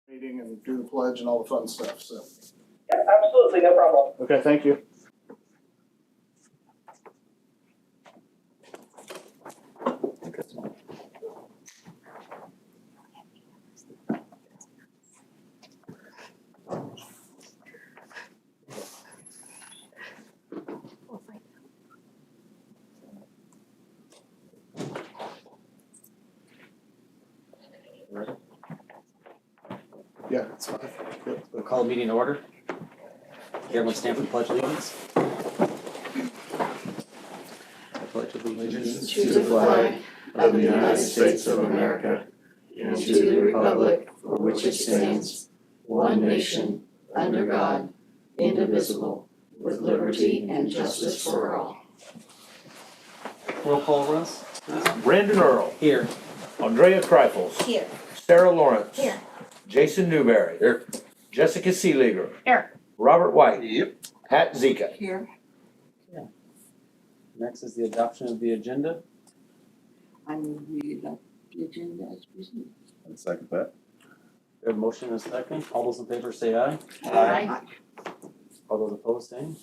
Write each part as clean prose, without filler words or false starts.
meeting and do the pledge and all the fun stuff, so. Yeah, absolutely, no problem. Okay, thank you. Yeah, it's fine. Yep. We'll call the meeting to order. Everyone stand for the Pledge of Allegiance. I pledge allegiance to the flag of the United States of America and to the republic for which it stands, one nation, under God, indivisible, with liberty and justice for all. Roll call, Russ. Brandon Earl. Here. Andrea Kreifels. Here. Sarah Lawrence. Here. Jason Newberry. Here. Jessica Seeliger. Here. Robert White. Yep. Pat Zika. Here. Next is the adoption of the agenda. I move we adopt the agenda as presented. I'd second that. We have a motion and a second. All those in favor say aye. Aye. All those opposed, say.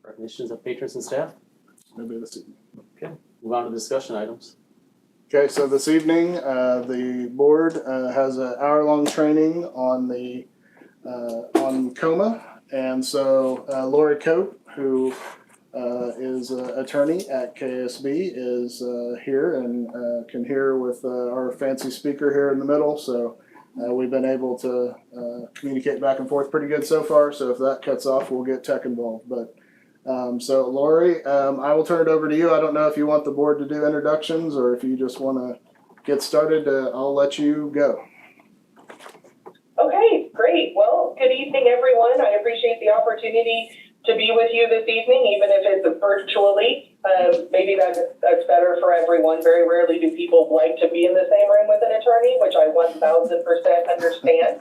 Recognitions of patrons and staff. Nobody this evening. Move on to discussion items. Okay, so this evening, the board has an hour-long training on the on COMA, and so Lori Cope, who is an attorney at KSB, is here and can hear with our fancy speaker here in the middle. So we've been able to communicate back and forth pretty good so far. So if that cuts off, we'll get tech involved. But so Lori, I will turn it over to you. I don't know if you want the board to do introductions or if you just want to get started. I'll let you go. Okay, great. Well, good evening, everyone. I appreciate the opportunity to be with you this evening, even if it's virtually. Maybe that's better for everyone. Very rarely do people like to be in the same room with an attorney, which I 1000% understand.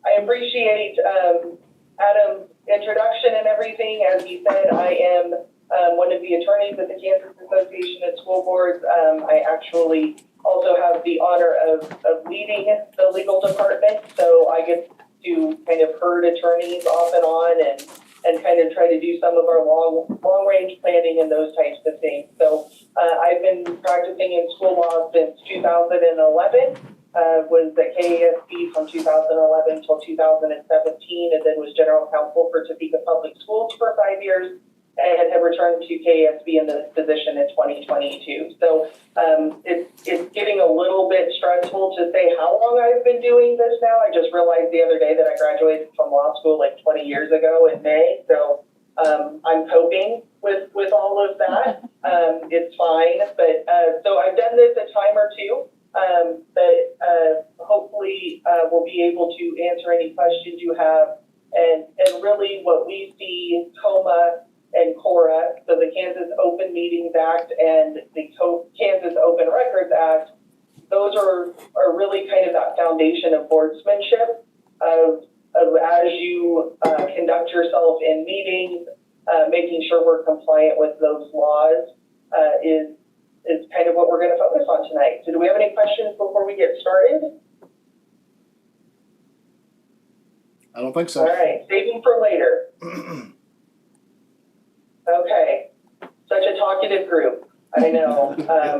I appreciate Adam's introduction and everything. As he said, I am one of the attorneys at the Kansas Association of School Boards. I actually also have the honor of leading the legal department, so I get to kind of herd attorneys off and on and kind of try to do some of our long range planning and those types of things. So I've been practicing in school law since 2011. Was at KASB from 2011 till 2017, and then was general counsel for Topeka Public Schools for 5 years, and have returned to KASB in this position in 2022. So it's getting a little bit stressful to say how long I've been doing this now. I just realized the other day that I graduated from law school like 20 years ago in May. So I'm coping with all of that. It's fine, but so I've done this a time or two. But hopefully we'll be able to answer any questions you have. And really what we see COMA and CORA, so the Kansas Open Meetings Act and the Kansas Open Records Act, those are really kind of that foundation of boardsmanship of as you conduct yourself in meetings, making sure we're compliant with those laws is kind of what we're going to focus on tonight. So do we have any questions before we get started? I don't think so. All right, saving for later. Okay, such a talkative group. I know.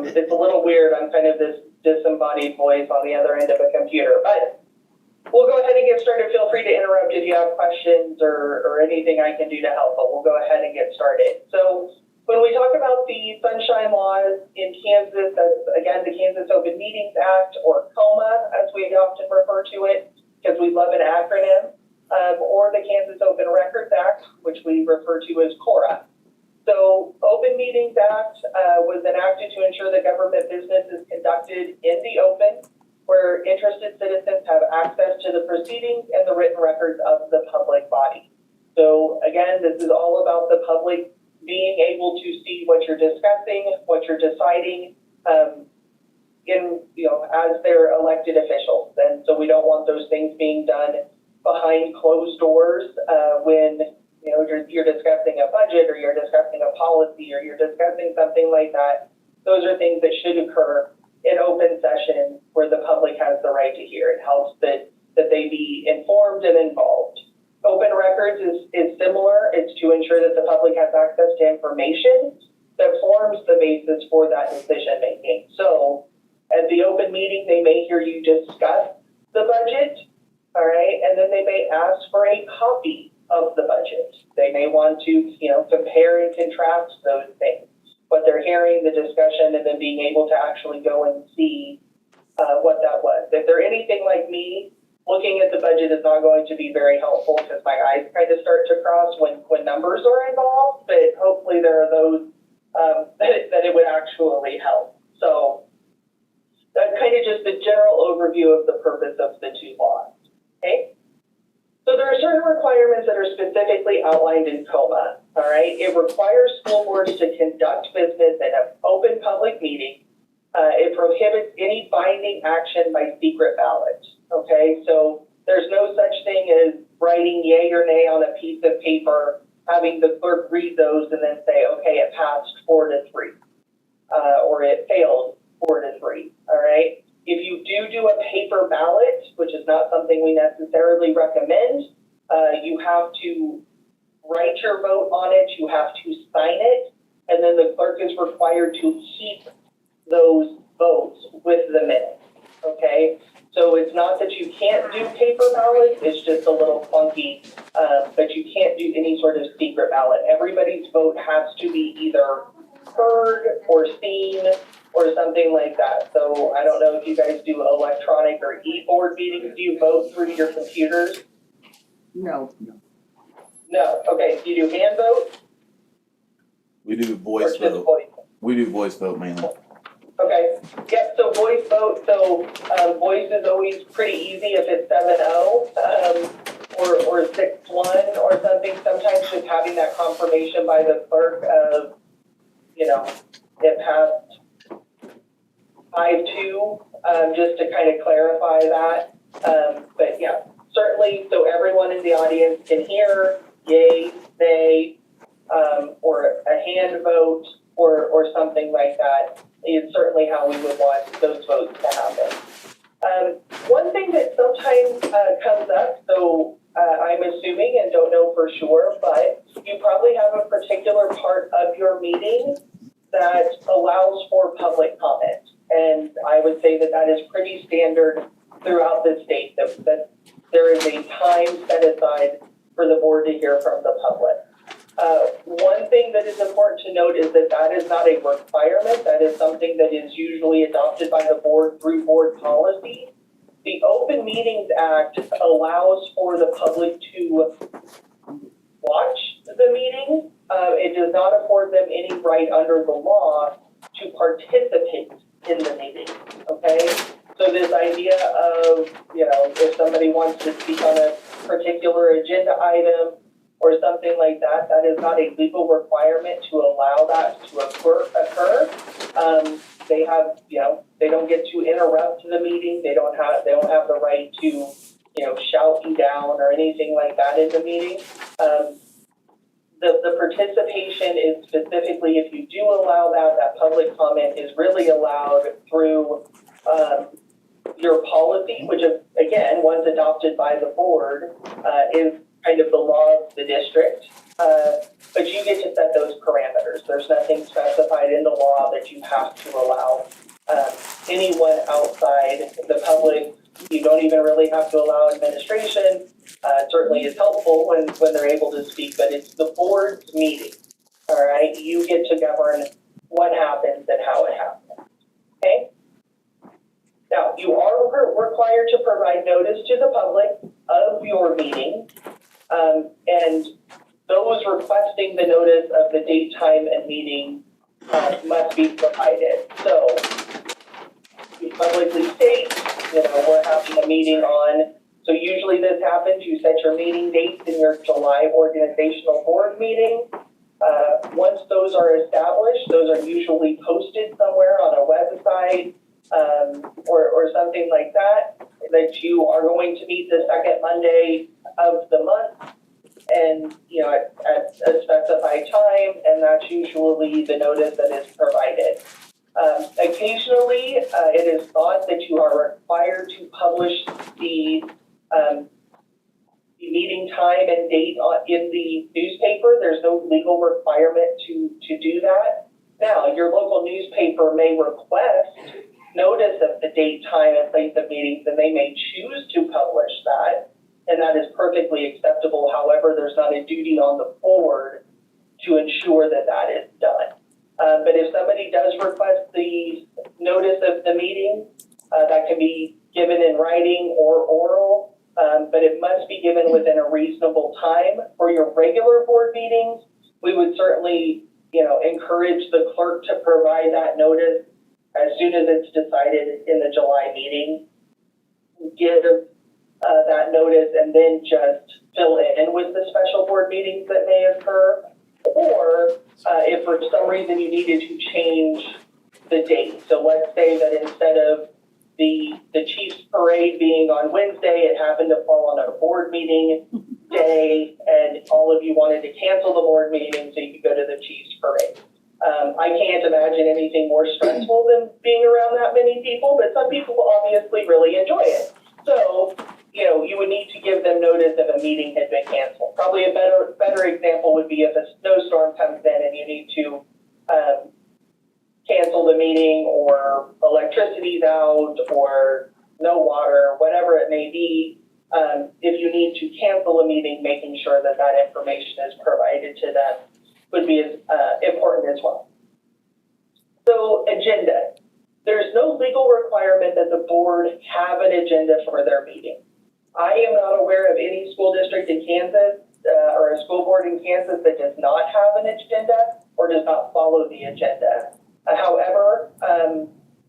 It's a little weird. I'm kind of this disembodied voice on the other end of a computer, but we'll go ahead and get started. Feel free to interrupt if you have questions or anything I can do to help, but we'll go ahead and get started. So when we talk about the sunshine laws in Kansas, that's again the Kansas Open Meetings Act, or COMA as we often refer to it, because we love an acronym, or the Kansas Open Records Act, which we refer to as CORA. So Open Meetings Act was enacted to ensure that government business is conducted in the open, where interested citizens have access to the proceedings and the written records of the public body. So again, this is all about the public being able to see what you're discussing, what you're deciding, as their elected officials. And so we don't want those things being done behind closed doors when you're discussing a budget or you're discussing a policy or you're discussing something like that. Those are things that should occur in open session where the public has the right to hear. It helps that they be informed and involved. Open records is similar. It's to ensure that the public has access to information that forms the basis for that decision making. So at the open meeting, they may hear you discuss the budget, all right, and then they may ask for a copy of the budget. They may want to, compare and contrast those things. But they're hearing the discussion and then being able to actually go and see what that was. If they're anything like me, looking at the budget is not going to be very helpful because my eyes kind of start to cross when numbers are involved, but hopefully there are those that it would actually help. So that's kind of just the general overview of the purpose of the two laws, okay? So there are certain requirements that are specifically outlined in COMA, all right? It requires school boards to conduct business in an open public meeting. It prohibits any binding action by secret ballot, okay? So there's no such thing as writing yay or nay on a piece of paper, having the clerk read those and then say, okay, it passed 4-3, or it failed 4-3, all right? If you do a paper ballot, which is not something we necessarily recommend, you have to write your vote on it, you have to sign it, and then the clerk is required to keep those votes with the minutes, okay? So it's not that you can't do paper ballots, it's just a little clunky, but you can't do any sort of secret ballot. Everybody's vote has to be either heard or seen or something like that. So I don't know if you guys do electronic or e-board meetings. Do you vote through your computers? No. No. Okay. Do you do hand vote? We do Or voice just vote. voice? We do voice vote mainly. Okay. Yep. So voice vote. So voice is always pretty easy if it's 7-0 or 6-1 or something. Sometimes just having that confirmation by the clerk of, it passed 5-2, just to kind of clarify that. But yeah, certainly, so everyone in the audience can hear yay, nay, or a hand vote or something like that is certainly how we would want those votes to happen. One thing that sometimes comes up, so I'm assuming and don't know for sure, but you probably have a particular part of your meeting that allows for public comment. And I would say that is pretty standard throughout the state, that there is a time set aside for the board to hear from the public. One thing that is important to note is that is not a requirement. That is something that is usually adopted by the board through board policy. The Open Meetings Act allows for the public to watch the meeting. It does not afford them any right under the law to participate in the meeting, okay? So this idea of, if somebody wants to speak on a particular agenda item or something like that, that is not a legal requirement to allow that to occur. They have, they don't get to interrupt the meeting. They don't have the right to, shout you down or anything like that in the meeting. The participation is specifically, if you do allow that public comment is really allowed through your policy, which is, again, once adopted by the board, is kind of the law of the district. But you get to set those parameters. There's nothing specified in the law that you have to allow anyone outside the public. You don't even really have to allow administration. Certainly is helpful when they're able to speak, but it's the board's meeting, all right? You get to govern what happens and how it happens, okay? Now, you are required to provide notice to the public of your meeting, and those requesting the notice of the date, time, and meeting must be provided. So, you publicly state, we're having a meeting on. So usually this happens, you set your meeting dates in your July organizational board meeting. Once those are established, those are usually posted somewhere on a website or something like that you are going to meet the second Monday of the month and, at a specified time, and that's usually the notice that is provided. Occasionally, it is thought that you are required to publish the meeting time and date in the newspaper. There's no legal requirement to do that. Now, your local newspaper may request notice of the date, time, and place of meetings, and they may choose to publish that, and that is perfectly acceptable. However, there's not a duty on the board to ensure that that is done. But if somebody does request the notice of the meeting, that can be given in writing or oral, but it must be given within a reasonable time. For your regular board meetings, we would certainly, encourage the clerk to provide that notice as soon as it's decided in the July meeting. Give that notice and then just fill in with the special board meetings that may occur. Or if for some reason you needed to change the date. So let's say that instead of the Chiefs parade being on Wednesday, it happened to fall on a board meeting day, and all of you wanted to cancel the board meeting so you could go to the Chiefs parade. I can't imagine anything more stressful than being around that many people, but some people obviously really enjoy it. So, you would need to give them notice if a meeting had been canceled. Probably a better example would be if a snowstorm comes in and you need to cancel the meeting, or electricity's out, or no water, whatever it may be. If you need to cancel a meeting, making sure that that information is provided to them would be important as well. So, agenda. There's no legal requirement that the board have an agenda for their meeting. I am not aware of any school district in Kansas or a school board in Kansas that does not have an agenda or does not follow the agenda. However,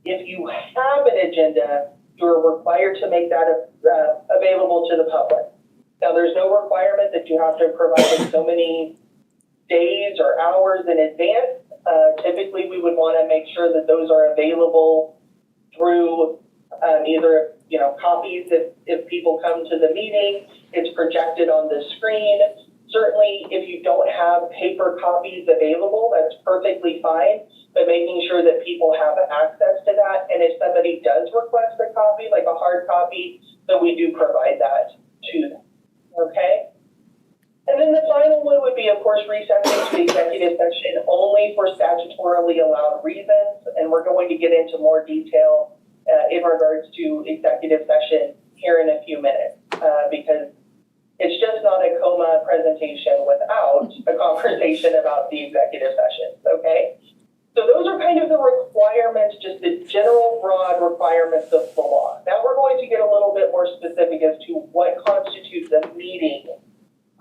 if you have an agenda, you're required to make that available to the public. Now, there's no requirement that you have to provide it so many days or hours in advance. Typically, we would want to make sure that those are available through either copies if people come to the meeting. It's projected on the screen. Certainly, if you don't have paper copies available, that's perfectly fine, but making sure that people have access to that. And if somebody does request a copy, like a hard copy, then we do provide that to them, okay? And then the final one would be, of course, recessing to the executive session only for statutorily allowed reasons. And we're going to get into more detail in regards to executive session here in a few minutes, because it's just not a COMA presentation without a conversation about the executive session, okay? So those are kind of the requirements, just the general broad requirements of the law. Now we're going to get a little bit more specific as to what constitutes a meeting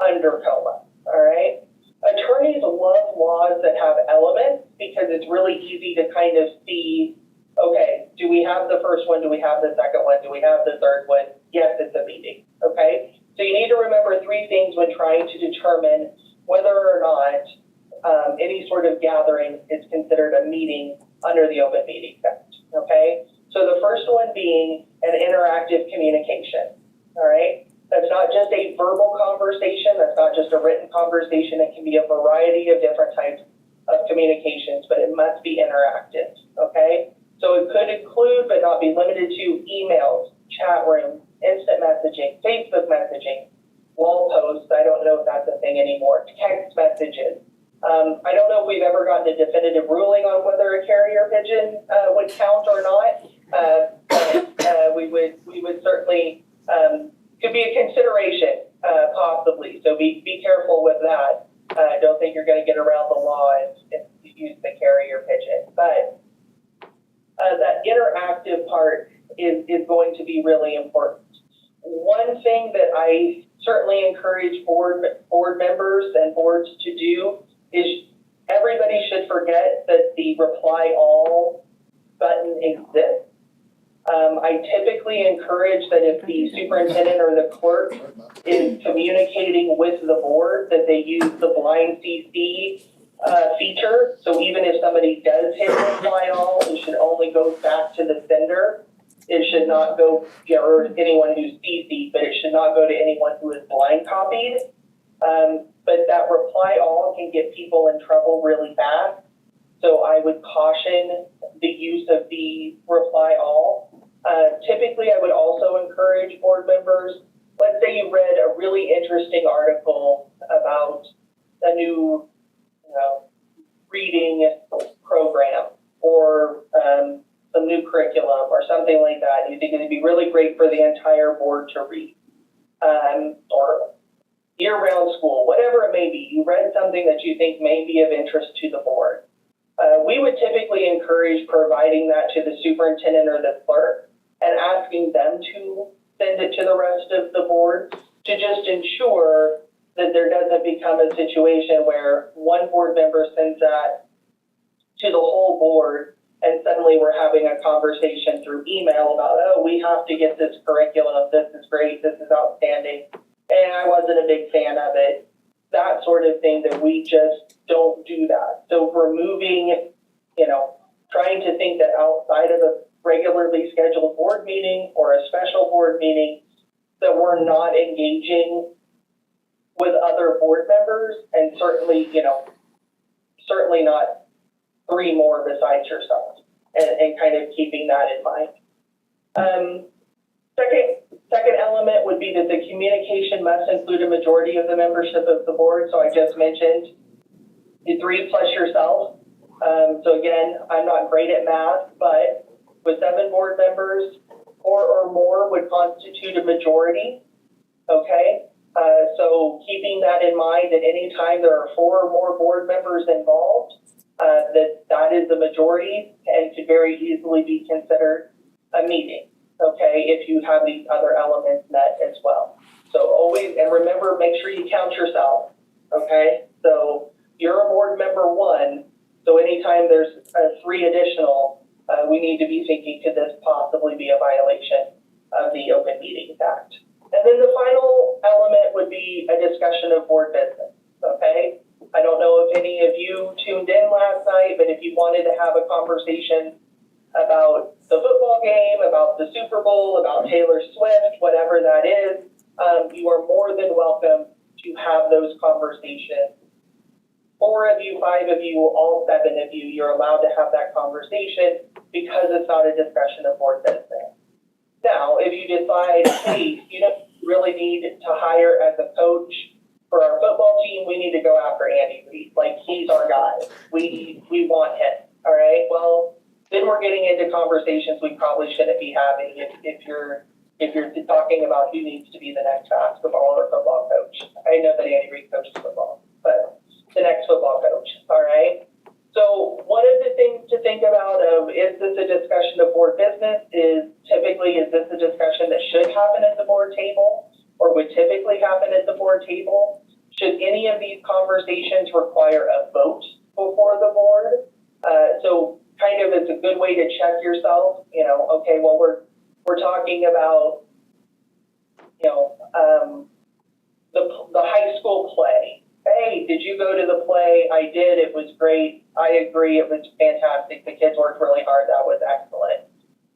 under COMA, all right? Attorneys love laws that have elements because it's really easy to kind of see, okay, do we have the first one? Do we have the second one? Do we have the third one? Yes, it's a meeting, okay? So you need to remember three things when trying to determine whether or not any sort of gathering is considered a meeting under the Open Meetings Act, okay? So the first one being an interactive communication, all right? That's not just a verbal conversation. That's not just a written conversation. It can be a variety of different types of communications, but it must be interactive, okay? So it could include, but not be limited to, emails, chat rooms, instant messaging, Facebook messaging, wall posts. I don't know if that's a thing anymore. Text messages. I don't know if we've ever gotten a definitive ruling on whether a carrier pigeon would count or not. But we would certainly could be a consideration possibly. So be careful with that. I don't think you're going to get around the law if you use the carrier pigeon. But that interactive part is going to be really important. One thing that I certainly encourage board members and boards to do is everybody should forget that the reply all button exists. I typically encourage that if the superintendent or the clerk is communicating with the board, that they use the blind CC feature. So even if somebody does hit reply all, it should only go back to the sender. It should not go, or anyone who's CC'd, but it should not go to anyone who is blind copied. But that reply all can get people in trouble really fast. So I would caution the use of the reply all. Typically, I would also encourage board members, let's say you read a really interesting article about a new, reading program or some new curriculum or something like that. You think it'd be really great for the entire board to read, or year-round school, whatever it may be. You read something that you think may be of interest to the board. We would typically encourage providing that to the superintendent or the clerk and asking them to send it to the rest of the board to just ensure that there doesn't become a situation where one board member sends that to the whole board and suddenly we're having a conversation through email about, oh, we have to get this curriculum, this is great, this is outstanding, and I wasn't a big fan of it. That sort of thing, that we just don't do that. So removing, trying to think that outside of a regularly scheduled board meeting or a special board meeting, that we're not engaging with other board members, and certainly not three more besides yourself, and kind of keeping that in mind. Second element would be that the communication must include a majority of the membership of the board. So I just mentioned the 3 plus yourself. So again, I'm not great at math, but with 7 board members, 4 or more would constitute a majority. Okay. So keeping that in mind, that anytime there are 4 or more board members involved, that is the majority and could very easily be considered a meeting. Okay, if you have these other elements met as well. So always, and remember, make sure you count yourself. Okay, so you're a board member 1. So anytime there's 3 additional, we need to be thinking, could this possibly be a violation of the Open Meetings Act? And then the final element would be a discussion of board business. Okay, I don't know if any of you tuned in last night, but if you wanted to have a conversation about the football game, about the Super Bowl, about Taylor Swift, whatever that is, you are more than welcome to have those conversations. 4 of you, 5 of you, all 7 of you, you're allowed to have that conversation because it's not a discussion of board business. Now, if you decide, hey, you don't really need to hire as a coach for our football team, we need to go after Andy Reid. Like, he's our guy. We want him. All right. Well, then we're getting into conversations we probably shouldn't be having if you're talking about who needs to be the next basketball or football coach. I know that Andy Reid coaches football, but the next football coach. All right. So one of the things to think about of, is this a discussion of board business, is this a discussion that should happen at the board table or would typically happen at the board table? Should any of these conversations require a vote before the board? So kind of, it's a good way to check yourself, okay, well, we're talking about, the high school play. Hey, did you go to the play? I did. It was great. I agree. It was fantastic. The kids worked really hard. That was excellent.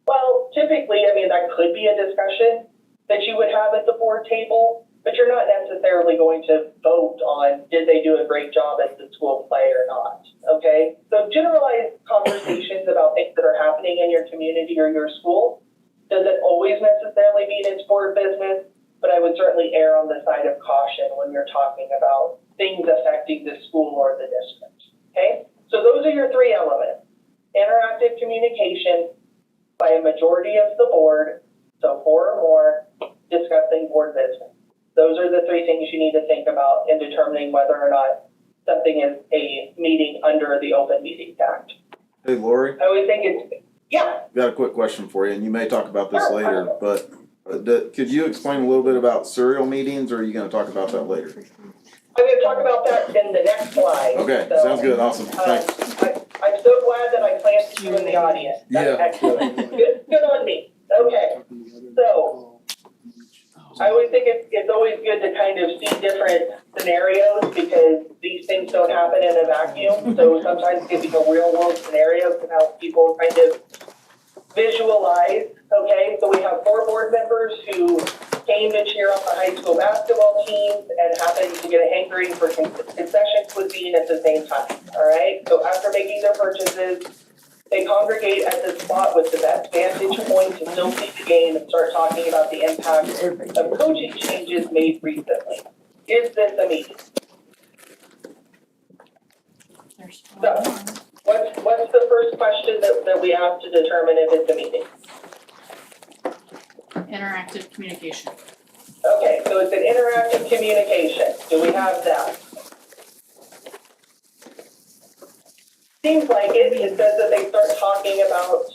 Well, typically, that could be a discussion that you would have at the board table, but you're not necessarily going to vote on, did they do a great job at the school play or not? Okay. So generalized conversations about things that are happening in your community or your school doesn't always necessarily mean it's board business, but I would certainly err on the side of caution when you're talking about things affecting the school or the district. Okay. So those are your 3 elements: interactive communication by a majority of the board, so 4 or more, discussing board business. Those are the 3 things you need to think about in determining whether or not something is a meeting under the Open Meetings Act. Hey, Lori, I always think it's, yeah. got a quick question for you, and you may talk about this Sure. later, but could you explain a little bit about serial meetings, or are you gonna talk about that later? I'm going to talk about that in the next slide. Okay, So, sounds good, awesome, thanks. I'm so glad that I planted you in the audience. That's Yeah. excellent. Good on me. Okay. So I always think it's always good to kind of see different scenarios because these things don't happen in a vacuum. So sometimes giving a real world scenario can help people kind of visualize. Okay, so we have 4 board members who came to cheer on the high school basketball teams and happened to get a hankering for concession cuisine at the same time. All right, so after making their purchases, They congregate at the spot with the best vantage point to still see the game and start talking about the impact of coaching changes made recently. Is this a meeting? There's So, what's the first question that we have to determine if it's a meeting? Interactive communication. Okay, so it's an interactive communication. Do we have that? Seems like it. It says that they start talking about,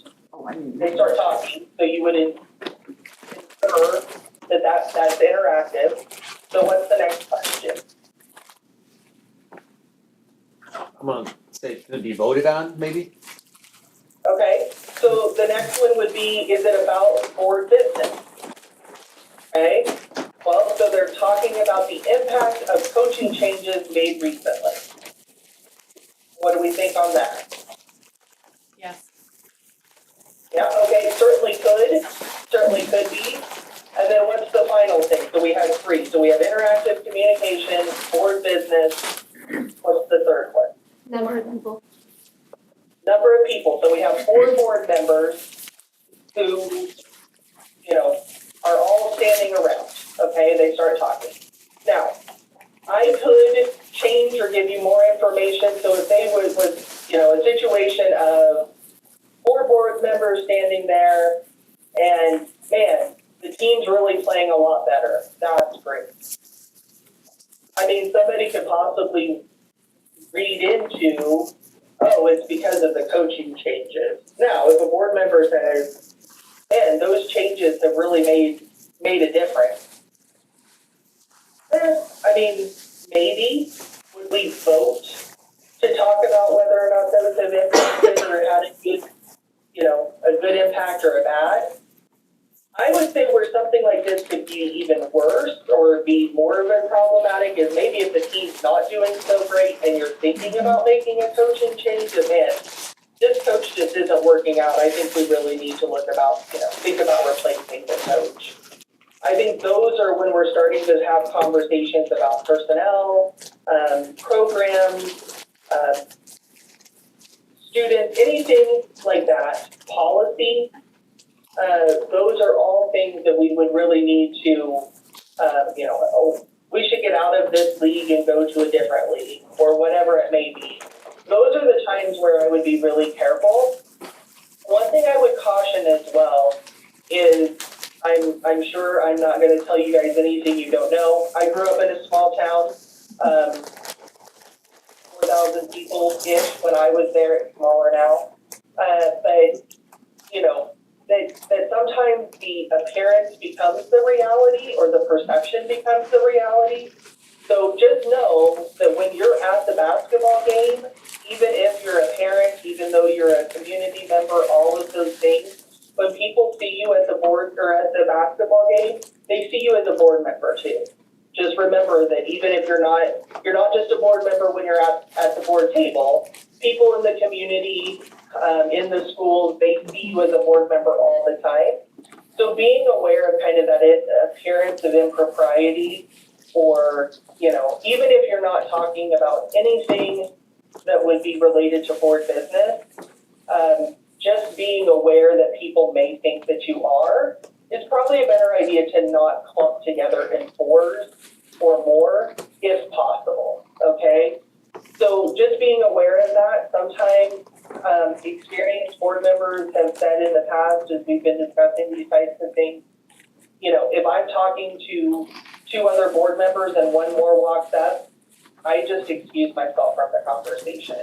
they start talking, so you would infer that that's interactive. So what's the next question? I'm gonna say it's gonna be voted on, maybe? Okay, so the next one would be, is it about board business? Okay, well, so they're talking about the impact of coaching changes made recently. What do we think on that? Yes. Yeah, okay, certainly could be. And then what's the final thing? So we have three. So we have interactive communication, board business. What's the third one? number of people. Number of people. So we have 4 board members who, are all standing around. Okay, they start talking. Now, I could change or give you more information. So if they was a situation of 4 board members standing there, and man, the team's really playing a lot better. That's great. I mean, somebody could possibly read into, oh, it's because of the coaching changes. Now, if a board member says, man, those changes have really made a difference. I mean, maybe would we vote to talk about whether or not those have impacted or had a good impact or a bad? I would say where something like this could be even worse or be more of a problematic is maybe if the team's not doing so great and you're thinking about making a coaching change, and man, this coach just isn't working out. I think we really need to think about replacing the coach. I think those are when we're starting to have conversations about personnel, programs, students, anything like that, policy. Those are all things that we would really need to, we should get out of this league and go to a different league, or whatever it may be. Those are the times where I would be really careful. One thing I would caution as well is, I'm sure I'm not going to tell you guys anything you don't know. I grew up in a small town, 4,000 people-ish when I was there. It's smaller now. But that sometimes the appearance becomes the reality or the perception becomes the reality. So just know that when you're at the basketball game, even if you're a parent, even though you're a community member, all of those things, when people see you at the board or at the basketball game, they see you as a board member too. Just remember that even if you're not just a board member when you're at the board table, people in the community, in the schools, they see you as a board member all the time. So being aware of kind of that appearance of impropriety, or, even if you're not talking about anything that would be related to board business, just being aware that people may think that you are is probably a better idea to not clump together in 4s or more if possible, okay? So just being aware of that. Sometimes experienced board members have said in the past, as we've been discussing these types of things, if I'm talking to 2 other board members and one more walks up, I just excuse myself from the conversation.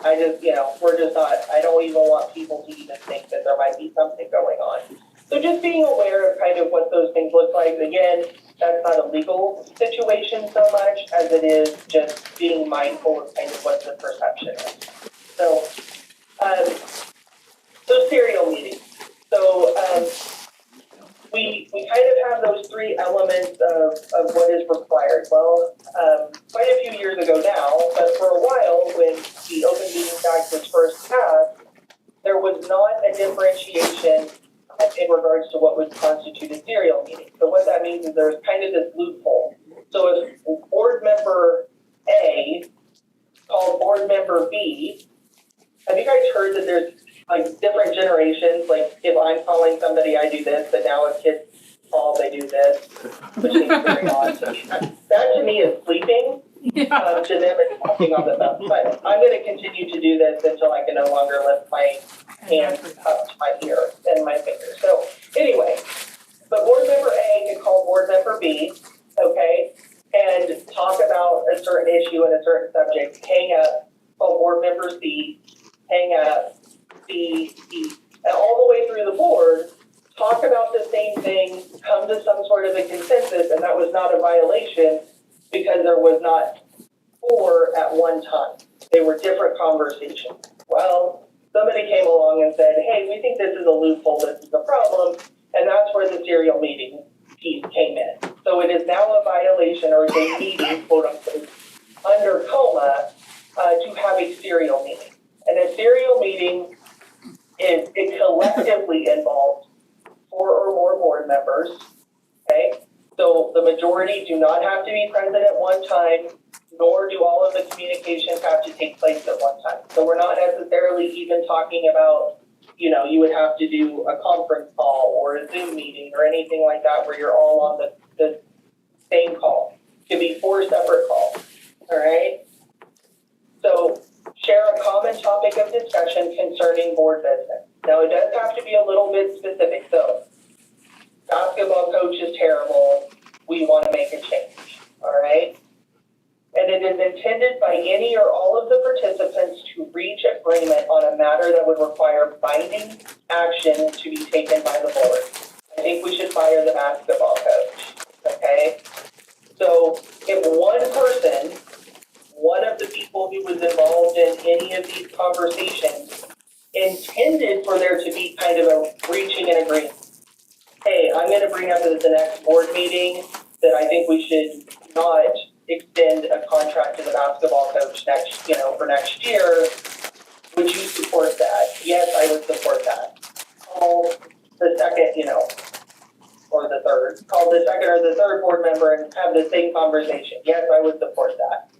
I just, we're just not, I don't even want people to even think that there might be something going on. So just being aware of kind of what those things look like. Again, that's not a legal situation so much as it is just being mindful of kind of what the perception is. So, serial meetings. So, we kind of have those 3 elements of what is required. Well, quite a few years ago now, but for a while when the Open Meetings Act was first passed, there was not a differentiation in regards to what would constitute a serial meeting. So what that means is there's kind of this loophole. So if board member A called board member B, have you guys heard that there's like different generations, like if I'm calling somebody, I do this, but now if kids call, they do this, which seems very odd to me. That to me is sleeping. Yeah. To them it's talking on the phone. But I'm gonna continue to do this until I can no longer lift my hands up to my ear and my fingers. So anyway, but board member A can call board member B, okay, and talk about a certain issue and a certain subject, hang up, call board member C, hang up, C, E, and all the way through the board, talk about the same thing, come to some sort of a consensus, and that was not a violation because there was not 4 at one time. They were different conversations. Well, somebody came along and said, hey, we think this is a loophole, this is a problem, and that's where the serial meeting piece came in. So it is now a violation or a meeting, quote unquote, under COMA to have a serial meeting. And a serial meeting it collectively involves 4 or more board members, okay? So the majority do not have to be present at one time, nor do all of the communications have to take place at one time. So we're not necessarily even talking about, you know, you would have to do a conference call or a Zoom meeting or anything like that where you're all on the same call. It could be 4 separate calls, all right? So share a common topic of discussion concerning board business. Now it does have to be a little bit specific. So basketball coach is terrible. We want to make a change, all right? And it is intended by any or all of the participants to reach agreement on a matter that would require binding action to be taken by the board. I think we should fire the basketball coach, okay? So if one person, one of the people who was involved in any of these conversations intended for there to be kind of a reaching an agreement. Hey, I'm going to bring up at the next board meeting that I think we should not extend a contract to the basketball coach for next year. Would you support that? Yes, I would support that. Call the second, or the third. Call the second or the third board member and have the same conversation. Yes, I would support that.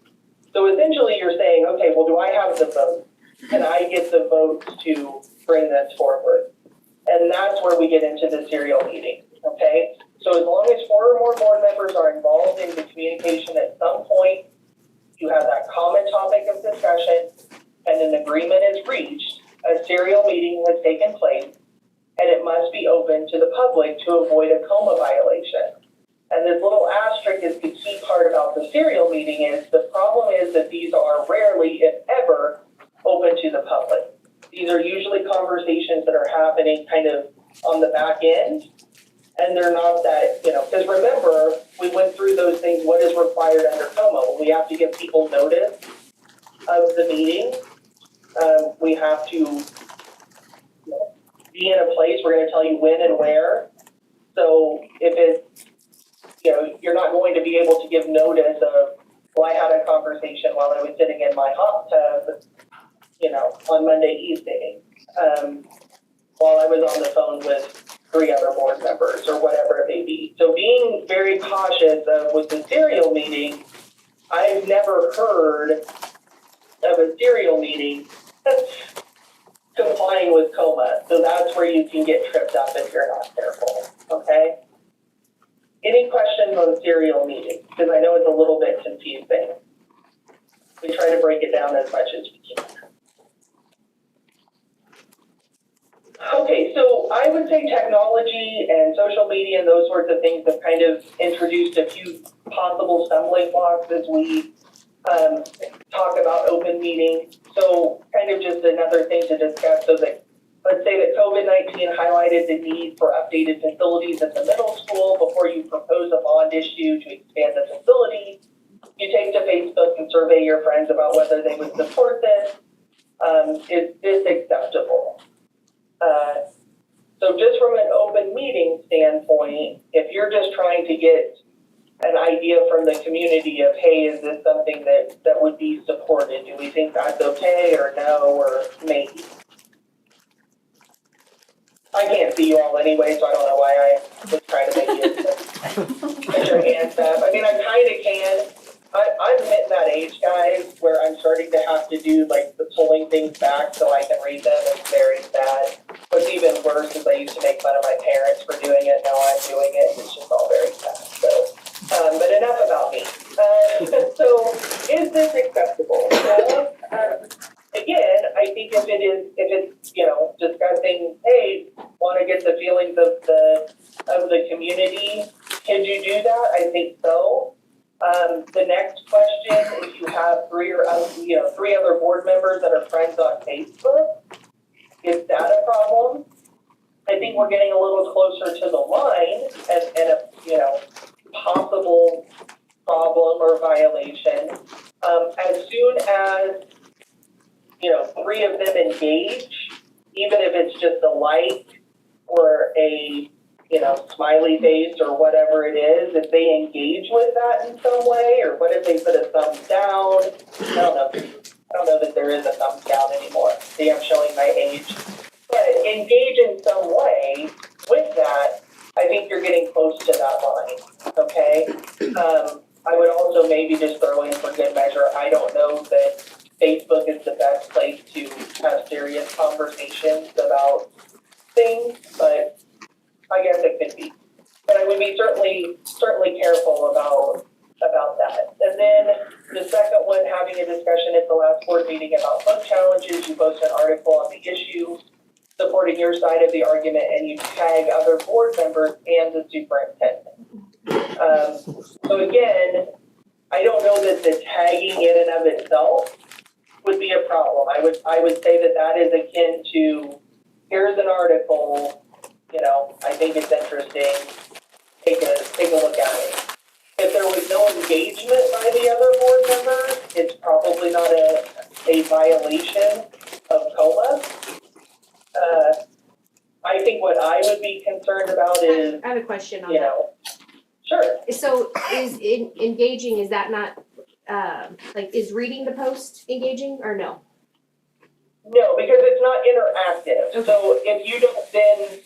So essentially you're saying, okay, well, do I have the vote? Can I get the votes to bring this forward? And that's where we get into the serial meeting, okay? So as long as 4 or more board members are involved in the communication at some point, you have that common topic of discussion and an agreement is reached, a serial meeting has taken place, and it must be open to the public to avoid a COMA violation. And this little asterisk is the key part about the serial meeting is the problem is that these are rarely, if ever, open to the public. These are usually conversations that are happening kind of on the back end, and they're not that, because remember, we went through those things, what is required under COMA? We have to give people notice of the meeting. We have to be in a place, we're going to tell you when and where. So if it's, you're not going to be able to give notice of, well, I had a conversation while I was sitting in my hot tub, on Monday evening, while I was on the phone with 3 other board members or whatever it may be. So being very cautious with the serial meeting, I've never heard of a serial meeting complying with COMA. So that's where you can get tripped up if you're not careful, okay? Any questions on serial meetings? Because I know it's a little bit confusing. We try to break it down as much as we can. Okay, so I would say technology and social media and those sorts of things have kind of introduced a few possible stumbling blocks as we talk about open meetings. So kind of just another thing to discuss. So that let's say that COVID-19 highlighted the need for updated facilities at the middle school before you propose a bond issue to expand the facility. You take to Facebook and survey your friends about whether they would support this. Is this acceptable? So just from an open meeting standpoint, if you're just trying to get an idea from the community of, hey, is this something that would be supported? Do we think that's okay or no or maybe? I can't see you all anyway, so I don't know why I was trying to make you put your hands up. I mean, I kind of can, I'm hitting that age, guys, where I'm starting to have to do like the pulling things back so I can read them. It's very sad. What's even worse is I used to make fun of my parents for doing it. Now I'm doing it. It's just all very sad. So, but enough about me. So, is this acceptable? Well, again, I think if it's discussing, hey, want to get the feelings of the community, can you do that? I think so. The next question, if you have three other board members that are friends on Facebook, is that a problem? I think we're getting a little closer to the line and a possible problem or violation. As soon as three of them engage, even if it's just a like or a smiley face or whatever it is, if they engage with that in some way, or what if they put a thumbs down? I don't know that there is a thumbs down anymore. See, I'm showing my age. But engage in some way with that, I think you're getting close to that line, okay? I would also maybe just throw in for good measure, I don't know that Facebook is the best place to have serious conversations about things, but I guess it could be. But I would be certainly careful about that. And then the second one, having a discussion at the last board meeting about bug challenges, you post an article on the issue supporting your side of the argument, and you tag other board members and the superintendent. So again, I don't know that the tagging in and of itself would be a problem. I would say that is akin to, here's an article, I think it's interesting, take a look at it. If there was no engagement by the other board members, it's probably not a violation of COLA. I think what I would be concerned about is, I have a question on that. Sure. So is engaging, is that not, is reading the post engaging or no? No, because it's not interactive. Okay. So if you don't then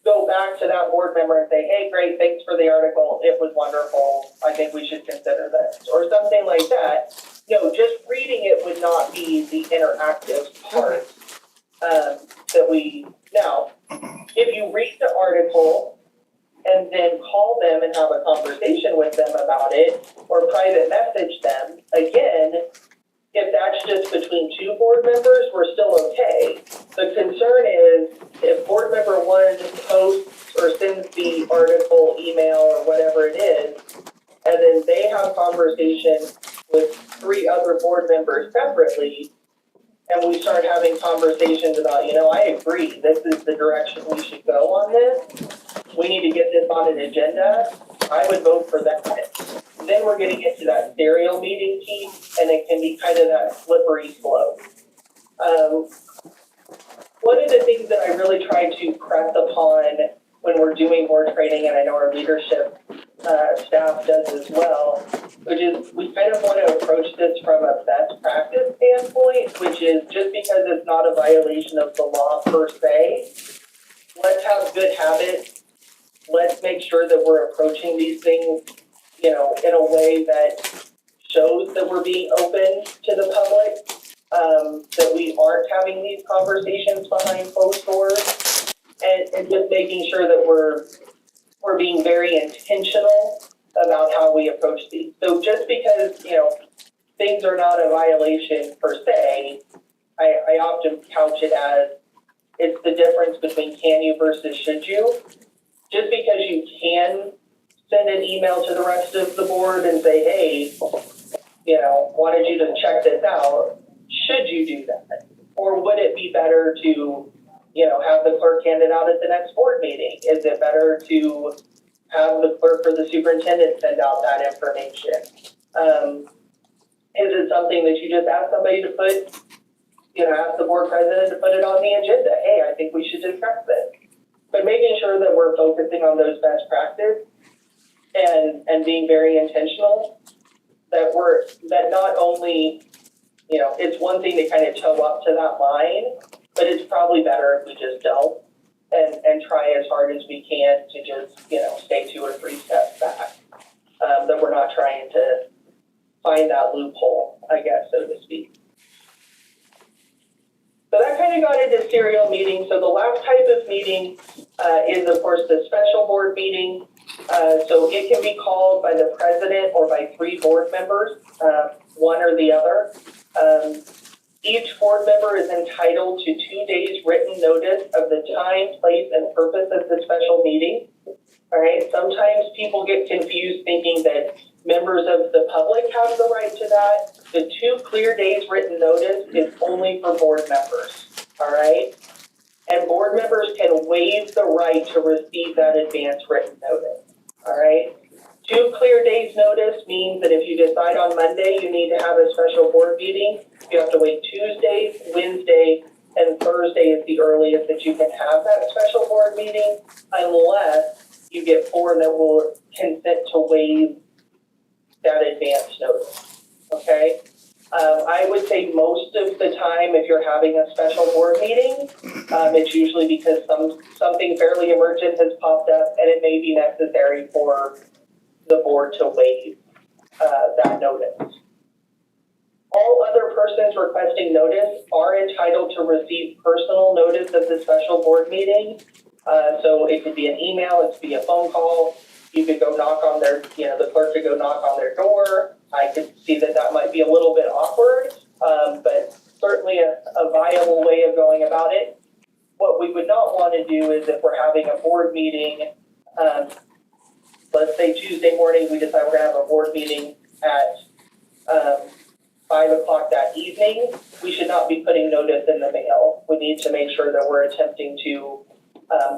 go back to that board member and say, hey, great, thanks for the article, it was wonderful, I think we should consider this, or something like that. No, just reading it would not be the interactive part that we, now, if you read the article and then call them and have a conversation with them about it, or private message them, again, if that's just between two board members, we're still okay. The concern is if board member one posts or sends the article, email, or whatever it is, and then they have conversation with three other board members separately, and we start having conversations about, I agree, this is the direction we should go on this. We need to get this on an agenda. I would vote for that. Then we're getting into that serial meeting piece, and it can be kind of that slippery slope. One of the things that I really try to press upon when we're doing board training, and I know our leadership staff does as well, which is we kind of want to approach this from a best practice standpoint, which is just because it's not a violation of the law per se, let's have good habits. Let's make sure that we're approaching these things, in a way that shows that we're being open to the public, that we aren't having these conversations behind closed doors, and just making sure that we're being very intentional about how we approach these. So just because, things are not a violation per se, I often couch it as it's the difference between can you versus should you. Just because you can send an email to the rest of the board and say, hey, wanted you to check this out, should you do that? Or would it be better to, have the clerk hand it out at the next board meeting? Is it better to have the clerk or the superintendent send out that information? Is it something that you just ask somebody to put, ask the board president to put it on the agenda? Hey, I think we should discuss this. But making sure that we're focusing on those best practices and being very intentional, that not only, it's one thing to kind of toe up to that line, but it's probably better if we just don't and try as hard as we can to just, stay 2 or 3 steps back. That we're not trying to, find that loophole, I guess, so to speak. So that kind of got into serial meetings. So the last type of meeting is, of course, the special board meeting. So it can be called by the president or by 3 board members, one or the other. Each board member is entitled to 2 days written notice of the time, place, and purpose of the special meeting. All right. Sometimes people get confused thinking that members of the public have the right to that. The 2 clear days written notice is only for board members. All right. And board members can waive the right to receive that advance written notice. All right. 2 clear days notice means that if you decide on Monday you need to have a special board meeting, you have to wait Tuesday, Wednesday, and Thursday is the earliest that you can have that special board meeting, unless you get 4 that will consent to waive that advance notice. Okay. I would say most of the time, if you're having a special board meeting, it's usually because something fairly emergent has popped up, and it may be necessary for the board to waive that notice. All other persons requesting notice are entitled to receive personal notice of the special board meeting. So it could be an email, it could be a phone call. You could go knock on their, the clerk could go knock on their door. I could see that might be a little bit awkward, but certainly a viable way of going about it. What we would not want to do is if we're having a board meeting, let's say Tuesday morning, we decide we're going to have a board meeting at 5 o'clock that evening, we should not be putting notice in the mail. We need to make sure that we're attempting to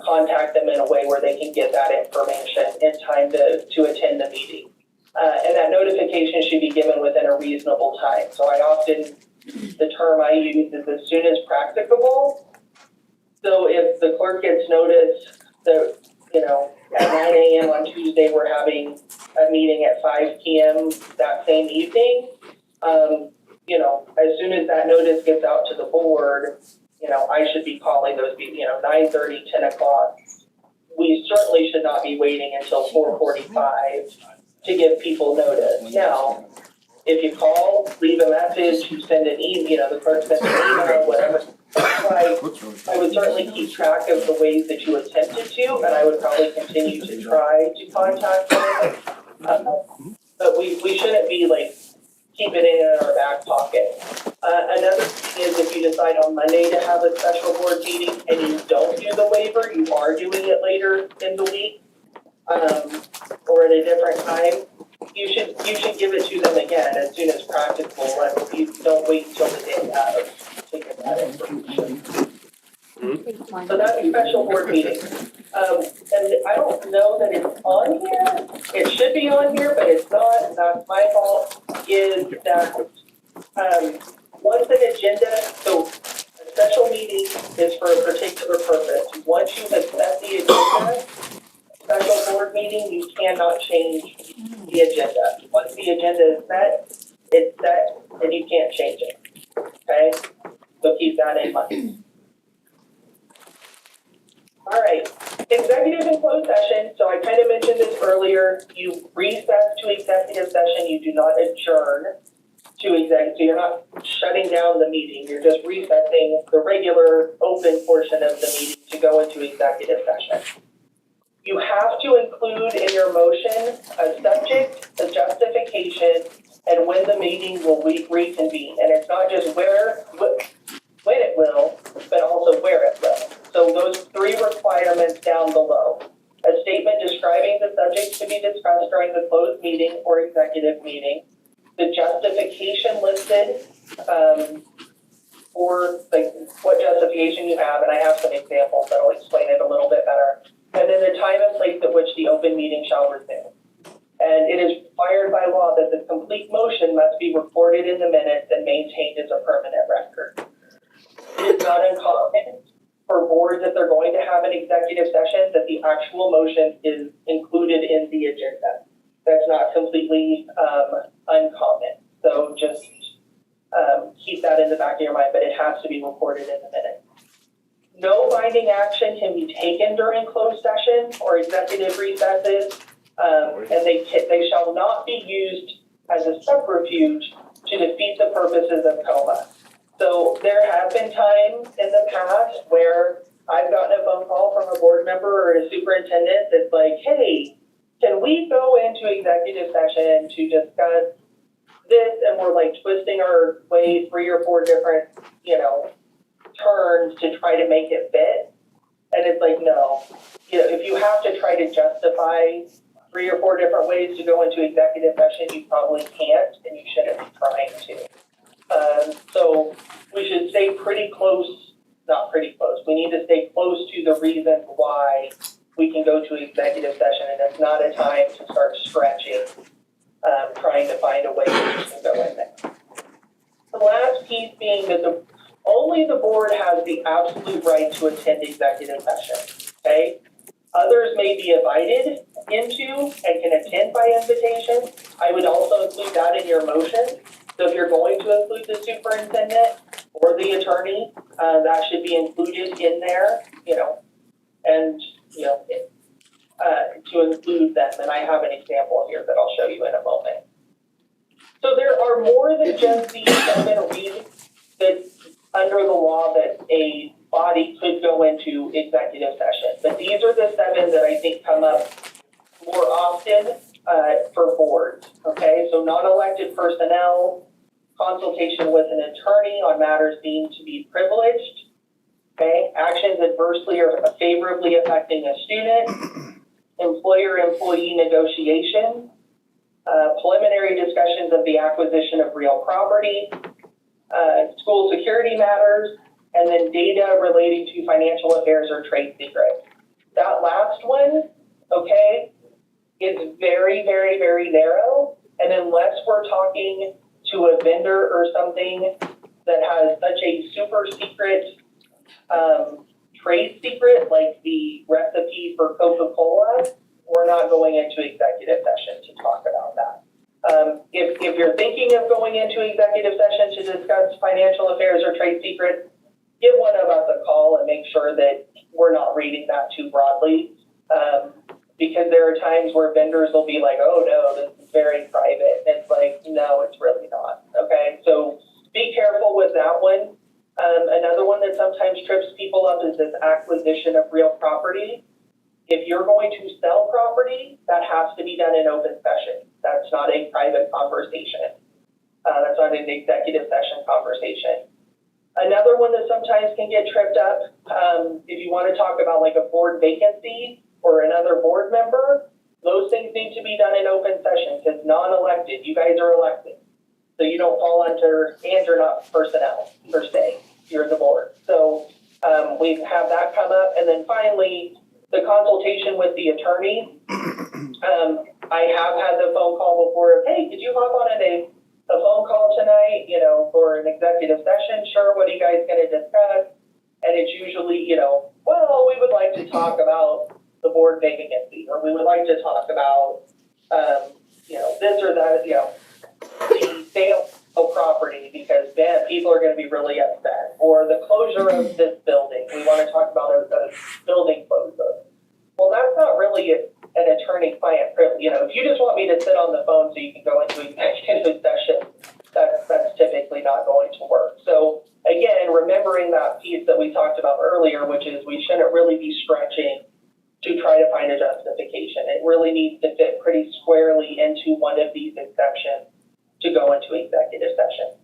contact them in a way where they can get that information in time to attend the meeting. And that notification should be given within a reasonable time. So the term I use is as soon as practicable. So if the clerk gets notice that, at 9 a.m. on Tuesday, we're having a meeting at 5 p.m. that same evening, as soon as that notice gets out to the board, I should be calling those people, 9:30, 10 o'clock. We certainly should not be waiting until 4:45 to give people notice. Now, if you call, leave a message, you send an email, the clerk sends an email, whatever. I would certainly keep track of the ways that you attempted to, and I would probably continue to try to contact them. But we shouldn't be keep it in our back pocket. Another thing is if you decide on Monday to have a special board meeting and you don't do the waiver, you are doing it later in the week, or at a different time, you should give it to them again as soon as practicable. You don't wait until the day of to get that information. So that's a special board meeting. And I don't know that it's on here. It should be on here, but it's not, and that's my fault, is that once an agenda, so a special meeting is for a particular purpose. Once you have set the agenda, special board meeting, you cannot change the agenda. Once the agenda is set, it's set, and you can't change it. Okay? So keep that in mind. All right, executive and closed session. So I kind of mentioned this earlier. You recess to executive session. You do not adjourn to executive. So you're not shutting down the meeting. You're just recessing the regular open portion of the meeting to go into executive session. You have to include in your motion a subject, a justification, and when the meeting will reconvene. And it's not just when it will, but also where it will. So those 3 requirements down below. A statement describing the subject to be discussed during the closed meeting or executive meeting. The justification listed for what justification you have, and I have some examples that will explain it a little bit better. And then the time and place at which the open meeting shall resume. And it is required by law that the complete motion must be recorded in the minutes and maintained as a permanent record. It is not uncommon for boards, if they're going to have an executive session, that the actual motion is included in the agenda. That's not completely uncommon. So just keep that in the back of your mind, but it has to be recorded in the minutes. No binding action can be taken during closed session or executive recesses, and they shall not be used as a subterfuge to defeat the purposes of COMA. So there have been times in the past where I've gotten a phone call from a board member or a superintendent that's like, hey, can we go into executive session to discuss this? And we're like twisting our way 3 or 4 different, turns to try to make it fit. And it's like, no, if you have to try to justify 3 or 4 different ways to go into executive session, you probably can't, and you shouldn't be trying to. So we should stay pretty close, not pretty close, we need to stay close to the reasons why we can go to executive session, and it's not a time to start stretching, trying to find a way that you can go in there. The last piece being that only the board has the absolute right to attend executive session, okay? Others may be invited into and can attend by invitation. I would also include that in your motion. So if you're going to include the superintendent or the attorney, that should be included in there, to include them. And I have an example here that I'll show you in a moment. So there are more than just these 7 reasons that under the law that a body could go into executive session. But these are the 7 that I think come up more often for boards, okay? So non-elected personnel, consultation with an attorney on matters deemed to be privileged, okay? Actions adversely or favorably affecting a student, employer-employee negotiation, preliminary discussions of the acquisition of real property, school security matters, and then data relating to financial affairs or trade secrets. That last one, okay, is very, very, very narrow. And unless we're talking to a vendor or something that has such a super secret trade secret, like the recipe for Coca-Cola, we're not going into executive session to talk about that. If you're thinking of going into executive session to discuss financial affairs or trade secrets, give one of us a call and make sure that we're not reading that too broadly. Because there are times where vendors will be like, oh no, this is very private. And it's like, no, it's really not. Okay, so be careful with that one. Another one that sometimes trips people up is this acquisition of real property. If you're going to sell property, that has to be done in open session. That's not a private conversation. That's not an executive session conversation. Another one that sometimes can get tripped up, if you want to talk about like a board vacancy or another board member, those things need to be done in open session because non-elected, you guys are elected. So you don't fall under, and you're not personnel per se, you're the board. So we have that come up. And then finally, the consultation with the attorney. I have had the phone call before of, hey, could you hop on a phone call tonight, for an executive session? Sure, what are you guys going to discuss? And it's usually, well, we would like to talk about the board vacancy, or we would like to talk about, this or that, the sale of property, because man, people are going to be really upset, or the closure of this building. We want to talk about a building closure. Well, that's not really an attorney-client privilege. If you just want me to sit on the phone so you can go into executive session, that's typically not going to work. So again, remembering that piece that we talked about earlier, which is we shouldn't really be stretching to try to find a justification. It really needs to fit pretty squarely into one of these exceptions to go into executive session.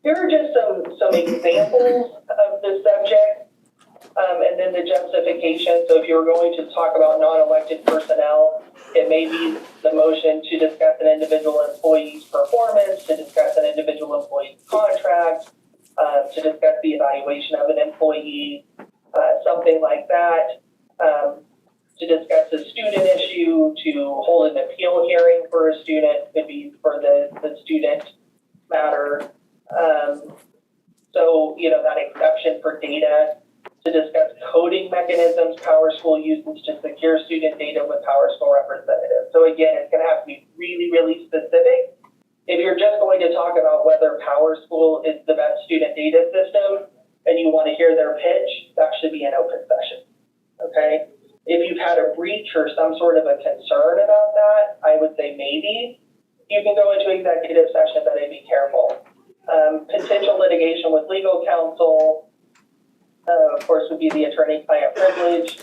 Here are just some examples of the subject. And then the justification. So if you're going to talk about non-elected personnel, it may be the motion to discuss an individual employee's performance, to discuss an individual employee's contract, to discuss the evaluation of an employee, something like that, to discuss a student issue, to hold an appeal hearing for a student, could be for the student matter. So, that exception for data, to discuss coding mechanisms PowerSchool uses to secure student data with PowerSchool representatives. So again, it's going to have to be really, really specific. If you're just going to talk about whether PowerSchool is the best student data system and you want to hear their pitch, that should be an open session, okay? If you've had a breach or some sort of a concern about that, I would say maybe. you can go into executive session, but I'd be careful. Potential litigation with legal counsel, of course, would be the attorney-client privilege.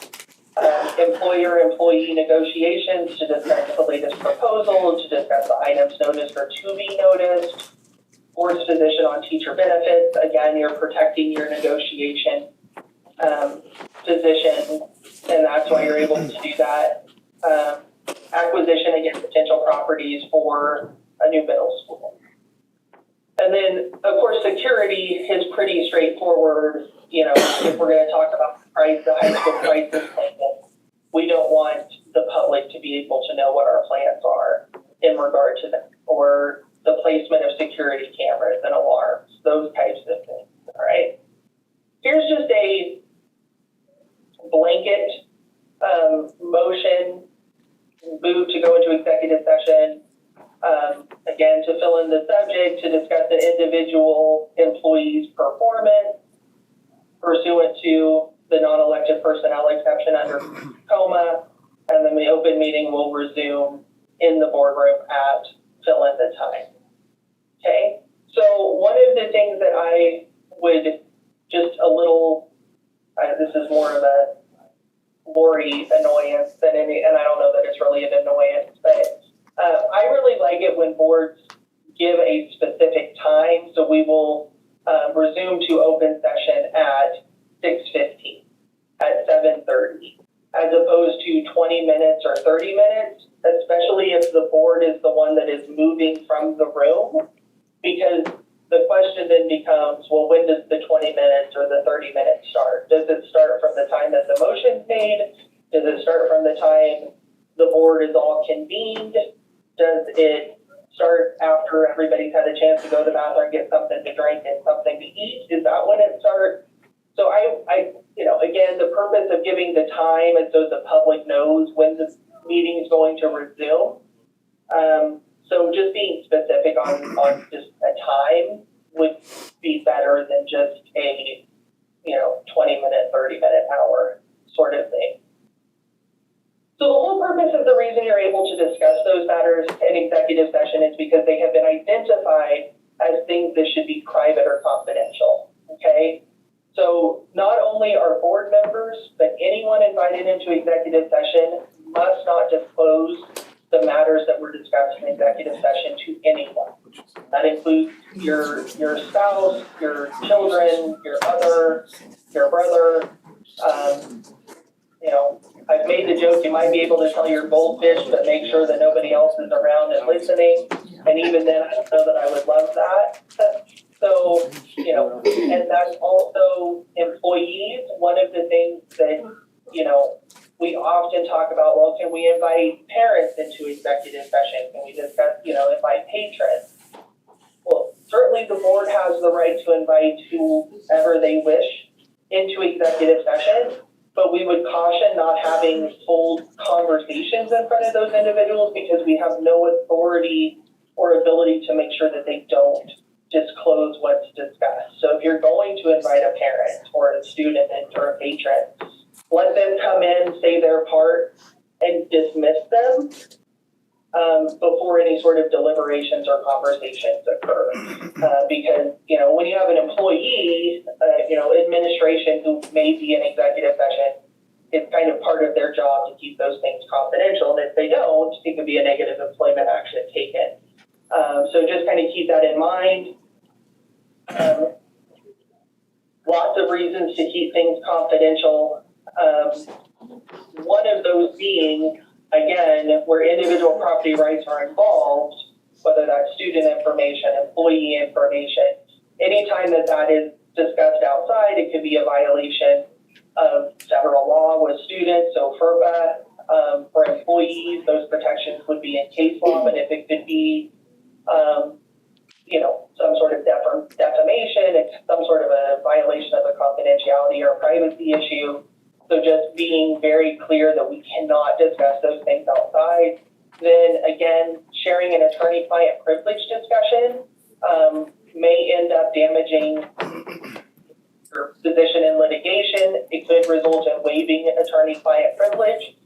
Employer-employee negotiations to discuss the latest proposal, to discuss the items noticed or to be noticed. Board's position on teacher benefits, again, you're protecting your negotiation position, and that's why you're able to do that. Acquisition against potential properties for a new middle school. And then, of course, security is pretty straightforward. You know, if we're going to talk about the high school crisis plan, we don't want the public to be able to know what our plans are in regard to them, or the placement of security cameras and alarms, those types of things. All right. Here's just a blanket motion, move to go into executive session. Again, to fill in the subject, to discuss an individual employee's performance pursuant to the non-elected personnel exception under COMA, and then the open meeting will resume in the boardroom at fill in the time. Okay, so one of the things that I would just a little, this is more of a Lori annoyance than any, and I don't know that it's really an annoyance, but I really like it when boards give a specific time, so we will resume to open session at 6:15, at 7:30, as opposed to 20 minutes or 30 minutes, especially if the board is the one that is moving from the room, because the question then becomes, well, when does the 20 minutes or the 30 minutes start? Does it start from the time that the motion's made? Does it start from the time the board is all convened? Does it start after everybody's had a chance to go to the bathroom, get something to drink and something to eat? Is that when it starts? So I, you know, again, the purpose of giving the time is so the public knows when the meeting is going to resume. So just being specific on just a time would be better than just a, 20-minute, 30-minute, hour sort of thing. So the whole purpose of the reason you're able to discuss those matters in executive session is because they have been identified as things that should be private or confidential, okay? So not only are board members, but anyone invited into executive session must not disclose the matters that were discussed in executive session to anyone. That includes your spouse, your children, your mother, your brother. I've made the joke, you might be able to tell your goldfish, but make sure that nobody else is around and listening. And even then, I don't know that I would love that. So, and that's also employees. One of the things that, we often talk about, well, can we invite parents into executive session? Can we discuss, invite patrons? Well, certainly the board has the right to invite whoever they wish into executive session, but we would caution not having full conversations in front of those individuals because we have no authority or ability to make sure that they don't disclose what's discussed. So if you're going to invite a parent or a student or a patron, let them come in, say their part, and dismiss them before any sort of deliberations or conversations occur. Because, when you have an employee, administration who may be in executive session, it's kind of part of their job to keep those things confidential. And if they don't, it could be a negative employment action taken. So just kind of keep that in mind. Lots of reasons to keep things confidential. One of those being, again, where individual property rights are involved, whether that's student information, employee information, anytime that is discussed outside, it could be a violation of federal law with students. So FERPA, for employees, those protections would be in case law, but if it could be, some sort of defamation, it's some sort of a violation of a confidentiality or privacy issue. So just being very clear that we cannot discuss those things outside. Then again, sharing an attorney-client privilege discussion may end up damaging your position in litigation. It could result in waiving attorney-client privilege,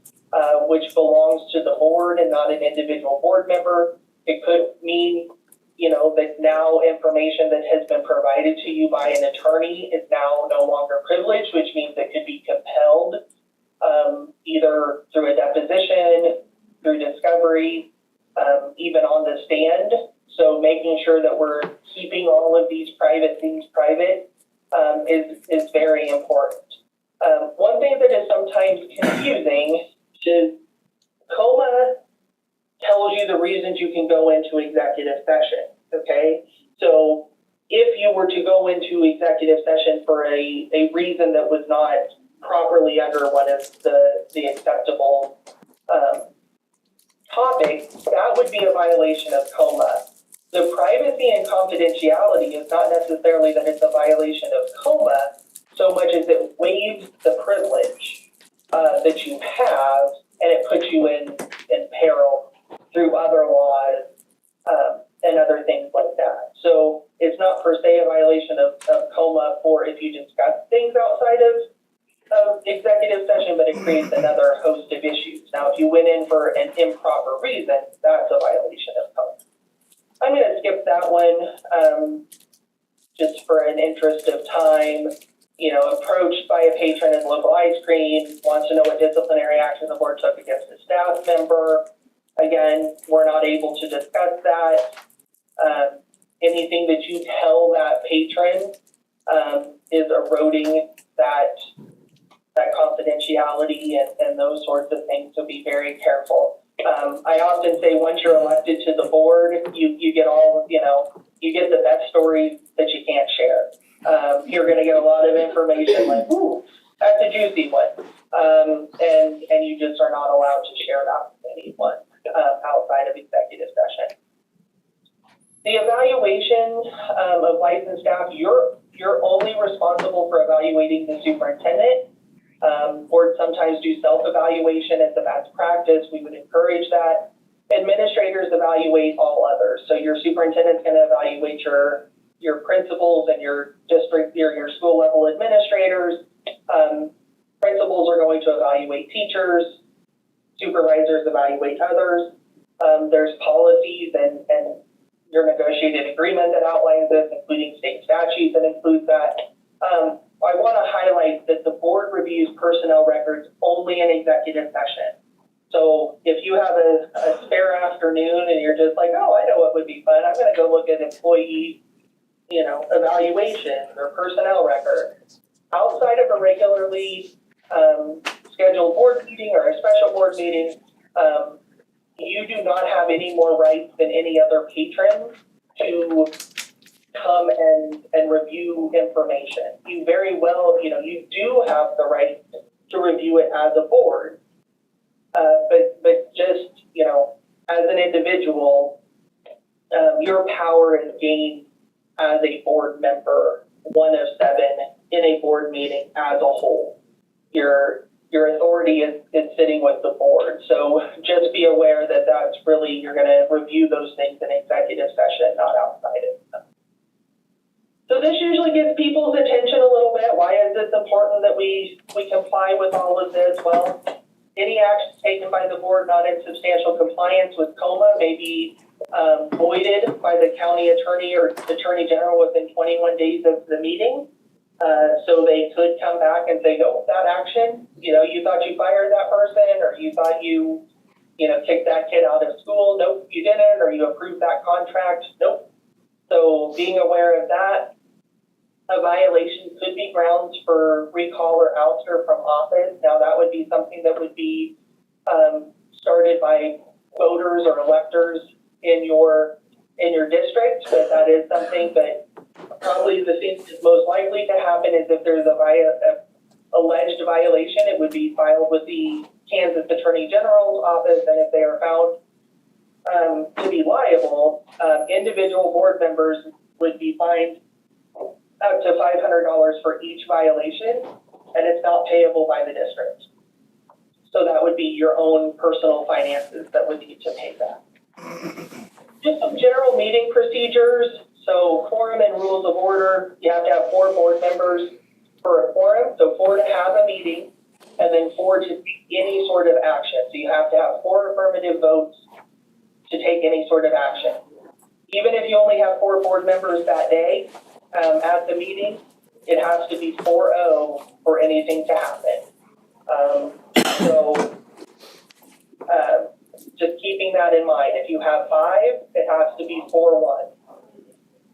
which belongs to the board and not an individual board member. It could mean, that now information that has been provided to you by an attorney is now no longer privileged, which means it could be compelled, either through a deposition, through discovery, even on the stand. So making sure that we're keeping all of these private things private is very important. One thing that is sometimes confusing is COMA tells you the reasons you can go into executive session, okay? So if you were to go into executive session for a reason that was not properly under one of the acceptable topics, that would be a violation of COMA. The privacy and confidentiality is not necessarily that it's a violation of COMA so much as it waives the privilege that you have, and it puts you in peril through other laws and other things like that. So it's not per se a violation of COMA for if you discuss things outside of executive session, but it creates another host of issues. Now, if you went in for an improper reason, that's a violation of COMA. I'm going to skip that one just for an interest of time. Approached by a patron at local ice cream, wants to know what disciplinary action the board took against a staff member. Again, we're not able to discuss that. Anything that you tell that patron is eroding that confidentiality and those sorts of things, so be very careful. I often say once you're elected to the board, you get all, you get the best stories that you can't share. You're going to get a lot of information like, ooh, that's a juicy one. And you just are not allowed to share that with anyone outside of executive session. The evaluation of licensed staff, you're only responsible for evaluating the superintendent. Boards sometimes do self-evaluation as a best practice. We would encourage that. Administrators evaluate all others. So your superintendent's going to evaluate your principals and your district, your school level administrators. Principals are going to evaluate teachers. Supervisors evaluate others. There's policies and your negotiated agreement that outlines this, including state statutes that includes that. I want to highlight that the board reviews personnel records only in executive session. So if you have a spare afternoon and you're just like, oh, I know what would be fun, I'm going to go look at employee, evaluation or personnel records. Outside of a regularly scheduled board meeting or a special board meeting, you do not have any more rights than any other patron to come and review information. You very well, you do have the right to review it as a board, but just, as an individual, your power is gained as a board member, 1 of 7 in a board meeting as a whole. Your authority is sitting with the board. So just be aware that that's really, you're going to review those things in executive session, not outside of them. So this usually gets people's attention a little bit. Why is this important that we comply with all of this? Well, any action taken by the board not in substantial compliance with COMA may be voided by the county attorney or attorney general within 21 days of the meeting. So they could come back and say, nope, that action, you thought you fired that person, or you thought you kicked that kid out of school. Nope, you didn't, or you approved that contract. Nope. So being aware of that, a violation could be grounds for recall or ouster from office. Now that would be something that would be started by voters or electors in your district, but that is something that probably the thing that's most likely to happen is if there's a alleged violation, it would be filed with the Kansas Attorney General's office, and if they are found to be liable, individual board members would be fined up to $500 for each violation, and it's not payable by the district. So that would be your own personal finances that would need to pay that. Just some general meeting procedures. So quorum and rules of order, you have to have 4 board members for a quorum, so 4 to have a meeting, and then 4 to take any sort of action. So you have to have 4 affirmative votes to take any sort of action. Even if you only have 4 board members that day at the meeting, it has to be 4-0 for anything to happen. So just keeping that in mind. If you have 5, it has to be 4-1.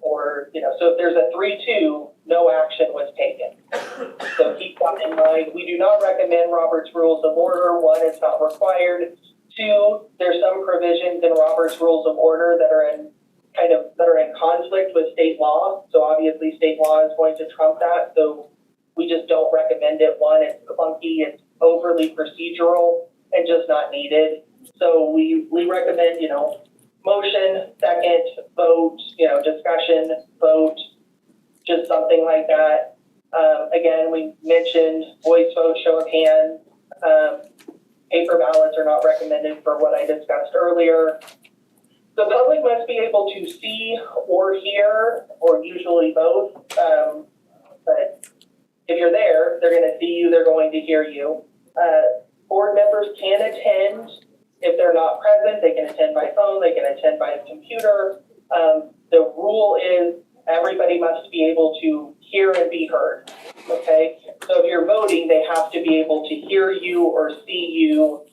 Or, so if there's a 3-2, no action was taken. So keep that in mind. We do not recommend Robert's Rules of Order. 1, it's not required. 2, there's some provisions in Robert's Rules of Order that are in conflict with state law. So obviously state law is going to trump that. So we just don't recommend it. 1, it's clunky, it's overly procedural and just not needed. So we recommend, motion, second, vote, discussion, vote, just something like that. Again, we mentioned voice vote, show of hands. Paper ballots are not recommended for what I discussed earlier. The public must be able to see or hear, or usually both. But if you're there, they're going to see you, they're going to hear you. Board members can attend. If they're not present, they can attend by phone, they can attend by computer. The rule is everybody must be able to hear and be heard, okay? So if you're voting, they have to be able to hear you or see you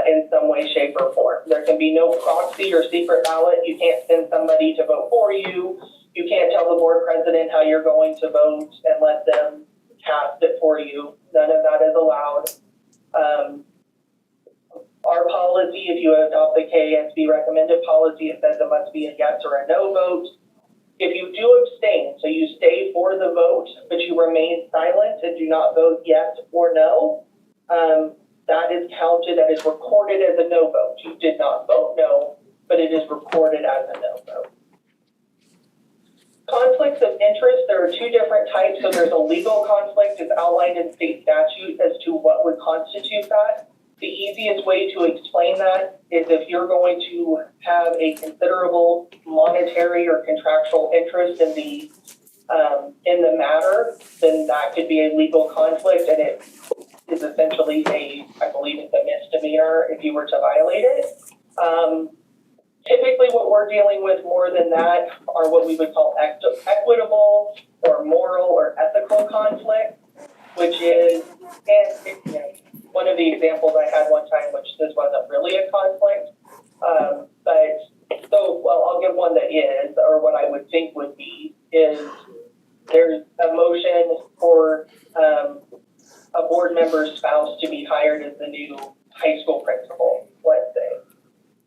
in some way, shape, or form. There can be no proxy or secret ballot. You can't send somebody to vote for you. You can't tell the board president how you're going to vote and let them cast it for you. None of that is allowed. Our policy, if you adopt the KASB recommended policy, it says it must be a yes or a no vote. If you do abstain, so you stay for the vote, but you remain silent and do not vote yes or no, that is counted, that is recorded as a no vote. You did not vote no, but it is recorded as a no vote. Conflicts of interest, there are 2 different types. So there's a legal conflict, it's outlined in state statute as to what would constitute that. The easiest way to explain that is if you're going to have a considerable monetary or contractual interest in the matter, then that could be a legal conflict, and it is essentially I believe it's a misdemeanor if you were to violate it. Typically what we're dealing with more than that are what we would call equitable or moral or ethical conflict, which is, one of the examples I had one time, which this wasn't really a conflict, I'll give one that is, or what I would think would be, is there's a motion for a board member's spouse to be hired as the new high school principal, let's say.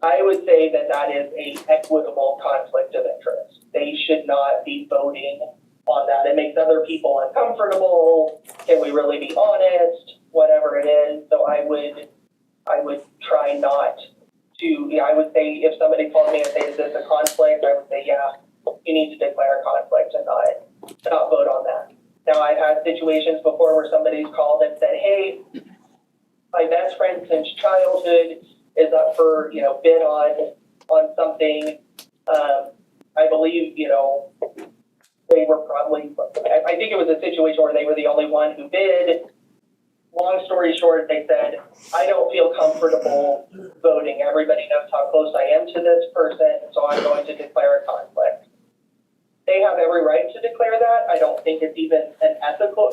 I would say that that is an equitable conflict of interest. They should not be voting on that. It makes other people uncomfortable. Can we really be honest? Whatever it is. So I would try not to, I would say if somebody called me and say, is this a conflict? I would say, yeah, you need to declare a conflict and not vote on that. Now I've had situations before where somebody's called and said, hey, my best friend since childhood is up for, bid on something. I believe, they were probably, I think it was a situation where they were the only one who bid. Long story short, they said, I don't feel comfortable voting. Everybody knows how close I am to this person, so I'm going to declare a conflict. They have every right to declare that. I don't think it's even an ethical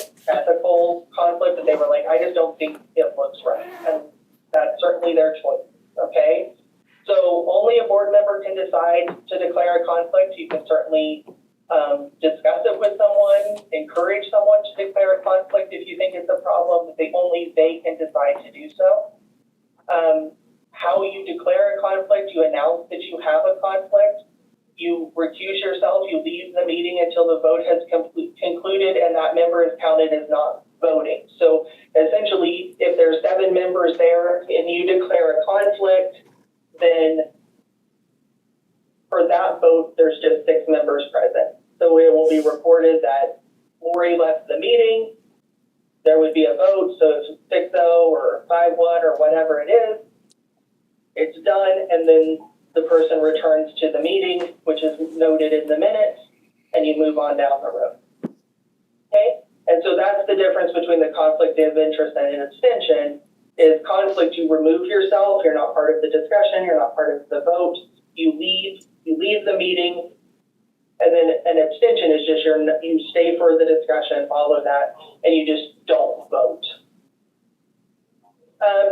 conflict, but they were like, I just don't think it looks right. And that's certainly their choice, okay? So only a board member can decide to declare a conflict. You can certainly discuss it with someone, encourage someone to declare a conflict if you think it's a problem, but only they can decide to do so. How you declare a conflict, you announce that you have a conflict, you recuse yourself, you leave the meeting until the vote has concluded and that member is counted as not voting. So essentially, if there's 7 members there and you declare a conflict, then for that vote, there's just 6 members present. So it will be reported that Lori left the meeting. There would be a vote, so if it's 6-0 or 5-1 or whatever it is, it's done, and then the person returns to the meeting, which is noted in the minutes, and you move on down the road. Okay? And so that's the difference between the conflict of interest and an abstention. Is conflict, you remove yourself, you're not part of the discussion, you're not part of the vote. you leave the meeting, and then an abstention is just you stay for the discussion, follow that, and you just don't vote.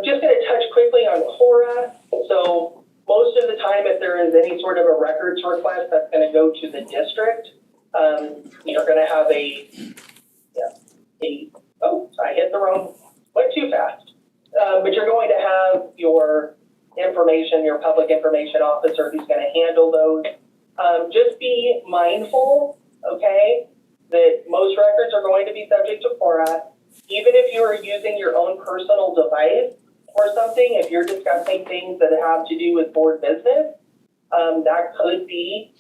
Just going to touch quickly on Cora. So most of the time, if there is any sort of a records request, that's going to go to the district. You're going to have I hit the wrong, went too fast. But you're going to have your information, your public information officer who's going to handle those. Just be mindful, okay, that most records are going to be subject to Cora. Even if you are using your own personal device or something, if you're discussing things that have to do with board business, that could be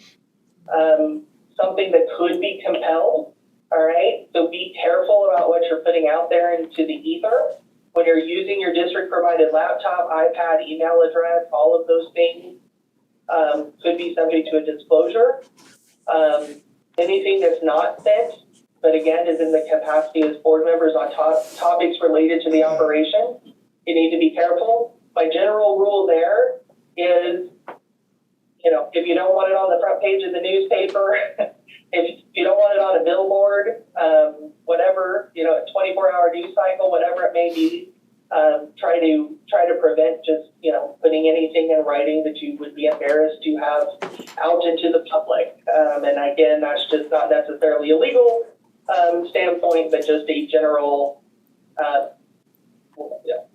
something that could be compelled, all right? So be careful about what you're putting out there into the ether. When you're using your district-provided laptop, iPad, email address, all of those things could be subject to a disclosure. Anything that's not sent, but again, is in the capacity as board members on topics related to the operation, you need to be careful. My general rule there is, if you don't want it on the front page of the newspaper, if you don't want it on a billboard, whatever, a 24-hour news cycle, whatever it may be, try to prevent just, putting anything in writing that you would be embarrassed to have out into the public. And again, that's just not necessarily a legal standpoint, but just a general,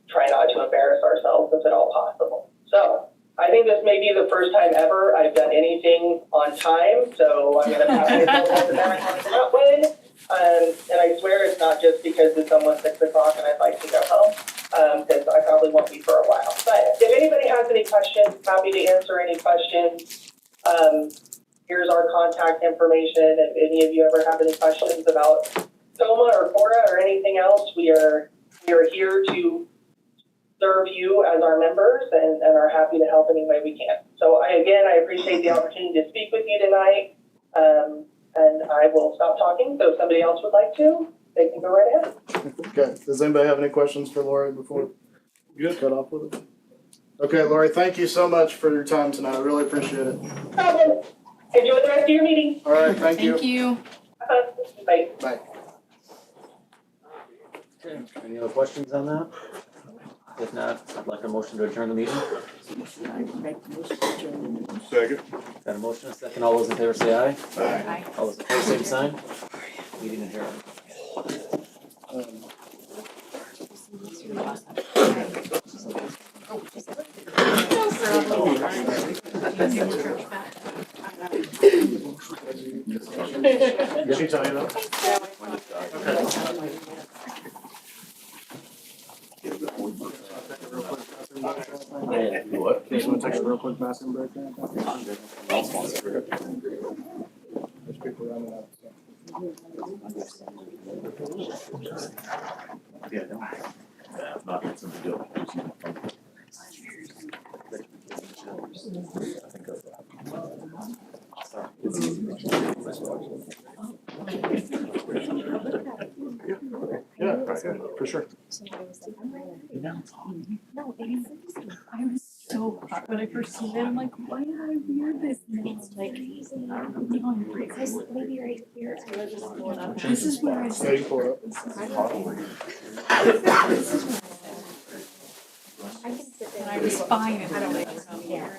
try not to embarrass ourselves if at all possible. So I think this may be the first time ever I've done anything on time, so I'm going to pass myself on the back on that one. And I swear it's not just because it's almost 6 o'clock and I'd like to go home, because I probably won't be for a while. But if anybody has any questions, happy to answer any questions. Here's our contact information. If any of you ever have any questions about Toma or Cora or anything else, we are here to serve you as our members and are happy to help any way we can. So I appreciate the opportunity to speak with you tonight. And I will stop talking. So if somebody else would like to, they can go right ahead. Okay, does anybody have any questions for Lori before we cut off with it? Okay, Lori, thank you so much for your time tonight. I really appreciate it. No problem. Enjoy the rest of your meeting. All right, thank you. Thank you. Bye. Bye. Okay, any other questions on that? If not, I'd like a motion to adjourn the meeting. Second. Got a motion, a second. All those in favor say aye. Bye. All those opposed, same sign. Meeting adjourned. Did she tell you that? What? You just want to take a real quick bathroom break there? There's people running out. So. Yeah, no. Not something to do. Yeah, for sure. No, I was so hot when I first seen it. I'm like, why did I wear this? It's like, Because maybe right here. this is where I Yeah, you pull it up. I can sit there. when I was fine. I don't like Yeah.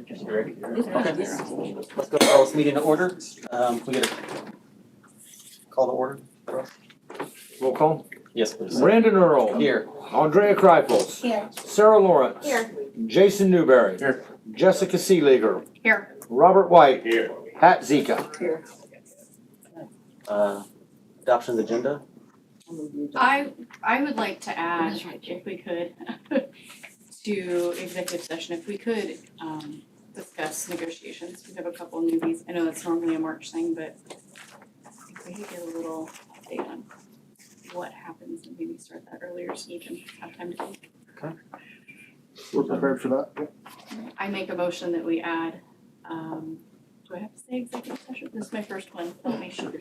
You ready? Okay. Let's go call this meeting to order. We get a call to order? Roll call. Yes, please. Brandon Earl. Here. Andrea Kreifels. Here. Sarah Lawrence. Here. Jason Newberry. Here. Jessica Seeliger. Here. Robert White. Here. Pat Zika. Adoption of the agenda? I would like to add, if we could, to executive session, if we could, discuss negotiations. We have a couple newbies. I know that's normally a March thing, but I think we could get a little update on what happens and maybe start that earlier so you can have time to think. We're prepared for that. I make a motion that we add, do I have to say executive session? This is my first one, don't make sure.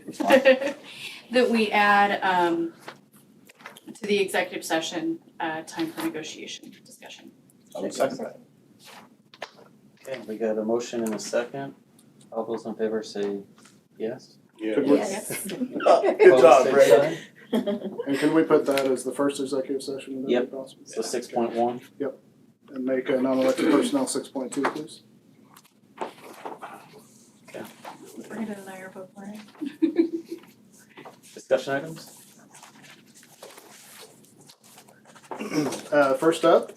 That we add, to the executive session, time for negotiation discussion. I would second that. Okay, we got a motion and a second. All those in favor say yes. Could we- Yes. Opposed, same sign. And can we put that as the first executive session? Would that be Yep. possible? So 6.1. And make a non-elected personnel 6.2, please. Brandon and I are both learning. Discussion items? First up,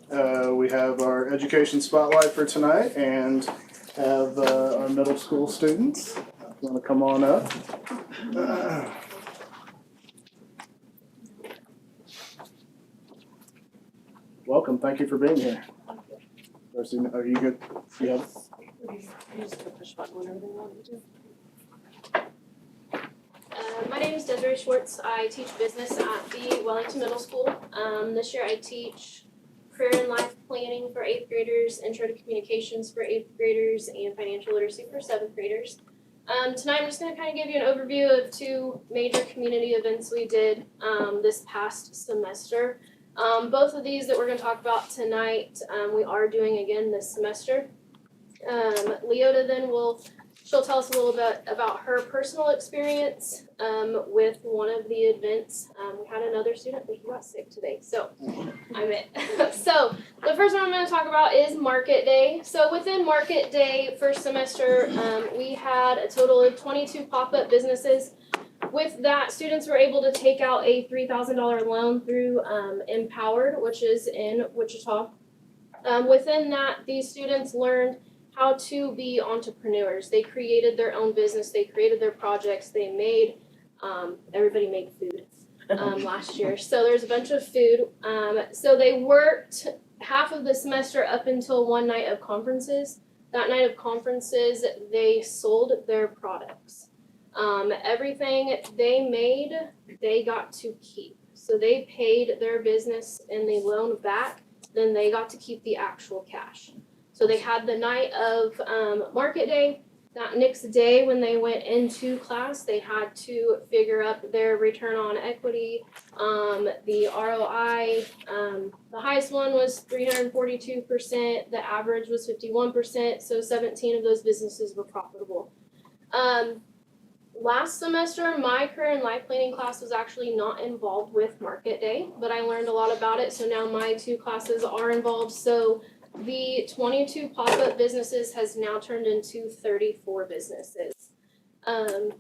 we have our education spotlight for tonight and have our middle school students. Want to come on up? Welcome, thank you for being here. Darcy, are you good? Yeah. My name is Desiree Schwartz. I teach business at the Wellington Middle School. This year I teach career and life planning for 8th graders, intro to communications for 8th graders, and financial literacy for 7th graders. Tonight I'm just going to kind of give you an overview of 2 major community events we did this past semester. Both of these that we're going to talk about tonight, we are doing again this semester. Leota then she'll tell us a little bit about her personal experience with one of the events. We had another student, but he got sick today, so I'm it. So the first one I'm going to talk about is Market Day. So within Market Day first semester, we had a total of 22 pop-up businesses. With that, students were able to take out a $3,000 loan through Empowered, which is in Wichita. Within that, these students learned how to be entrepreneurs. They created their own business, they created their projects, they made, everybody made food last year. So there's a bunch of food. So they worked half of the semester up until one night of conferences. That night of conferences, they sold their products. Everything they made, they got to keep. So they paid their business and the loan back, then they got to keep the actual cash. So they had the night of Market Day. That next day when they went into class, they had to figure up their return on equity, the ROI. The highest one was 342%, the average was 51%, so 17 of those businesses were profitable. Last semester, my career and life planning class was actually not involved with Market Day, but I learned a lot about it, so now my 2 classes are involved. So the 22 pop-up businesses has now turned into 34 businesses. The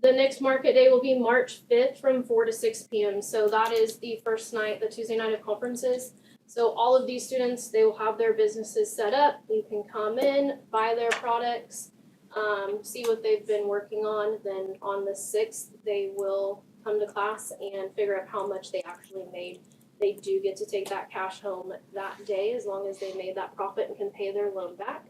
next Market Day will be March 5th from 4 to 6 p.m. So that is the first night, the Tuesday night of conferences. So all of these students, they will have their businesses set up. You can come in, buy their products, see what they've been working on. Then on the 6th, they will come to class and figure out how much they actually made. They do get to take that cash home that day as long as they made that profit and can pay their loan back.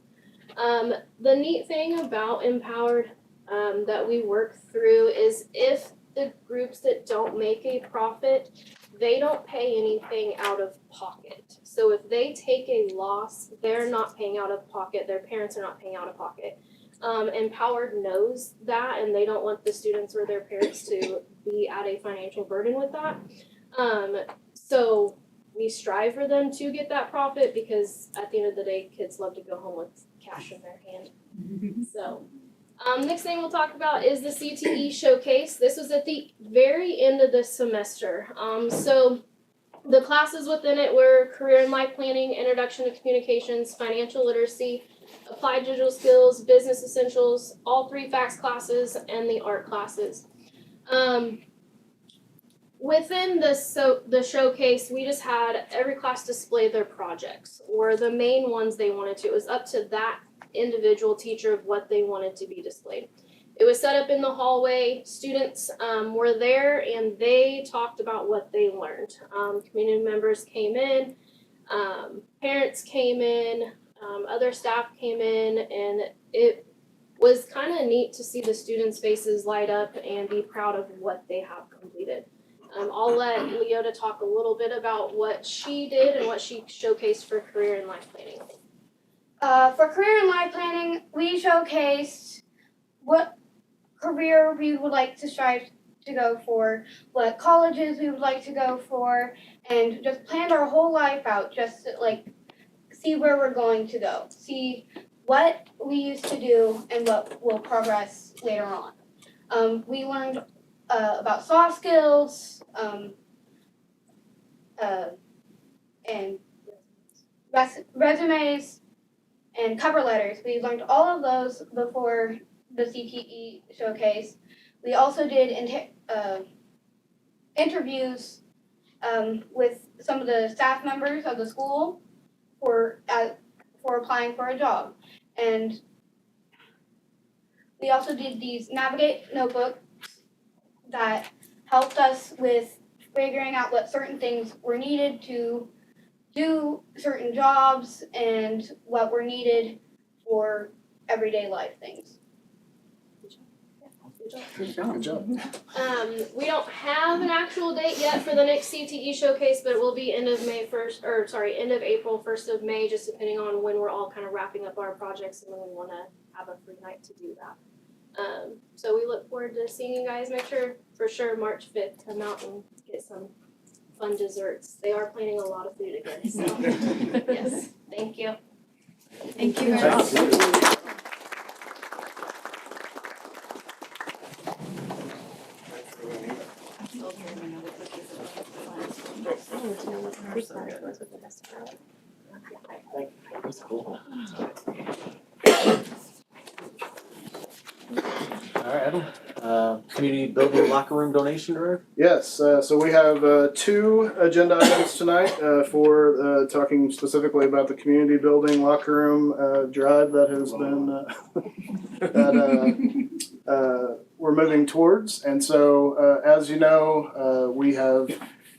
The neat thing about Empowered that we work through is if the groups that don't make a profit, they don't pay anything out of pocket. So if they take a loss, they're not paying out of pocket. Their parents are not paying out of pocket. Empowered knows that, and they don't want the students or their parents to be at a financial burden with that. So we strive for them to get that profit because at the end of the day, kids love to go home with cash in their hand. So, next thing we'll talk about is the CTE showcase. This was at the very end of the semester. So the classes within it were career and life planning, introduction to communications, financial literacy, applied digital skills, business essentials, all 3 FACS classes, and the art classes. within the showcase, we just had every class display their projects or the main ones they wanted to. It was up to that individual teacher of what they wanted to be displayed. It was set up in the hallway. Students were there and they talked about what they learned. Community members came in, parents came in, other staff came in, and it was kind of neat to see the students' faces light up and be proud of what they have completed. I'll let Leota talk a little bit about what she did and what she showcased for career and life planning. For career and life planning, we showcased what career we would like to strive to go for, what colleges we would like to go for, and just planned our whole life out just to, like, see where we're going to go, see what we used to do and what will progress later on. We learned about soft skills and resumes and cover letters. We learned all of those before the CTE showcase. We also did interviews with some of the staff members of the school for applying for a job. And we also did these Navigate notebooks that helped us with figuring out what certain things were needed to do certain jobs and what were needed for everyday life things. Good job. We don't have an actual date yet for the next CTE showcase, but it will be end of April, 1st of May, just depending on when we're all kind of wrapping up our projects and when we want to have a free night to do that. So we look forward to seeing you guys. Make sure, for sure, March 5th, come out and get some fun desserts. They are planning a lot of food again, so yes, thank you. Thank you very much. That's cool. Alright, Adam, community building locker room donation drive? Yes, so we have 2 agenda items tonight for talking specifically about the community building locker room drive that has been we're moving towards. And so, as you know, we have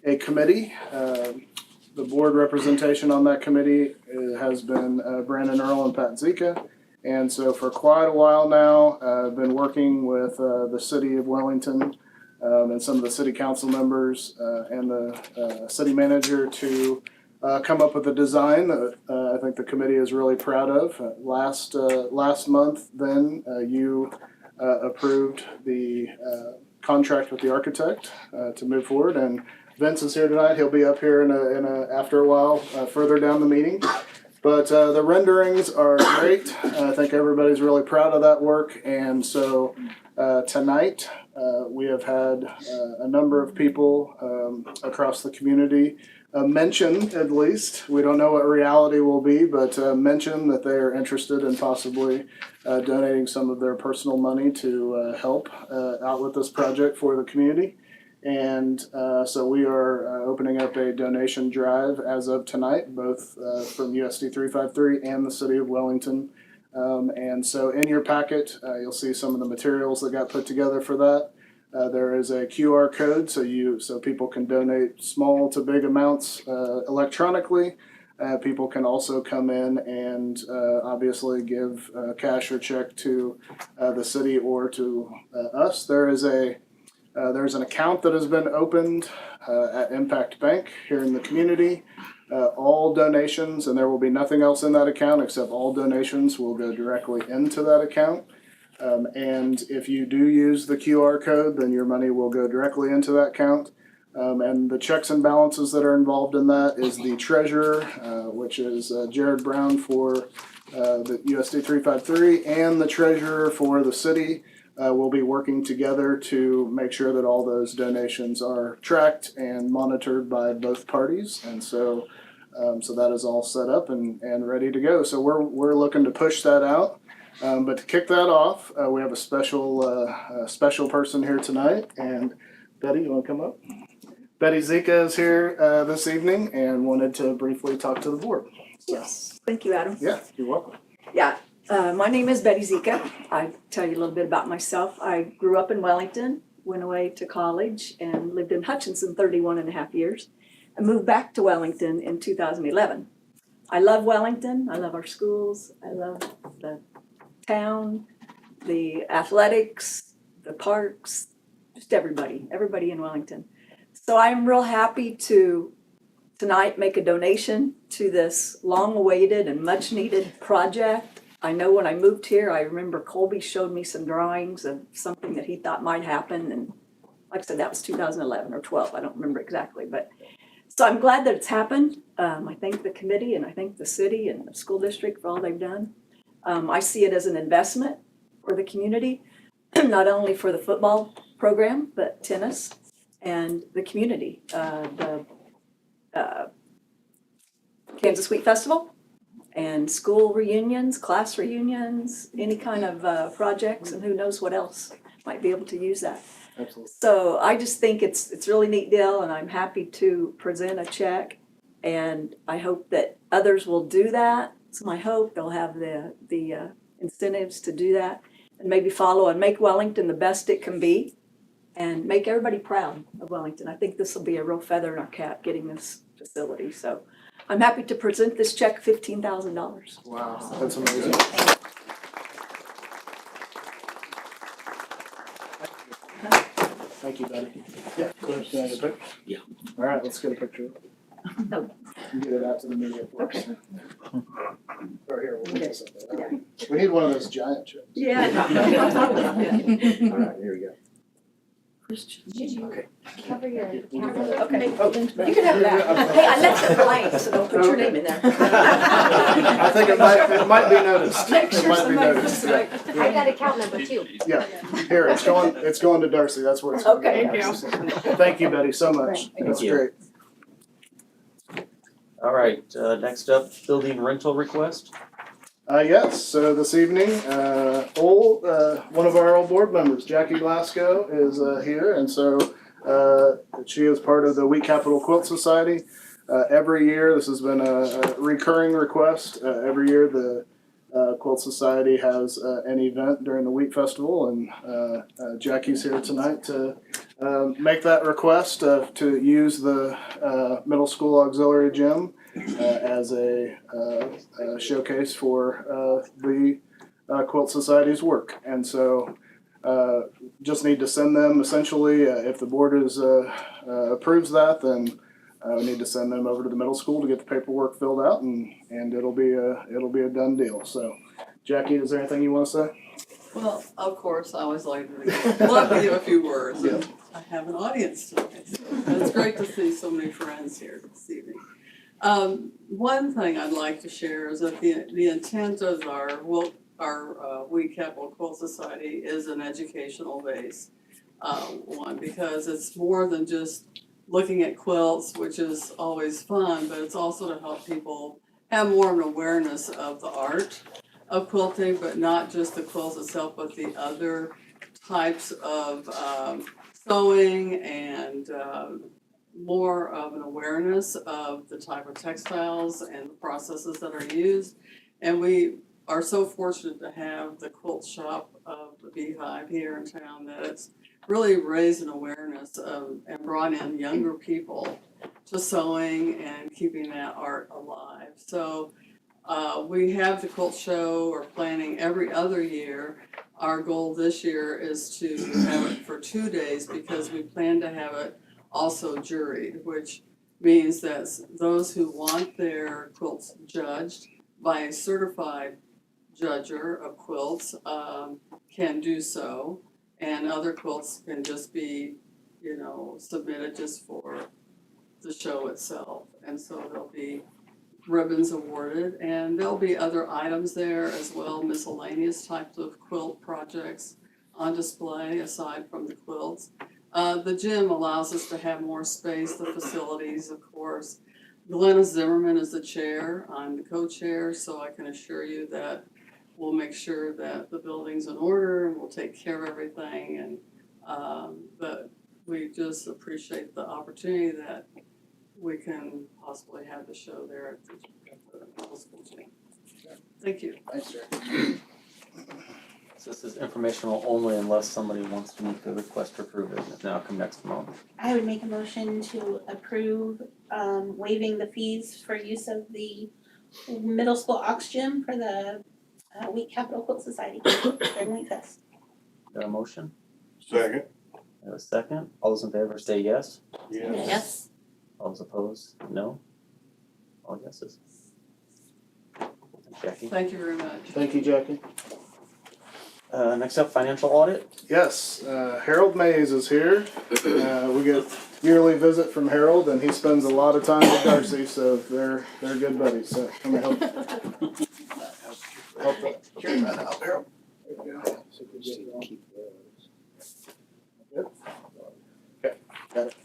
a committee. The board representation on that committee has been Brandon Earl and Pat Zika. And so for quite a while now, I've been working with the city of Wellington and some of the city council members and the city manager to come up with a design that I think the committee is really proud of. Last month, then, you approved the contract with the architect to move forward. And Vince is here tonight. He'll be up here after a while further down the meeting. But the renderings are great. I think everybody's really proud of that work. And so tonight we have had a number of people across the community mention, at least, we don't know what reality will be, but mention that they are interested in possibly donating some of their personal money to help out with this project for the community. And so we are opening up a donation drive as of tonight, both from USD 353 and the City of Wellington. And so in your packet, you'll see some of the materials that got put together for that. There is a QR code so people can donate small to big amounts electronically. People can also come in and obviously give cash or check to the city or to us. There's an account that has been opened at Impact Bank here in the community. All donations, and there will be nothing else in that account except all donations will go directly into that account. And if you do use the QR code, then your money will go directly into that account. And the checks and balances that are involved in that is the treasurer, which is Jared Brown for the USD 353, and the treasurer for the city. We'll be working together to make sure that all those donations are tracked and monitored by both parties. And so that is all set up and ready to go. So we're looking to push that out. But to kick that off, we have a special person here tonight. And Betty, you want to come up? Betty Zika is here this evening and wanted to briefly talk to the board. So, Yes, thank you, Adam. yeah, you're welcome. Yeah, my name is Betty Zika. I'll tell you a little bit about myself. I grew up in Wellington, went away to college, and lived in Hutchinson 31 and a half years. I moved back to Wellington in 2011. I love Wellington. I love our schools. I love the town, the athletics, the parks, just everybody in Wellington. So I'm real happy to tonight make a donation to this long-awaited and much-needed project. I know when I moved here, I remember Colby showed me some drawings of something that he thought might happen, and like I said, that was 2011 or 12, I don't remember exactly, but so I'm glad that it's happened. I thank the committee and I thank the city and the school district for all they've done. I see it as an investment for the community, not only for the football program, but tennis and the community. The Kansas Wheat Festival and school reunions, class reunions, any kind of projects, and who knows what else might be able to use that. Absolutely. So I just think it's a really neat deal, and I'm happy to present a check, and I hope that others will do that. It's my hope they'll have the incentives to do that and maybe follow and make Wellington the best it can be and make everybody proud of Wellington. I think this will be a real feather in our cap getting this facility. So I'm happy to present this check, $15,000. Wow, that's amazing. Thank you, Betty. Yeah, go ahead. Can I get a picture? Yeah. All right, let's get a picture. No. And get it out to the media for us. Okay. Or here, we'll put this up there. We need one of those giant chips. Yeah. All right, here we go. Okay. Cover your Okay. Oh, You can have that. Hey, I left it blank, so don't put your name in there. I think it might be noticed. Make sure It might be somebody noticed. puts it Yeah. I got account number too. Yeah, here, it's going to Darcy, that's where it's going. Okay. Thank you, Betty, so much. Thank That's you. great. All right, next up, building rental request. Yes, so this evening, one of our old board members, Jackie Glasgow, is here, and so she is part of the Wheat Capital Quilt Society. Every year, this has been a recurring request. Every year, the Quilt Society has an event during the Wheat Festival, and Jackie's here tonight to make that request to use the middle school auxiliary gym as a showcase for the Quilt Society's work. And so just need to send them essentially, if the board approves that, then we need to send them over to the middle school to get the paperwork filled out, and it'll be a done deal. So, Jackie, is there anything you want to say? Well, of course, I always love to give a few words. Yeah. I have an audience tonight, so it's great to see so many friends here this evening. One thing I'd like to share is that the intent of our Wheat Capital Quilt Society is an educational base one, because it's more than just looking at quilts, which is always fun, but it's also to help people have more of an awareness of the art of quilting, but not just the quilts itself, but the other types of sewing and more of an awareness of the type of textiles and the processes that are used. And we are so fortunate to have the quilt shop of the Beehive here in town that it's really raised an awareness of and brought in younger people to sewing and keeping that art alive. So we have the quilt show or planning every other year. Our goal this year is to have it for 2 days because we plan to have it also juried, which means that those who want their quilts judged by a certified judger of quilts can do so, and other quilts can just be, submitted just for the show itself. And so there'll be ribbons awarded, and there'll be other items there as well, miscellaneous types of quilt projects on display aside from the quilts. The gym allows us to have more space, the facilities, of course. Glenna Zimmerman is the chair, I'm the co-chair, so I can assure you that we'll make sure that the building's in order and we'll take care of everything. And we just appreciate the opportunity that we can possibly have the show there at the middle school gym. Thank you. Thanks, sir. So this is informational only unless somebody wants to make the request to approve it, and now come next month. I would make a motion to approve waiving the fees for use of the middle school aux gym for the Wheat Capital Quilt Society during Wheat Fest. Got a motion? Second. Got a second? All those in favor say yes. Yes. All those opposed, no. All yeses. Jackie? Thank you very much. Thank you, Jackie. Next up, financial audit. Yes, Harold Mays is here. We get yearly visit from Harold, and he spends a lot of time with Darcy, so they're good buddies. So come and help carry that out, Harold. There we go. So we get it all. Good? Okay, got it.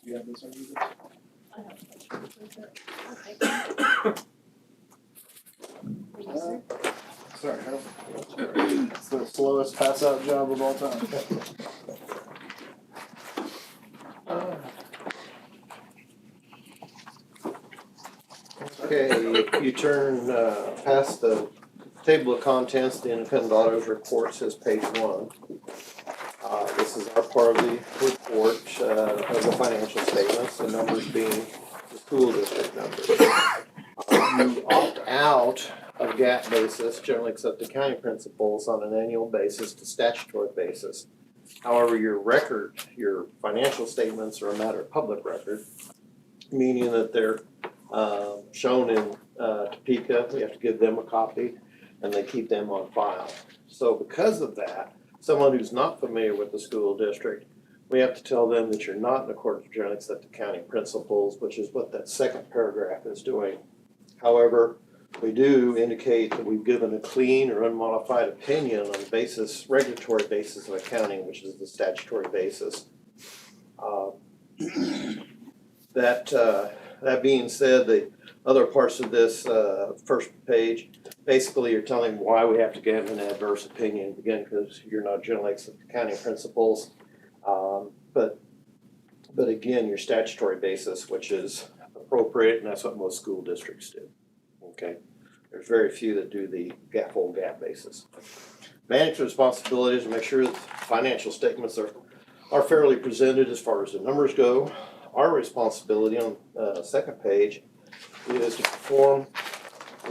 You have this on Sorry, Harold. It's the slowest pass out job of all time. Okay, if you turn past the table of contents, the independent auditor's report says page 1. This is our part of the report of the financial statements, the numbers being the school district numbers. You opt out of GAAP basis, generally accepted accounting principles, on an annual basis to statutory basis. However, your record, your financial statements are a matter of public record, meaning that they're shown in Topeka. We have to give them a copy, and they keep them on file. So because of that, someone who's not familiar with the school district, we have to tell them that you're not in accordance with generally accepted accounting principles, which is what that second paragraph is doing. However, we do indicate that we've given a clean or unmodified opinion on the basis, regulatory basis of accounting, which is the statutory basis. That being said, the other parts of this first page, basically you're telling why we have to give an adverse opinion, again, because you're not generally accepted accounting principles. But again, your statutory basis, which is appropriate, and that's what most school districts do. Okay, there's very few that do the full GAAP basis. Management's responsibility is to make sure that financial statements are fairly presented as far as the numbers go. Our responsibility on the second page is to perform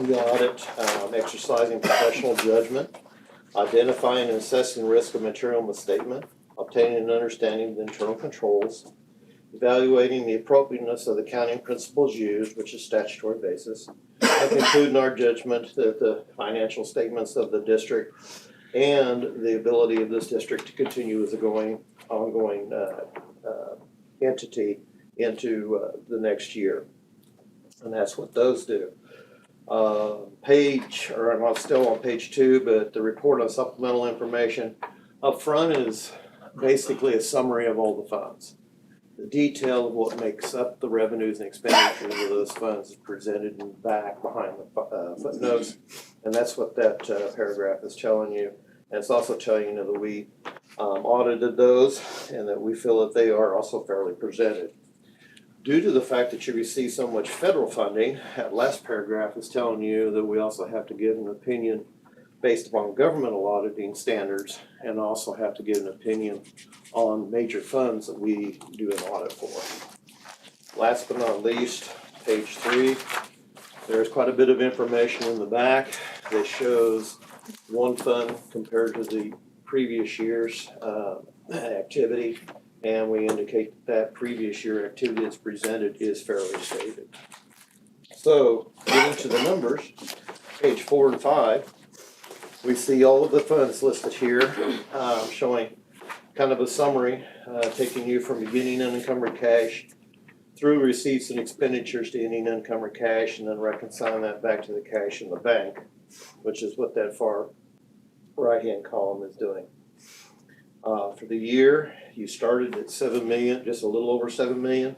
the audit, exercising professional judgment, identifying and assessing risk of material misstatement, obtaining an understanding of the internal controls, evaluating the appropriateness of the accounting principles used, which is statutory basis, and concluding our judgment that the financial statements of the district and the ability of this district to continue as an ongoing entity into the next year. And that's what those do. I'm still on page 2, but the report on supplemental information up front is basically a summary of all the funds. The detail of what makes up the revenues and expenditures of those funds is presented in the back behind the footnotes, and that's what that paragraph is telling you. And it's also telling you that we audited those and that we feel that they are also fairly presented. Due to the fact that you receive so much federal funding, that last paragraph is telling you that we also have to give an opinion based upon governmental auditing standards, and also have to give an opinion on major funds that we do an audit for. Last but not least, page 3, there's quite a bit of information in the back that shows one fund compared to the previous year's activity, and we indicate that previous year activity that's presented is fairly stated. So, getting to the numbers, page 4 and 5, we see all of the funds listed here, showing kind of a summary, taking you from beginning unencumbered cash through receipts and expenditures to ending unencumbered cash, and then reconciling that back to the cash in the bank, which is what that far right-hand column is doing. For the year, you started at 7 million, just a little over 7 million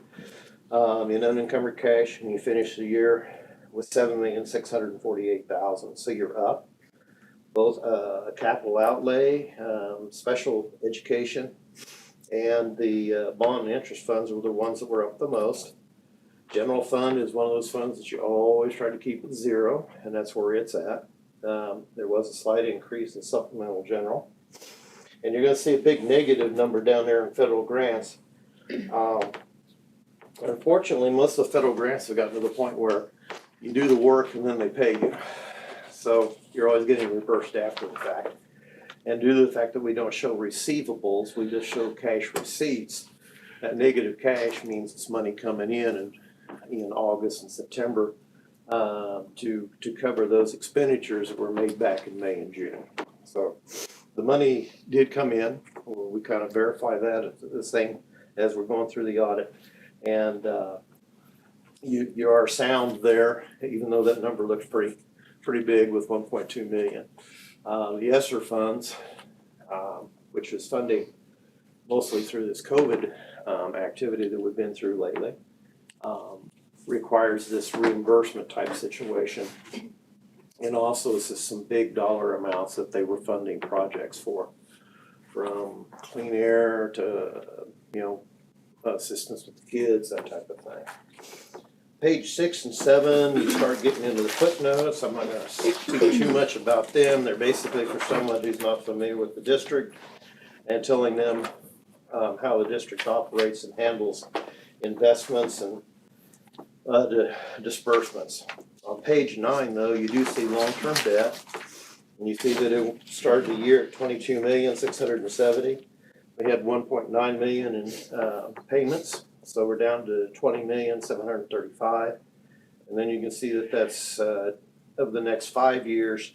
in unencumbered cash, and you finished the year with 7,648,000. So you're up. Both capital outlay, special education, and the bond and interest funds were the ones that were up the most. General fund is one of those funds that you always try to keep at zero, and that's where it's at. There was a slight increase in supplemental general. And you're going to see a big negative number down there in federal grants. Unfortunately, most of the federal grants have gotten to the point where you do the work and then they pay you. So you're always getting reimbursed after the fact. And due to the fact that we don't show receivables, we just show cash receipts. That negative cash means it's money coming in August and September to cover those expenditures that were made back in May and June. So the money did come in. We kind of verify that the same as we're going through the audit. And you are sound there, even though that number looks pretty big with 1.2 million. The ESSER funds, which is funding mostly through this COVID activity that we've been through lately, requires this reimbursement type situation. And also this is some big dollar amounts that they were funding projects for, from clean air to, assistance with the kids, that type of thing. Page 6 and 7, you start getting into the footnotes. I'm not going to speak too much about them. They're basically for someone who's not familiar with the district and telling them how the district operates and handles investments and disbursements. On page 9, though, you do see long-term debt, and you see that it started the year at 22,670,000. We had 1.9 million in payments, so we're down to 20,735,000. And then you can see that that's of the next 5 years,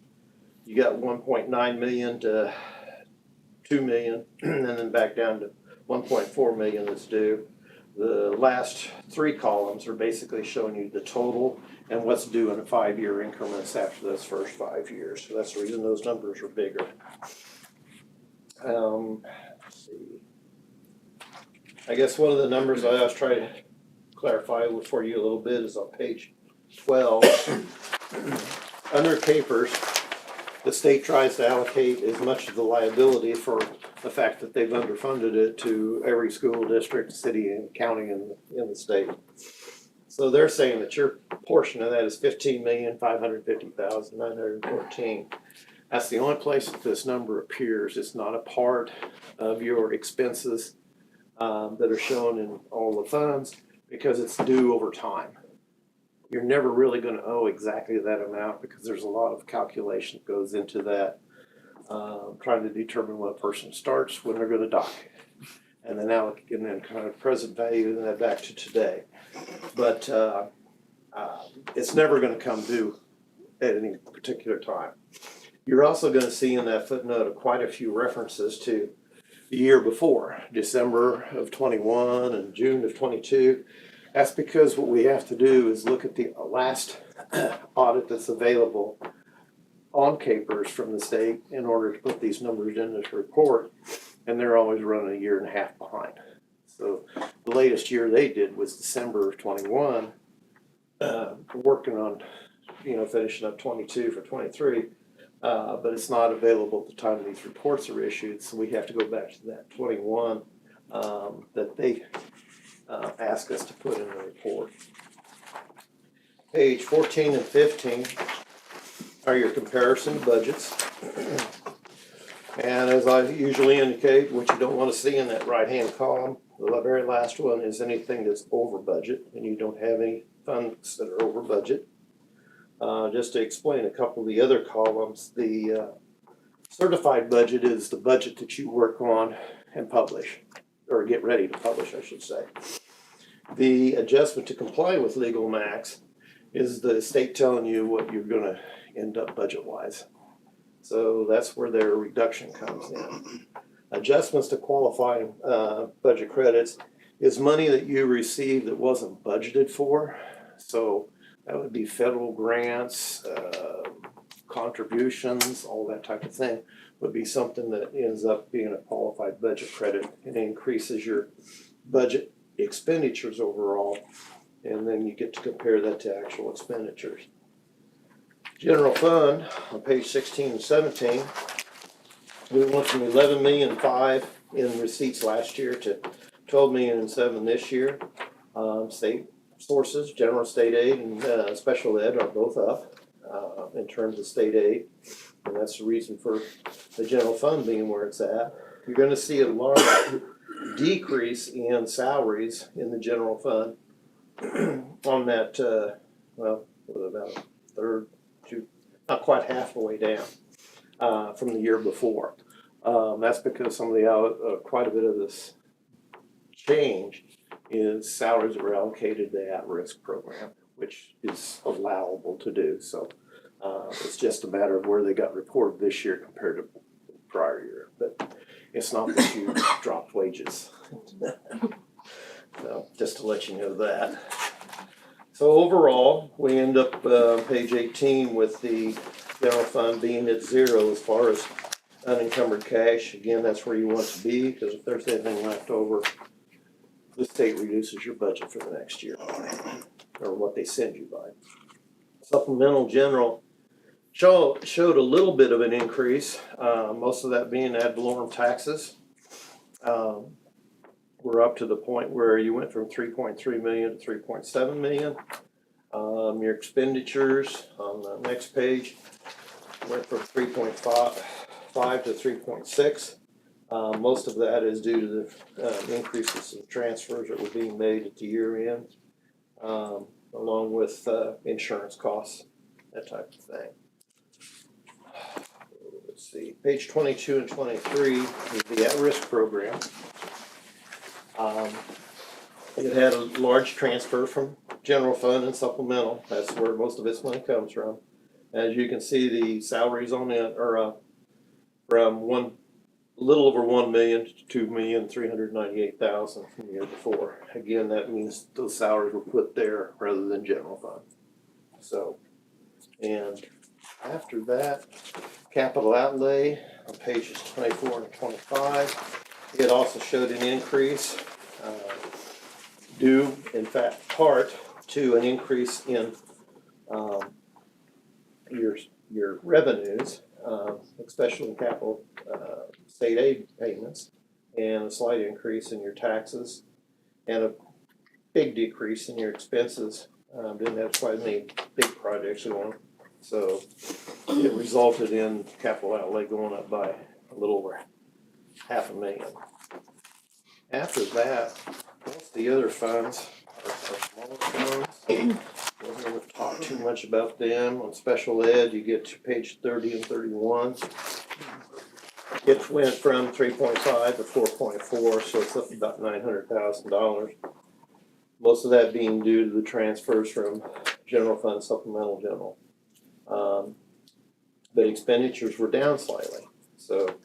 you got 1.9 million to 2 million, and then back down to 1.4 million that's due. The last 3 columns are basically showing you the total and what's due in 5-year increments after those first 5 years. So that's the reason those numbers are bigger. Let's see. I guess one of the numbers I always try to clarify for you a little bit is on page 12. Under capers, the state tries to allocate as much of the liability for the fact that they've underfunded it to every school district, city, and county in the state. So they're saying that your portion of that is 15,550,914. That's the only place that this number appears. It's not a part of your expenses that are shown in all the funds because it's due over time. You're never really going to owe exactly that amount because there's a lot of calculation that goes into that, trying to determine when a person starts, when they're going to die, and then kind of present value and that back to today. But it's never going to come due at any particular time. You're also going to see in that footnote quite a few references to the year before, December of 21 and June of 22. That's because what we have to do is look at the last audit that's available on capers from the state in order to put these numbers in this report, and they're always running a year and a half behind. So the latest year they did was December of 21, working on, finishing up 22 for 23. But it's not available at the time these reports are issued, so we have to go back to that 21 that they ask us to put in the report. Page 14 and 15 are your comparison budgets. And as I usually indicate, what you don't want to see in that right-hand column, the very last one, is anything that's over budget, and you don't have any funds that are over budget. Just to explain a couple of the other columns, the certified budget is the budget that you work on and publish, or get ready to publish, I should say. The adjustment to comply with legal max is the state telling you what you're gonna end up budget-wise. So that's where their reduction comes in. Adjustments to qualifying budget credits is money that you receive that wasn't budgeted for. So that would be federal grants, contributions, all that type of thing would be something that ends up being a qualified budget credit and increases your budget expenditures overall. And then you get to compare that to actual expenditures. General fund on page 16 and 17, we went from 11,000,005 in receipts last year to 12,000,007 this year. State sources, general state aid and special ed are both up in terms of state aid. And that's the reason for the general fund being where it's at. You're gonna see a large decrease in salaries in the general fund on that, about a third to not quite half the way down from the year before. That's because some of the quite a bit of this change is salaries that were allocated to the at-risk program, which is allowable to do. So it's just a matter of where they got reported this year compared to prior year. But it's not that you dropped wages. So just to let you know that. So overall, we end up page 18 with the general fund being at zero as far as unencumbered cash. Again, that's where you want to be, because if there's anything left over, the state reduces your budget for the next year, or what they send you by. Supplemental general showed a little bit of an increase, most of that being ad valorem taxes. We're up to the point where you went from 3.3 million to 3.7 million. Your expenditures on the next page went from 3.5 to 3.6. Most of that is due to the increases in transfers that were being made at the year end, along with insurance costs, that type of thing. Let's see, page 22 and 23 is the at-risk program. It had a large transfer from general fund and supplemental. That's where most of its money comes from. As you can see, the salaries on it are from a little over 1 million to 2,398,000 from the year before. Again, that means those salaries were put there rather than general fund. So, and after that, capital outlay on pages 24 and 25. It also showed an increase, due in fact part to an increase in your revenues, especially in capital state aid payments, and a slight increase in your taxes, and a big decrease in your expenses. Didn't have quite as many big projects going, so it resulted in capital outlay going up by a little over $500,000. After that, most of the other funds are smaller funds. We're going to talk too much about them. On special ed, you get to page 30 and 31. It went from 3.5 to 4.4, so it's up about $900,000. Most of that being due to the transfers from general fund, supplemental general. But expenditures were down slightly, so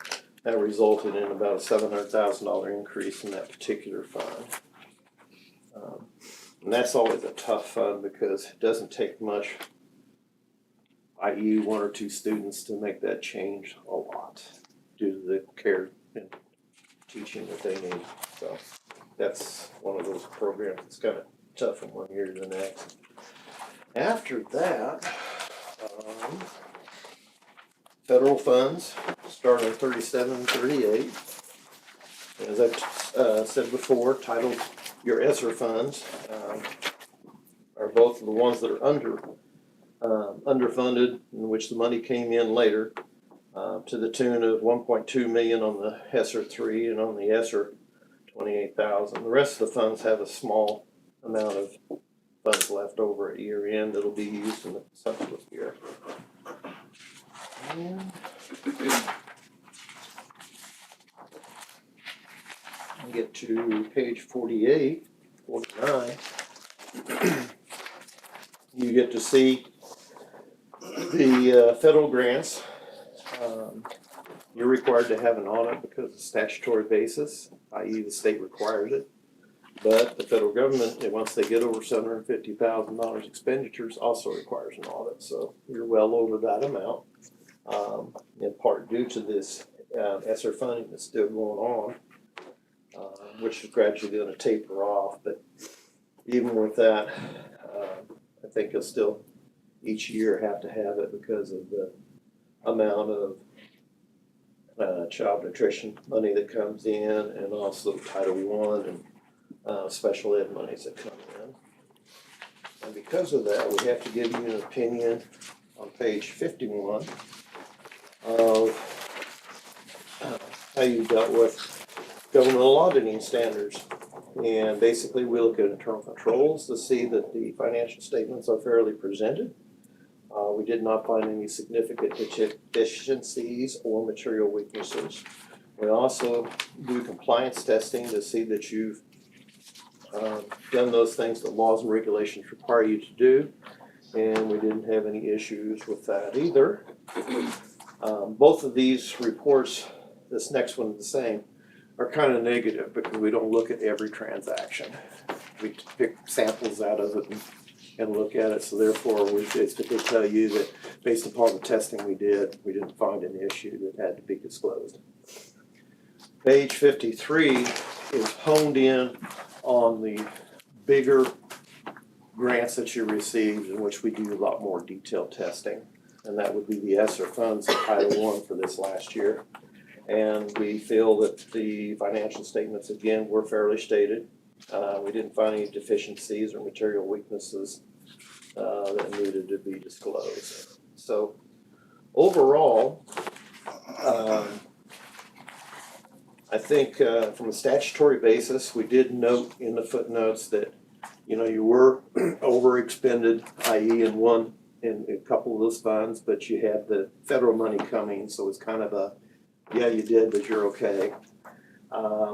that resulted in about a $700,000 increase in that particular fund. And that's always a tough fund because it doesn't take much, i.e. 1 or 2 students, to make that change a lot due to the care and teaching that they need. So that's one of those programs that's kind of tough from one year to the next. After that, federal funds start on 37 and 38. As I've said before, titled your ESSER funds are both the ones that are underfunded, in which the money came in later, to the tune of 1.2 million on the ESSER 3 and on the ESSER 28,000. The rest of the funds have a small amount of funds left over at year end that'll be used in the subsequent year. page 48, 49, you get to see the federal grants. You're required to have an audit because of statutory basis, i.e. the state requires it. But the federal government, once they get over $750,000 expenditures, also requires an audit. So you're well over that amount, in part due to this ESSER funding that's still going on, which is gradually going to taper off. But even with that, I think you'll still each year have to have it because of the amount of child nutrition money that comes in, and also Title I and special ed monies that come in. And because of that, we have to give you an opinion on page 51 of how you dealt with governmental auditing standards. And basically, we look at internal controls to see that the financial statements are fairly presented. We did not find any significant deficiencies or material weaknesses. We also do compliance testing to see that you've done those things that laws and regulations require you to do, and we didn't have any issues with that either. Both of these reports, this next one is the same, are kind of negative because we don't look at every transaction. We pick samples out of it and look at it, so therefore we basically tell you that based upon the testing we did, we didn't find an issue that had to be disclosed. Page 53 is honed in on the bigger grants that you received, in which we do a lot more detailed testing, and that would be the ESSER funds in Title I for this last year. And we feel that the financial statements, again, were fairly stated. We didn't find any deficiencies or material weaknesses that needed to be disclosed. So overall, I think from a statutory basis, we did note in the footnotes that, you know, you were overexpended, i.e. in a couple of those funds, but you had the federal money coming, so it's kind of a, yeah, you did, but you're okay.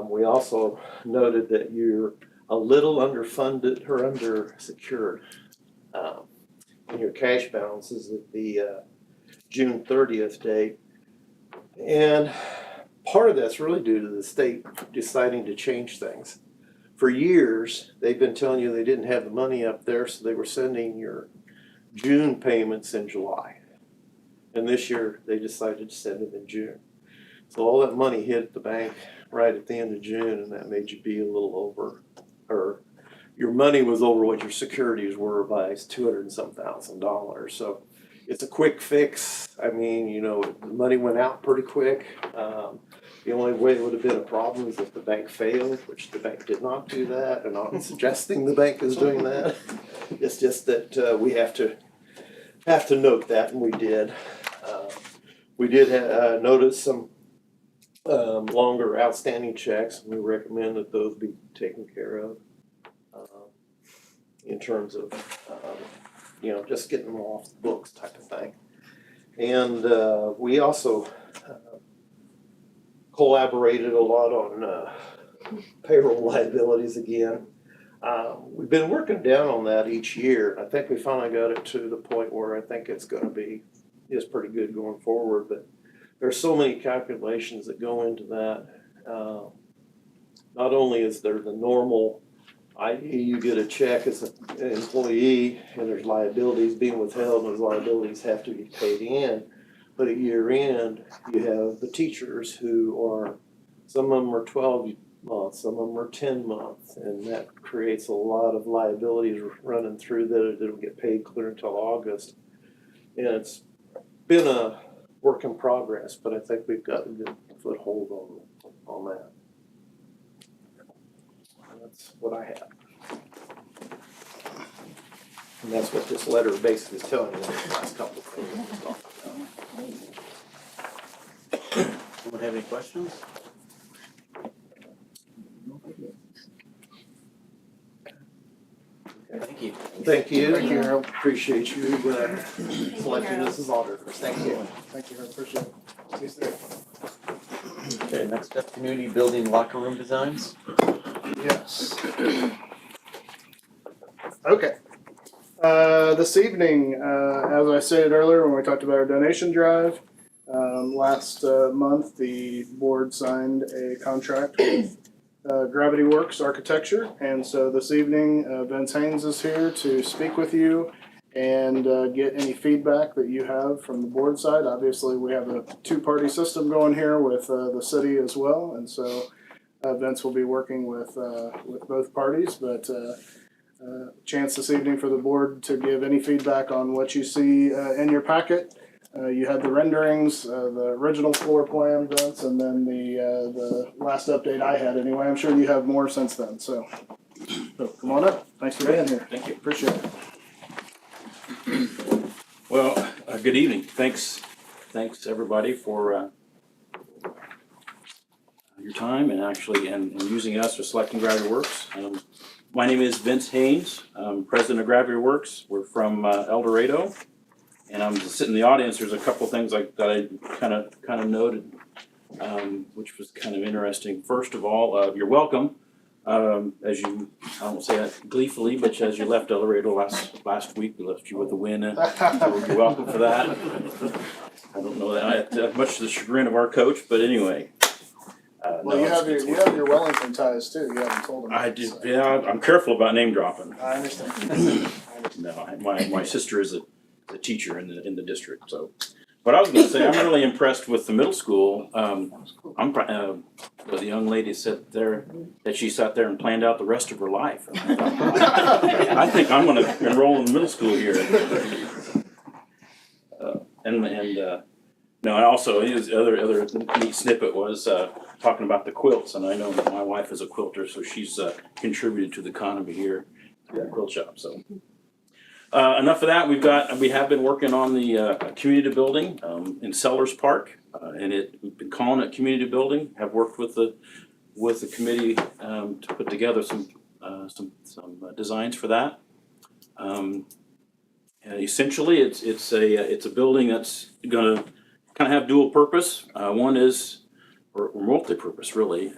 We also noted that you're a little underfunded or undersecured in your cash balances at the June 30th date. And part of that's really due to the state deciding to change things. For years, they've been telling you they didn't have the money up there, so they were sending your June payments in July. And this year, they decided to send them in June. So all that money hit the bank right at the end of June, and that made you be a little over, or your money was over what your securities were by $200 and some thousand. So it's a quick fix. I mean, you know, the money went out pretty quick. The only way it would have been a problem is if the bank failed, which the bank did not do that. I'm not suggesting the bank is doing that. It's just that we have to note that, and we did. We did notice some longer outstanding checks, and we recommend that those be taken care of in terms of, you know, just getting them off the books type of thing. And we also collaborated a lot on payroll liabilities again. We've been working down on that each year. I think we finally got it to the point where I think it's going to be just pretty good going forward, but there's so many calculations that go into that. Not only is there the normal, i.e. you get a check as an employee and there's liabilities being withheld and those liabilities have to be paid in, but at year end you have the teachers who are, some of them are 12 months, some of them are 10 months, and that creates a lot of liabilities running through that don't get paid clear until August. And it's been a work in progress, but I think we've got a good foothold on that. And that's what I have. And that's what this letter basically is telling you in the last couple of things we talked about. Anyone have any questions? Thank you. Thank you. Thank you, Harold. Appreciate you selecting us as auditors. Thank you. Thank you, I appreciate it. See you soon. Okay, next up, community building locker room designs. Yes. Okay. This evening, as I stated earlier when we talked about our donation drive, last month the board signed a contract with Gravity Works Architecture, and so this evening Vince Haynes is here to speak with you and get any feedback that you have from the board side. Obviously, we have a two-party system going here with the city as well, and so Vince will be working with both parties, but chance this evening for the board to give any feedback on what you see in your packet. You had the renderings, the original floor plan, Vince, and then the last update I had anyway. I'm sure you have more since then, so come on up. Thanks for being here. Thank you. Appreciate it. Well, good evening. Thanks everybody for your time and actually and using us for selecting Gravity Works. My name is Vince Haynes. I'm president of Gravity Works. We're from El Dorado, and I'm just sitting in the audience. There's a couple things that I kind of noted, which was kind of interesting. First of all, you're welcome. As you, I won't say that gleefully, but as you left El Dorado last week, we left you with a win. So you're welcome for that. I don't know that much to the chagrin of our coach, but anyway. Well, no, you have your Wellington ties too. You haven't told them. I do. So. Yeah, I'm careful about name dropping. I understand. No, my sister is a teacher in the district. So, but I was going to say I'm really impressed with the middle school. The young lady said there that she sat there and planned out the rest of her life. I think I'm going to enroll in the middle school here. No, and also his other neat snippet was talking about the quilts, and I know that my wife is a quilter, so she's contributed to the economy here at the quilt shop. So enough of that. We have been working on the community building in Sellers Park, and we've been calling it community building. Have worked with the committee to put together some designs for that. Essentially, it's a building that's going to kind of have dual purpose. One is, or multi-purpose really.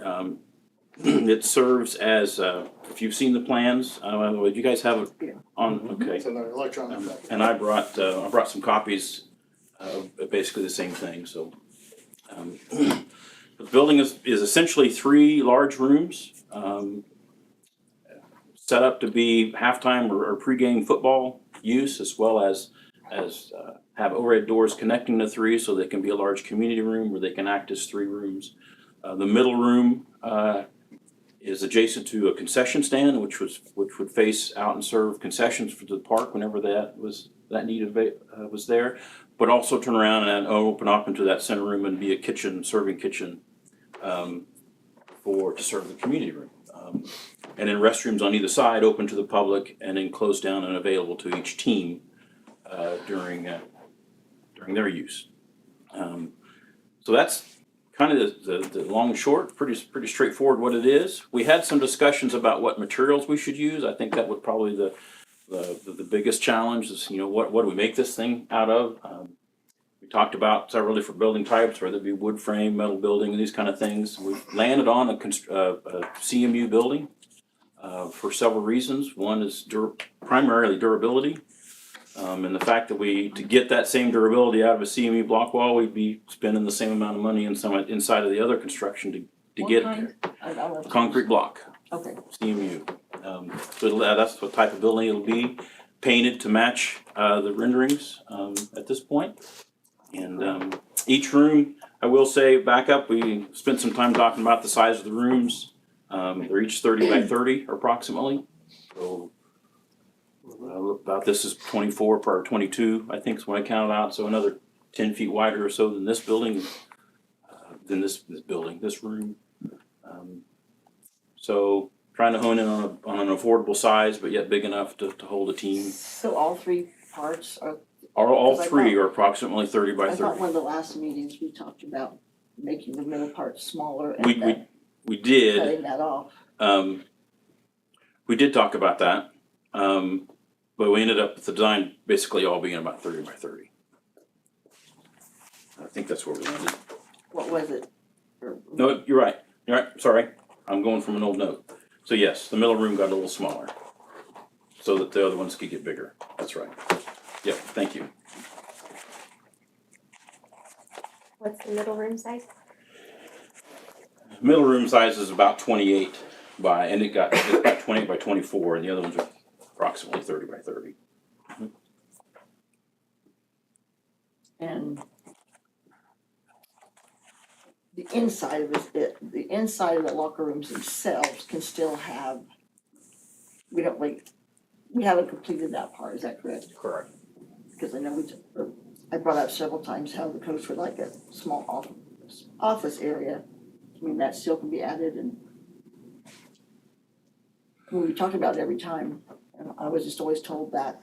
It serves as, if you've seen the plans, you guys have it on, okay. It's an electronic. And I brought some copies of basically the same thing, so. The building is essentially 3 large rooms, set up to be halftime or pregame football use, as well as have overhead doors connecting the 3, so they can be a large community room where they can act as 3 rooms. The middle room is adjacent to a concession stand, which would face out and serve concessions for the park whenever that need was there, but also turn around and open up into that center room and be a kitchen, serving kitchen, to serve the community room. And then restrooms on either side open to the public and then closed down and available to each team during their use. So that's kind of the long and short, pretty straightforward what it is. We had some discussions about what materials we should use. I think that would probably the biggest challenge is, what do we make this thing out of? We talked about several different building types, whether it be wood frame, metal building, these kind of things. We've landed on a CMU building for several reasons. One is primarily durability. And the fact that to get that same durability out of a CMU block wall, we'd be spending the same amount of money inside of the other construction to get it there. Concrete block. Okay. CMU. So that's what type of building it'll be. Painted to match the renderings at this point. And each room, I will say, back up, we spent some time talking about the size of the rooms. They're each 30 by 30 approximately. So about this is 24 per 22, I think is what I counted out. So another 10 feet wider or so than this building, this room. So trying to hone in on an affordable size, but yet big enough to hold a team. So all 3 parts are. All 3 are approximately 30 by 30. I thought one of the last meetings we talked about making the middle part smaller and We did. cutting that off. We did talk about that, but we ended up with the design basically all being about 30 by 30. I think that's where we landed. What was it? No, you're right. Sorry, I'm going from an old note. So yes, the middle room got a little smaller, so that the other ones could get bigger. That's right. Yep, thank you. What's the middle room size? Middle room size is about 28 by, and it's about 28 by 24, and the other ones are approximately 30 by 30. And the inside of the inside of the locker rooms themselves can still have, we haven't completed that part, is that correct? Correct. Because I know I brought up several times how the coach would like a small office area. I mean, that still can be added, and when we talked about it every time, and I was just always told that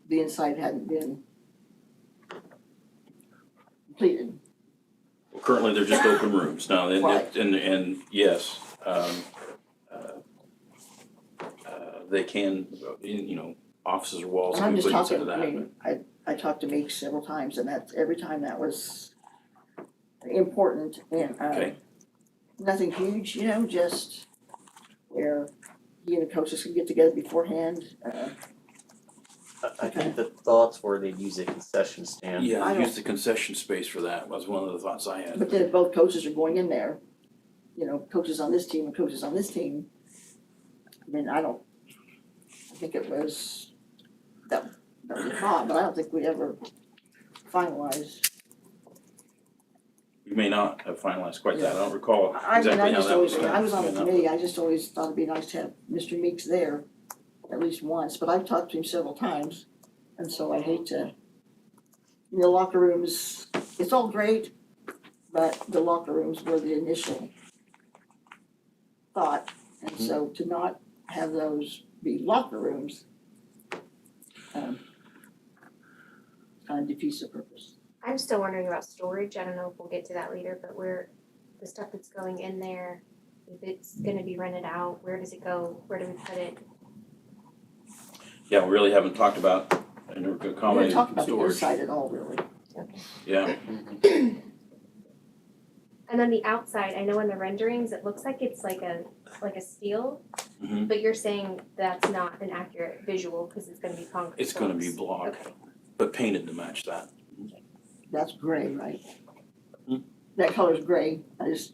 the inside hadn't been completed. Well, currently, they're just open rooms now, Right. and yes, they can, offices or walls And I'm can be just put inside talking, of I that. mean, I talked to Meeks several times, and that's, every time that was important, and, Okay. nothing huge, just where he and the coaches can get together beforehand, I think the thoughts were they'd use a concession stand. Yeah, I use the concession space for that was one of the thoughts I had. but then if both coaches are going in there, coaches on this team and coaches on this team, I mean, I think it was, that was a thought, but I don't think we ever finalized. You may not have finalized quite that. I don't recall I mean, exactly I how just that always, was. when I was on the coming up. committee, I just always thought it'd be nice to have Mr. Meeks there at least once, but I've talked to him several times, and so I hate to, the locker rooms, it's all great, but the locker rooms were the initial thought, and so to not have those be locker rooms, kind of defeats the purpose. I'm still wondering about storage. I don't know if we'll get to that later, but where the stuff that's going in there, if it's gonna be rented out, where does it go? Where do we put it? Yeah, we really haven't talked about and We didn't accommodating talk about the storage. inside at all, really. Yeah, And then the outside, I know in the renderings, it looks like it's like a steel, Mhm. but you're saying that's not an accurate visual because it's gonna be concrete. it's gonna be slabs. block, Okay. but painted to match that. That's gray, right? Hmm? That color's gray, it's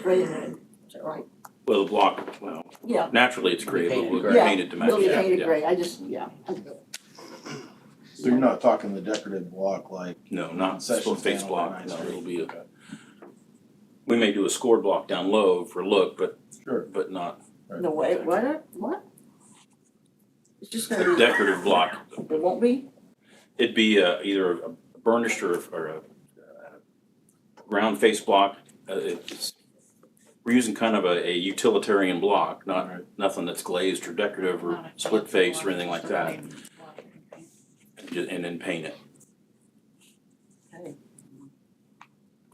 gray and red, is that right? Well, the block, well, Yeah. naturally it's gray, but Painted we'll gray. Yeah, paint it to match it'll be that. painted Yeah. gray, So you're not talking the decorative block like? No, not concession split face stand block, on Ninth no, Street? it'll be we may do a scored block down low for look, but Sure. but not No way, what? It's just gonna a be, decorative block. it won't be? It'd be either a burnished or a round face block. We're using kind of a utilitarian block, nothing that's glazed or decorative or split face or anything like that. And then paint it. Okay.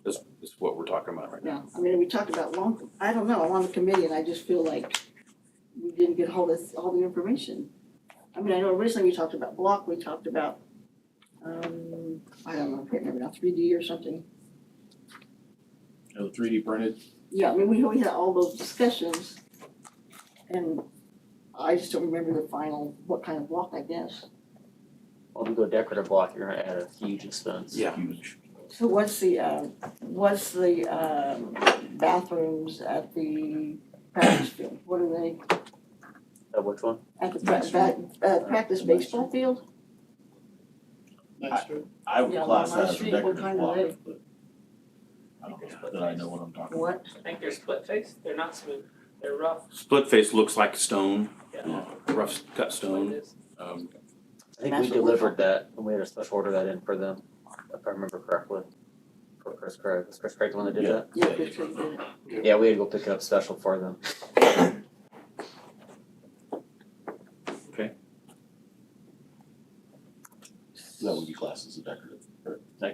That's what we're talking about right now. Yeah, I mean, we talked about I don't know, I'm on the committee and I just feel like we didn't get hold of all the information. I mean, I know originally we talked about block, we talked about, I don't know, I can't remember now, 3D or something. 3D printed? Yeah, I mean, we had all those discussions, and I just don't remember the final, what kind of block, I guess. Well, if you go decorative block, you're gonna add a huge expense. Yeah. So what's the bathrooms at the practice field, what are they, Which one? at the practice baseball field? I would Yeah, class on my that as a street, what decorative kind are block, they? but I don't know that I know what I'm talking about. What? I think they're split face. They're not smooth. They're rough. Split face looks like stone, Yeah. rough cut That's what it stone. is. I think That's we what we're delivered that, and we had a special order that in for them, if I remember correctly. For Chris Craig, was Chris Craig the one that did that? Yeah, good trade, did it. Yeah, we had to go pick it up special for them. That would be classed as a decorative. I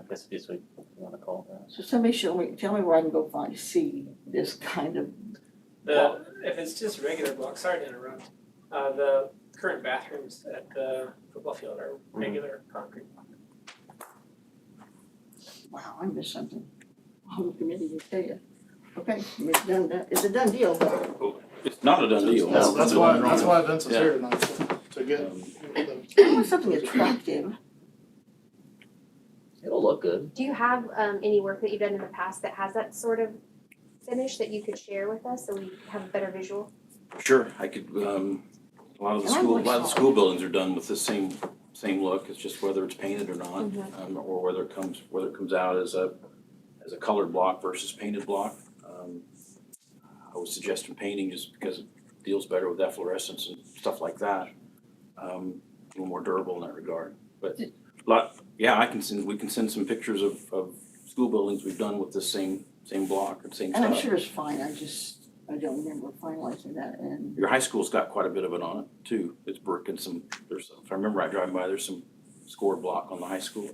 guess this week, if you wanna call it that. So somebody tell me where I can go see this kind of, If it's just regular block, sorry to interrupt. The current bathrooms at the football field are regular concrete. wow, I missed something. On the committee, will tell you. Okay, it's done, it's a done deal, but It's not a done deal. That's why Vince is Yeah. here tonight, to get Um, I want something attractive. It'll look good. Do you have any work that you've done in the past that has that sort of finish that you could share with us so we have a better visual? Sure, I could, a lot of the school buildings are done with the same look, it's just whether it's painted or not, or whether it comes out as a colored block versus painted block. I was suggesting painting just because it deals better with efflorescence and stuff like that. A little more durable in that regard, but we can send some pictures of school buildings we've done with the same block and same And I'm stuff. sure it's fine, I don't remember finalizing that and. Your high school's got quite a bit of it on it too. It's brick and if I remember right driving by, there's some scored block on the high school.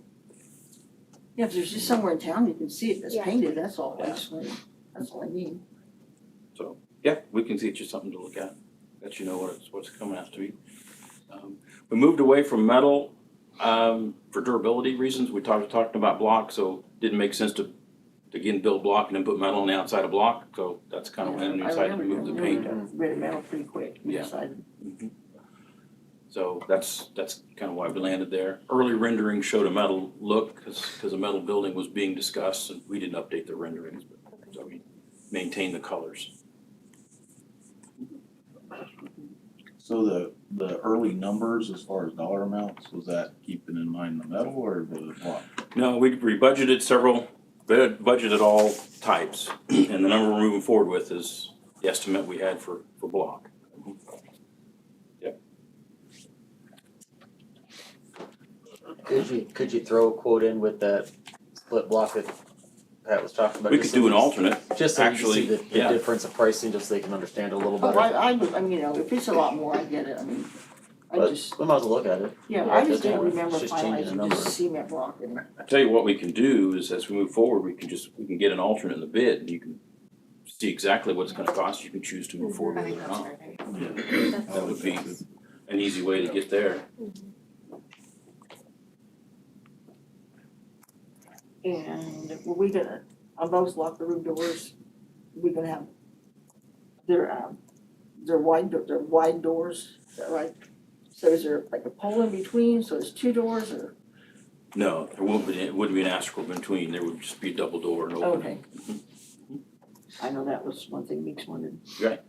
Yeah, if there's just somewhere in town you can see it that's Yeah. painted, that's all, that's all I need. So, yeah, we can get you something to look at, let you know what's coming out to be. We moved away from metal, for durability reasons. We talked about block, so didn't make sense to again build block and then put metal on the outside of block, so that's kind of when we decided to move the paint. Rid of metal pretty quick, we Yeah. decided. So that's kind of why we landed there. Early rendering showed a metal look, because a metal building was being discussed, and we didn't update the renderings, but so we maintained the colors. So the early numbers as far as dollar amounts, was that keeping in mind the metal or the block? No, we budgeted budgeted all types, and the number we're moving forward with is the estimate we had for block. Yep. Could you throw a quote in with that split block that Pat was talking about? We could do an alternate, Just so you can actually, see the yeah. difference of pricing, just so they can understand it a little Oh, better. I mean, you know, if it's a lot more, I get it, I mean, But we might as well look at it. I just didn't It's remember just changing the finalizing number. just cement block and. I tell you what we can do is as we move forward, we can get an alternate in the bid, and you can see exactly what it's gonna cost, you can choose to move forward with it or not. Yeah. That would be an easy way to get there. And were we gonna, on those locker room doors, we gonna have, they're wide doors, is that right? So is there like a pole in between, so there's two doors or? No, it wouldn't be an asterisk in between, there would just be a double door and open. Okay. I know that was one thing Meeks wanted. Right.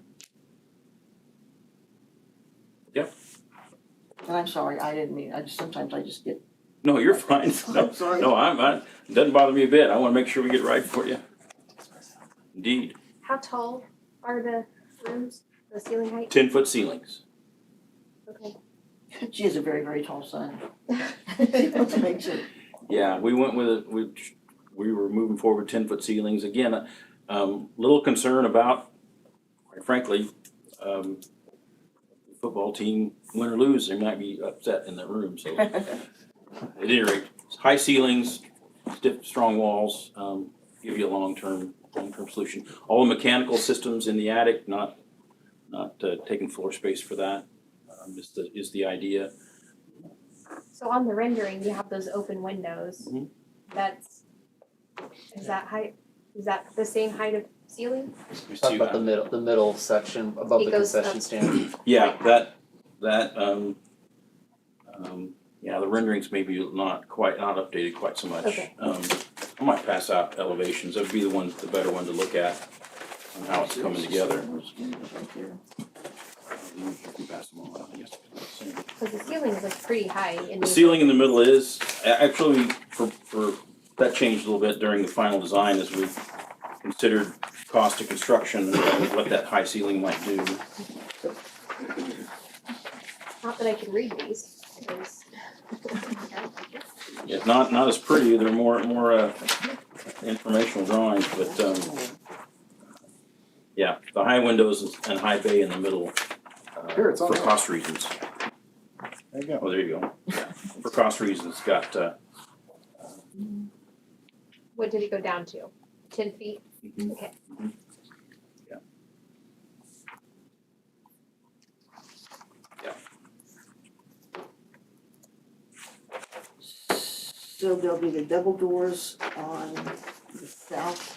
Yep. And I'm sorry, I didn't mean, sometimes I just get. No, you're fine. I'm sorry. No, it doesn't bother me a bit. I wanna make sure we get it right for you. Indeed. How tall are the rooms, the ceiling height? 10-foot ceilings. Okay. She has a very, very tall son. Let's make sure. Yeah, we went with it, we were moving forward with 10-foot ceilings. Again, little concern about, quite frankly, the football team, win or lose, they might be upset in that room, so. At any rate, high ceilings, stiff, strong walls, give you a long-term solution. All the mechanical systems in the attic, not taking floor space for that, is the idea. So on the rendering, you have those open windows. Is that the same height of ceiling? Talk about the middle section above It the goes concession up. stand. Yeah, the renderings maybe not updated quite so much. Okay. I might pass out elevations, that'd be the better one to look at, on how it's coming together. You can pass them all out, I guess. Because the ceiling looks pretty high in The these. ceiling in the middle is, actually, for, that changed a little bit during the final design as we considered cost of construction and what that high ceiling might do. Not that I can read these, because. It's not as pretty, they're more informational drawings, but, yeah, the high windows and high bay in the middle, Here, it's on for there. cost reasons. There you go. Oh, there you go. Yeah, for cost reasons, got, What did it go down to? 10 feet? mhm. Okay. Yeah. So there'll be the double doors on the south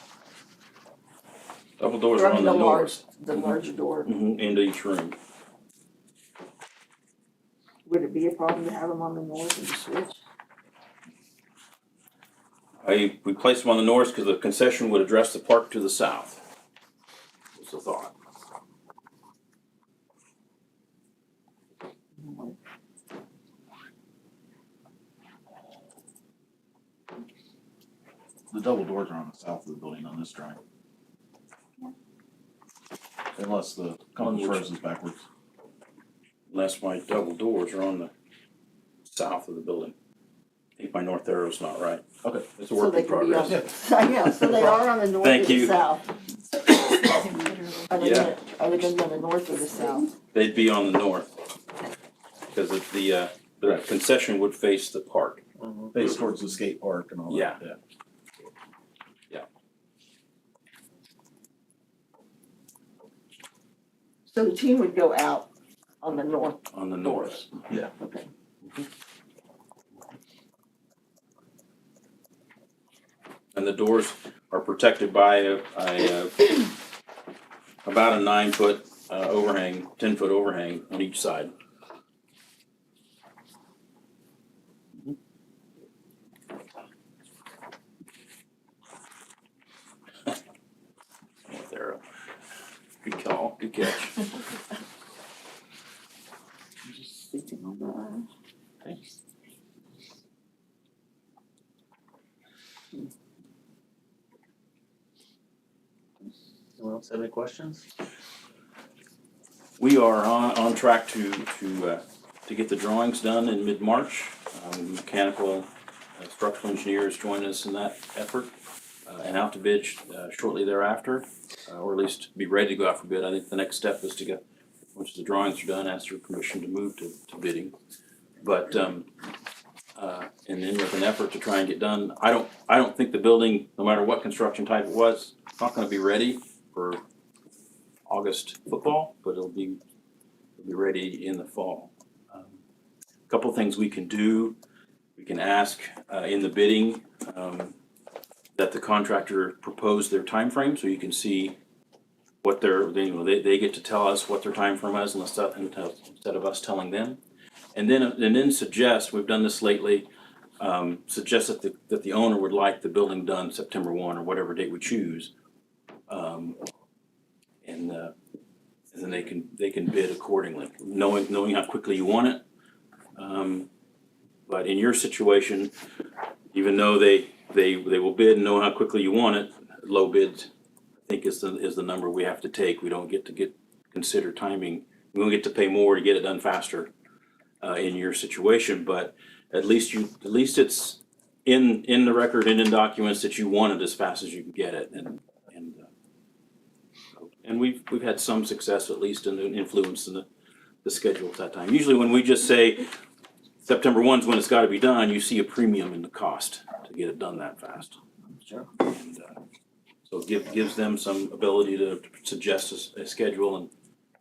Double doors are on the north. The larger door. Into each room. Would it be a problem to have them on the north and the switch? We placed them on the north because the concession would address the park to the south. Was the thought. The double doors are on the south of the building on this drawing. Unless the company froze backwards. Unless my double doors are on the south of the building. I think my north arrow's not right. Okay. It's a work in progress. Yeah, so they are on the north Thank or the you. south. Are they Yeah. gonna be on the north or the south? They'd be on the north. Because the concession would face the park. Face towards the skate park and all Yeah. that. So the team would go out on the north. On the north. Yeah. Okay. And the doors are protected by about a 9-foot overhang, 10-foot overhang on each side. There. Good call, good catch. Just thinking on that. Thanks. Anyone else have any questions? We are on track to get the drawings done in mid-March. Mechanical structural engineers join us in that effort and out to bid shortly thereafter, or at least be ready to go out for bid. I think the next step is to get, once the drawings are done, ask for permission to move to bidding. But and then with an effort to try and get done, I don't think the building, no matter what construction type it was, it's not going to be ready for August football, but it'll be ready in the fall. A couple things we can do. We can ask in the bidding that the contractor propose their time frame, so you can see what they get to tell us what their time frame is instead of us telling them. And then suggest, we've done this lately, suggest that the owner would like the building done September 1 or whatever date we choose. And then they can bid accordingly, knowing how quickly you want it. But in your situation, even though they will bid and know how quickly you want it, low bids, I think is the number we have to take. We don't get to consider timing. We don't get to pay more to get it done faster in your situation, but at least it's in the record and in documents that you want it as fast as you can get it, and we've had some success, at least in the influence in the schedule at that time. Usually when we just say September 1's when it's got to be done, you see a premium in the cost to get it done that fast. Sure. And so it gives them some ability to suggest a schedule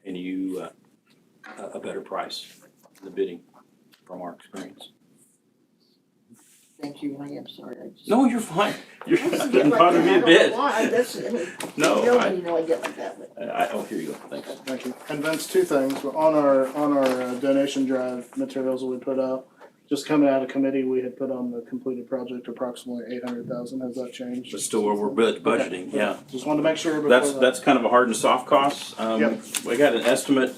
and you a better price in the bidding from our experience. Thank you, I am sorry. I just. No, you're fine. You're I just not get like bothering me that. a bit. I don't know why. That's, I mean, No, you know, I- you know I get like that, but. Oh, here you go. Thanks. Thank you. And Vince, two things. On our donation drive materials that we put out, just coming out of committee, we had put on the completed project approximately 800,000. Has that changed? But still, we're budgeting. Okay. Yeah. Just wanted to make sure. Before That's kind of a hard and soft cost. Yep. We got an estimate.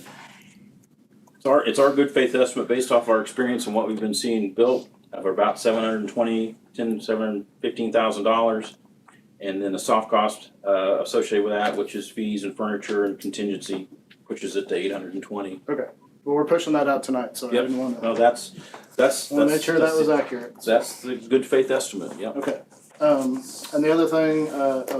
It's our good faith estimate based off our experience and what we've been seeing built of about $715,000, and then the soft cost associated with that, which is fees and furniture and contingency, pushes it to 820. Okay. Well, we're pushing that out tonight, so I Yep. didn't want to. No, that's. Want to make sure that was accurate. That's the good faith estimate. Yep. Okay. And the other thing,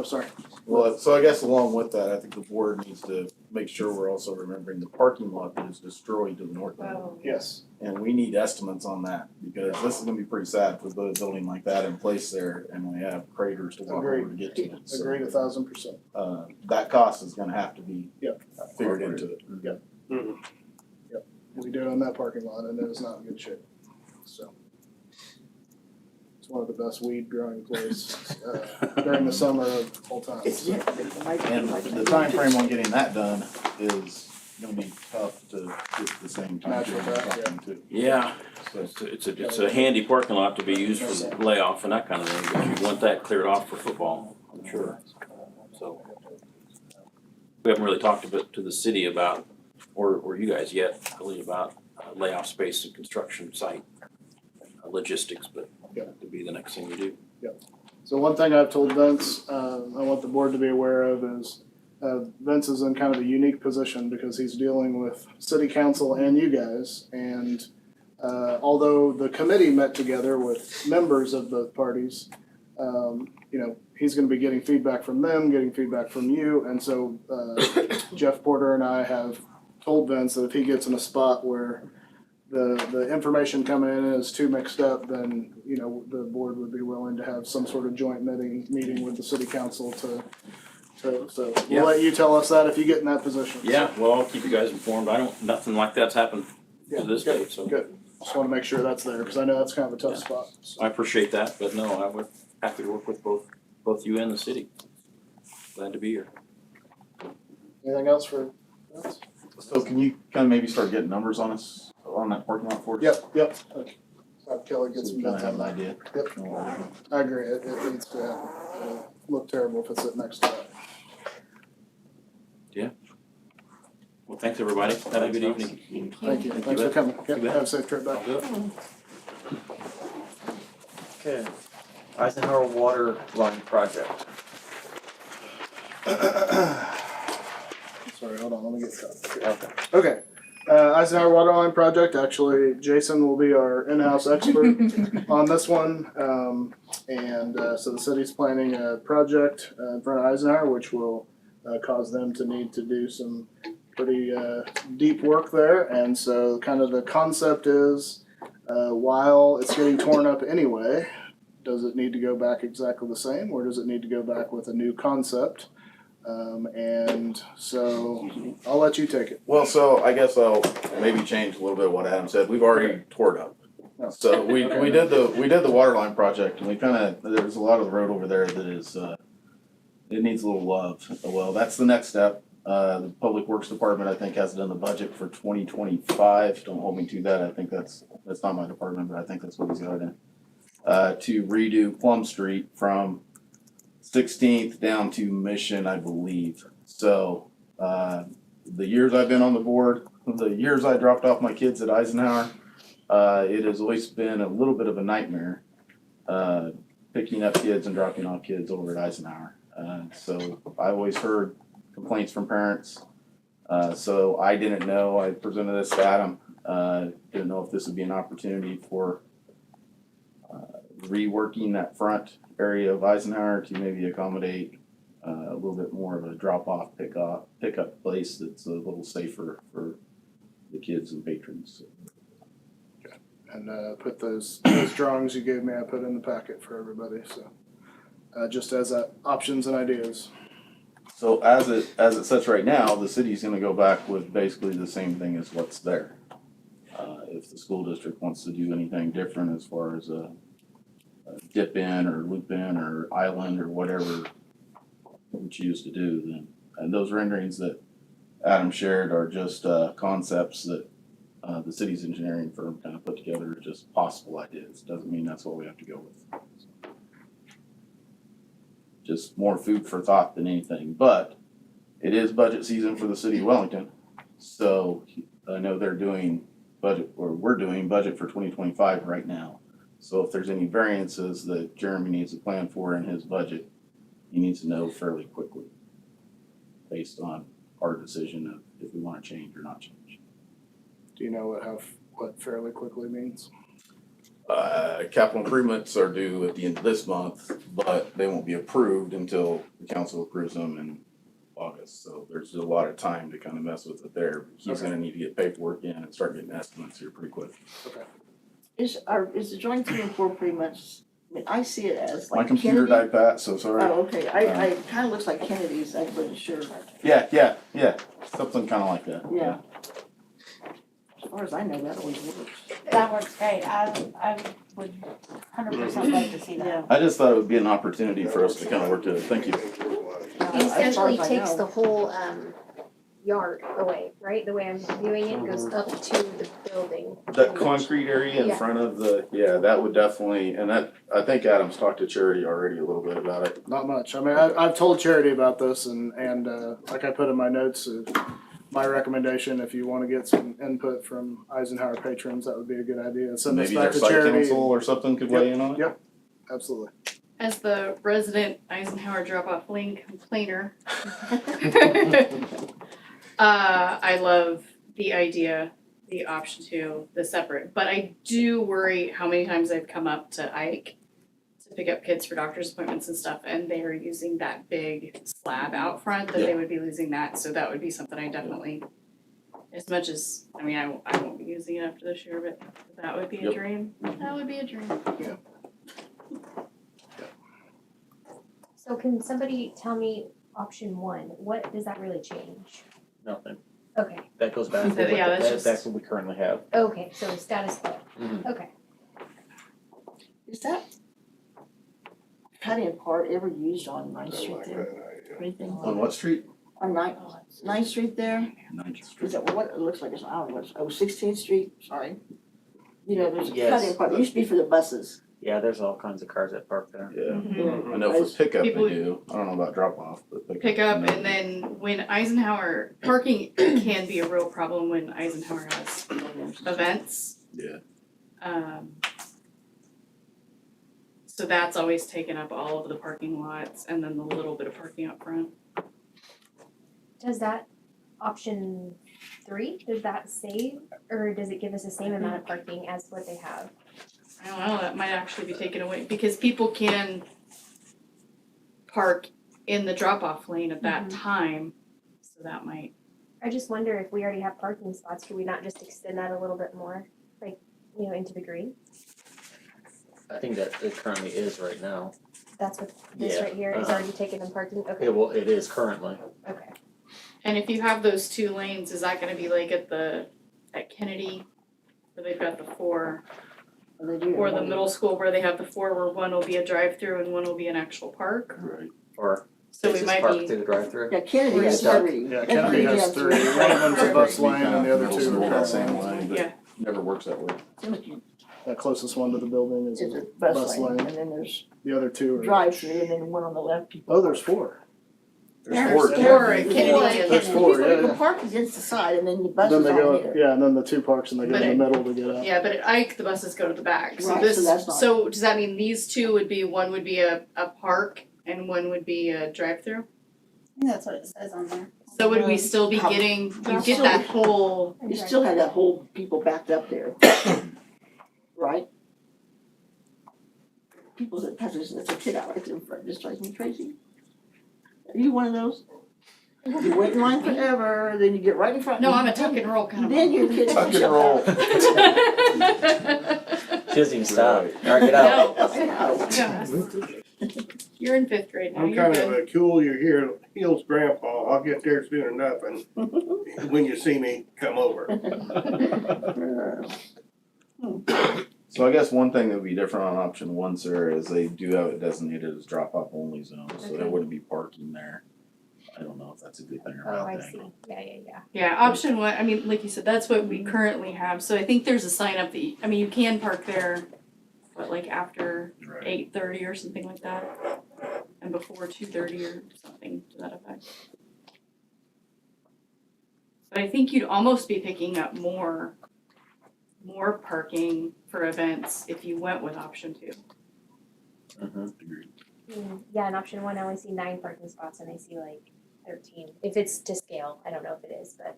sorry. Well, so I guess along with that, I think the board needs to make sure we're also remembering the parking lot that is destroyed to the north end. Yes. And we need estimates on that, because this is gonna be pretty sad if we put a building like that in place there and we have craters to walk over to get to it. So, Agreed 1,000%. that cost is gonna have to be Yep. figured into it. Yep. Yep. We did on that parking lot and it was not in good shape. So. Just one of the best weed growing places during the summer of all time. So, And the time frame on getting that done is gonna be tough to get the same time Match with frame that, you're talking to. Yeah, So, it's a handy parking lot to be used for the layoff and that kind of thing, but you want that cleared off for football, I'm sure. So, we haven't really talked to the city about, or you guys yet, really about layoff space and construction site logistics, but that could be the next thing we do. So one thing I've told Vince, I want the board to be aware of is Vince is in kind of a unique position because he's dealing with city council and you guys. And although the committee met together with members of both parties, he's going to be getting feedback from them, getting feedback from you. And so Jeff Porter and I have told Vince that if he gets in a spot where the information coming in is too mixed up, then, the board would be willing to have some sort of joint meeting with the city council so we'll let you tell us that if you get in that position. Yeah, well, I'll keep you guys informed. Nothing like that's happened to this date, so. Good. Just want to make sure that's there because I know that's kind of a tough spot. So. I appreciate that, but no, I would happy to work with both you and the city. Glad to be here. Anything else for Vince? So can you kind of maybe start getting numbers on us, on that parking lot for us? Yep. Okay. Have Kelly get So some we kind notes of have on an that. idea. Yep. I agree. It needs to look terrible if it's sitting next to that. Well, thanks, everybody. Have a good evening. Thank you. Thanks for coming. Yep. Have a safe trip back. I'll do it. Okay, Eisenhower Water Line Project. Sorry, hold on. Let me get cut. Okay. Okay. Eisenhower Waterline Project. Actually, Jason will be our in-house expert on this one. So the city's planning a project in front of Eisenhower, which will cause them to need to do some pretty deep work there. And so kind of the concept is, while it's getting torn up anyway, does it need to go back exactly the same, or does it need to go back with a new concept? And so I'll let you take it. Well, so I guess I'll maybe change a little bit of what Adam said. We've already tore it up. So we did the water line project, and we there's a lot of the road over there that is it needs a little love. Well, that's the next step. The Public Works Department, I think, has done the budget for 2025. Don't hold me to that. I think that's not my department, but I think that's what he's got in. To redo Plum Street from 16th down to Mission, I believe. So the years I've been on the board, the years I dropped off my kids at Eisenhower, it has always been a little bit of a nightmare picking up kids and dropping off kids over at Eisenhower. So I always heard complaints from parents. So I didn't know. I presented this to Adam. Didn't know if this would be an opportunity for reworking that front area of Eisenhower to maybe accommodate a little bit more of a drop-off pickup place that's a little safer for the kids and patrons. And put those drawings you gave me, I put in the packet for everybody. So just as options and ideas. So as it sits right now, the city's going to go back with basically the same thing as what's there. If the school district wants to do anything different as far as a dip in or loop in or island or whatever we choose to do, then, and those renderings that Adam shared are just concepts that the city's engineering firm kind of put together, just possible ideas. Doesn't mean that's what we have to go with. Just more food for thought than anything. But it is budget season for the city of Wellington, so I know they're doing budget, or we're doing budget for 2025 right now. So if there's any variances that Jeremy needs to plan for in his budget, he needs to know fairly quickly based on our decision of if we want to change or not change. Do you know what fairly quickly means? Capital improvements are due at the end of this month, but they won't be approved until the council approves them in August. So there's a lot of time to kind of mess with it there. He's going to need to get paperwork in and start getting estimates here pretty quick. Okay. Is the joint 3 and 4 pretty much, I mean, I see it as like My computer Kennedy. died, Pat, so sorry. Oh, okay, I kind of looks like Kennedy's, I wasn't sure. Yeah, something kind of like that. Yeah. As far as I know, that always works. That works great. I would 100% like to see that. I just thought it would be an opportunity for us to kind of work together. Thank you. As It far essentially as I takes know. the whole yard away, right? The way I'm viewing it goes up to the building. That concrete area in Yeah. front of the, yeah, that would definitely, and that, I think Adam's talked to Charity already a little bit about it. Not much. I mean, I've told Charity about this and like I put in my notes, my recommendation, if you wanna get some input from Eisenhower patrons, that would be a good idea. Send this Maybe back their to site Charity. council or something could weigh in on it? Yep, absolutely. As the resident Eisenhower drop-off lane complainer, I love the idea, the option to, the separate, but I do worry how many times I've come up to Ike to pick up kids for doctor's appointments and stuff, and they are using that big slab out front, that they would be losing that, so that would be something I definitely, as much as, I mean, I won't be using it after this year, but that would be a dream, that would be a dream. So can somebody tell me option one, what does that really change? Nothing. Okay, That goes back to So, what, yeah, that's just- that's what we currently have. okay, so status quo, Mhm. okay. Is that cutting part ever used on Ninth Street there? Or anything? On what street? On Ninth Street there? Ninth Street. Is that what it looks like? It's, I don't know, it's 16th Street, sorry. You know, there's a Yes. cutting part. It used to be for the buses. Yeah, there's all kinds of cars that park there. Yeah. Mhm. I know for pickup they People- do. I don't know about drop off, but pickup. Pick up, and then when Eisenhower, parking can be a real problem when Eisenhower has events. Yeah. So that's always taken up all of the parking lots and then the little bit of parking up front. Does that option three, does that save, or does it give us the same amount of parking as what they have? I don't know, that might actually be taken away, because people can park in the drop-off lane at that time, so that might. I just wonder if we already have parking spots, could we not just extend that a little bit more, like, you know, into the green? I think that it currently is right now. That's what this Yeah, right here is already taking them parking, okay, It is currently. okay. And if you have those two lanes, is that gonna be like at Kennedy, where they've got the four? Or the middle school where they have the four, where one will be a drive-through and one will be an actual park? Right. Or So they we just might park be. through the drive-through. Yeah, Kennedy Or has is that- three. Yeah, Kennedy has three. One of them's a bus lane and the other two Middle are school that same car way, lanes. but Yeah. never works that way. That closest one to the building is It's a a bus bus lane, lane. and then there's The other two are. drive-through, and then one on the left. Oh, there's four. There's four. Four at Kennedy and There's four, People yeah, can yeah. park against the side, and then the Then buses they on go, here. yeah, and then the two parks and they go But in the middle to get out. Yeah, but at Ike, the buses go to the back, so Right, this, so that's not- so does that mean these two would be, one would be a park and one would be a drive-through? I think that's what it says on there. So would we still be getting, you get that whole, You still have that whole people backed up there. Right? People that, there's a kid out right there in front, just drives me crazy. Are you one of those? You wait in line forever, then you get right in front. no, I'm a tuck and roll kind of. Then your kid. Tuck and roll. She doesn't even stop. Alright, get out. No. You're in fifth grade now, I'm you're kind of good. a cool your heels grandpa. I'll get there soon enough and when you see me, come over. So I guess one thing that would be different on option one, Sarah, is they do have it designated as drop-off only zone, so there Okay. wouldn't be parking there. I don't know if that's a good thing or Oh, not. I see, yeah. Yeah, option one, I mean, like you said, that's what we currently have, so I think there's a sign up that, I mean, you can park there, but like after Right. 8:30 or something like that, and before 2:30 or something to that effect. But I think you'd almost be picking up more parking for events if you went with option two. Yeah, in option one, I only see 9 parking spots and I see like 13, if it's to scale, I don't know if it is, but.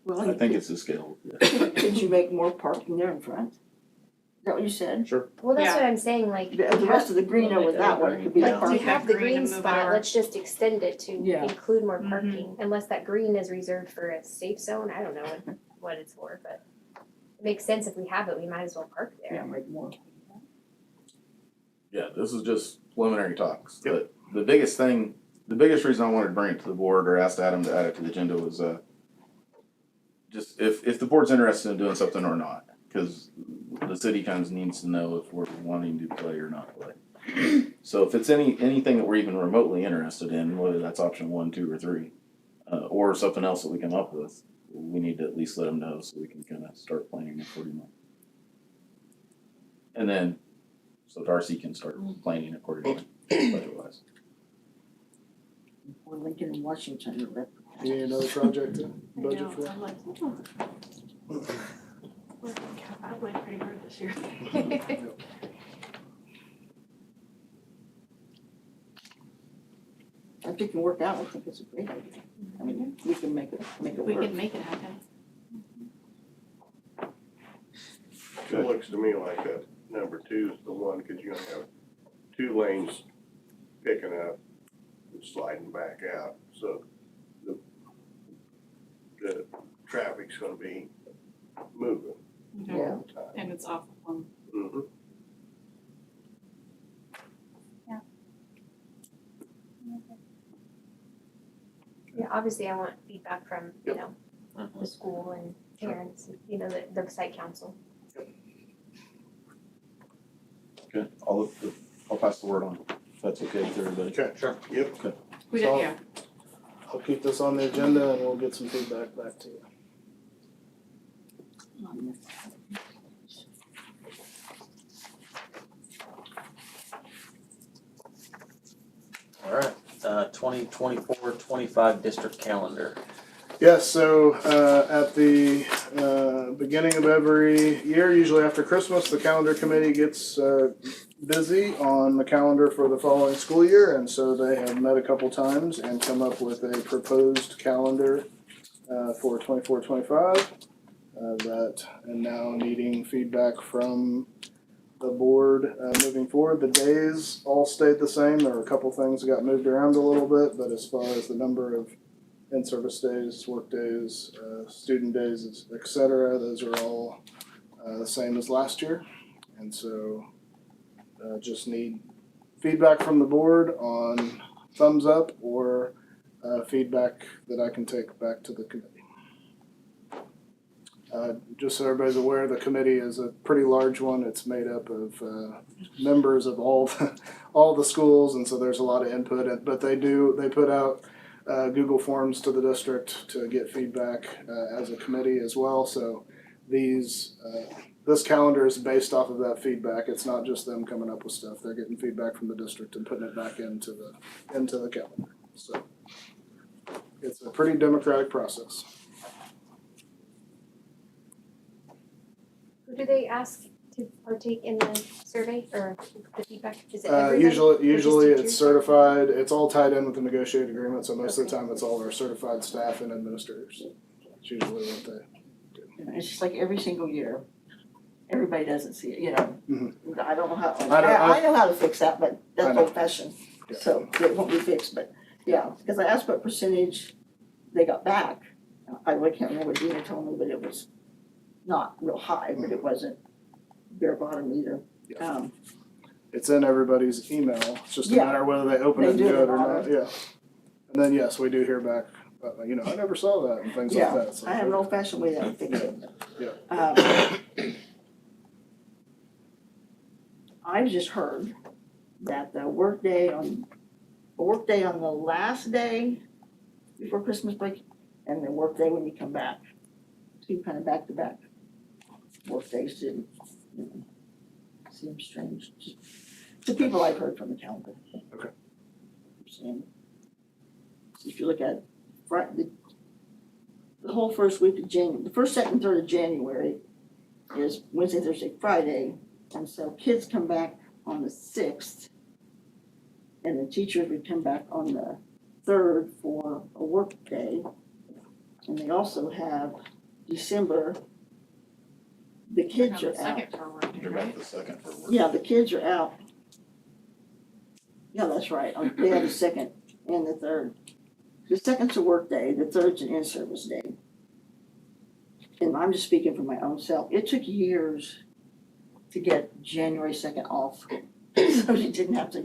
Well, I think it's a scale. Could you make more parking there in front? Is that what you said? Sure. Well, that's Yeah. what I'm saying, like. The rest of the green over that one could be Like, parking. we have the Green green and move it spot, over. let's just extend it to Yeah. include more parking, unless that green is reserved for a safe zone, I don't know what it's for, but. It makes sense if we have it, we might as well park there. Yeah, make more. Yeah, this is just preliminary talks. The biggest thing, the biggest reason I wanted to bring it to the board or asked Adam to add it to the agenda was, just if the board's interested in doing something or not, because the city kind of needs to know if we're wanting to play or not play. So if it's anything that we're even remotely interested in, whether that's option 1, 2, or 3, or something else that we come up with, we need to at least let them know so we can kind of start planning accordingly. And then, so Darcy can start planning accordingly, budget-wise. Or Lincoln and Washington, or You need another project to I budget know, for? I'm like, I went pretty hard this year. if it can work out, I think it's a great idea. I mean, we can make it work. We can make it happen. It looks to me like that number 2 is the one, cause you only have 2 lanes picking up and sliding back out, so the traffic's gonna be moving all the time. And it's off of one. Mm-hmm. Yeah, obviously I want feedback from, you know, the school and parents, you know, the site council. Okay, I'll pass the word on, if that's okay with everybody. Okay. Sure. Yep. Okay. We So did, yeah. I'll keep this on the agenda and we'll get some feedback back to you. All right, 2024-25 district calendar. Yes, so at the beginning of every year, usually after Christmas, the calendar committee gets busy on the calendar for the following school year, and so they have met a couple times and come up with a proposed calendar for 24-25 that, and now needing feedback from the board moving forward. The days all stayed the same. There were a couple things that got moved around a little bit, but as far as the number of in-service days, work days, student days, et cetera, those are all the same as last year. And so just need feedback from the board on thumbs up or feedback that I can take back to the committee. Just so everybody's aware, the committee is a pretty large one. It's made up of members of all the schools, and so there's a lot of input. But they put out Google Forms to the district to get feedback as a committee as well. So this calendar is based off of that feedback. It's not just them coming up with stuff. They're getting feedback from the district and putting it back into the calendar. So it's a pretty democratic process. Who do they ask to partake in the survey or the feedback? Is it everybody? Or Usually just it's teachers? certified. It's all tied in with the negotiated agreement. So most of the time it's all our certified staff and administrators. It's usually what they. It's just like every single year, everybody doesn't see it, you know. Mm-hmm. I don't know how, I I know how to fix that, but I that's know. old fashioned, so it won't be fixed, but yeah, because I asked what percentage they got back. I can't remember what Dina told me, but it was not real high, but it wasn't bare bottom either. It's in everybody's email. It's just a Yeah. matter of whether they open They it and do do it it or or not. Yeah. And then yes, we do hear back. You know, I never saw that and things Yeah, like that. So I have an old fashioned way that I fix it. Yeah. I've just heard that the workday on the last day before Christmas break and the workday when you come back, two kind of back to back workdays didn't, seem strange to people I've heard from the calendar. Okay. And if you look at Friday, the whole first week of January, the first, second, third of January is Wednesday, Thursday, Friday. And so kids come back on the 6th and the teachers would come back on the 3rd for a work day. And they also have December, the kids are out. Second for work day, You're right? back the second for work. Yeah, the kids are out. Yeah, that's right. They have the 2nd and the 3rd. The 2nd's a work day, the 3rd's an in-service day. And I'm just speaking for my own self. It took years to get January 2nd off. So you didn't have to,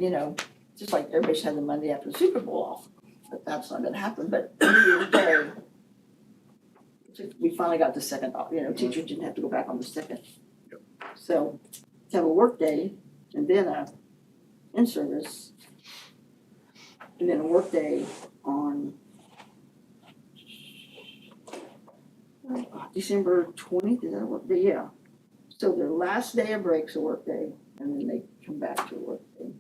just like everybody's had the Monday after the Super Bowl off. But that's not gonna happen. But New Year's Day, We finally got the second, teachers didn't have to go back on the second. So, to have a work day and then a in-service, and then a work day on December 20th, is that a work day? Yeah. So their last day of break's a work day, and then they come back to a work day.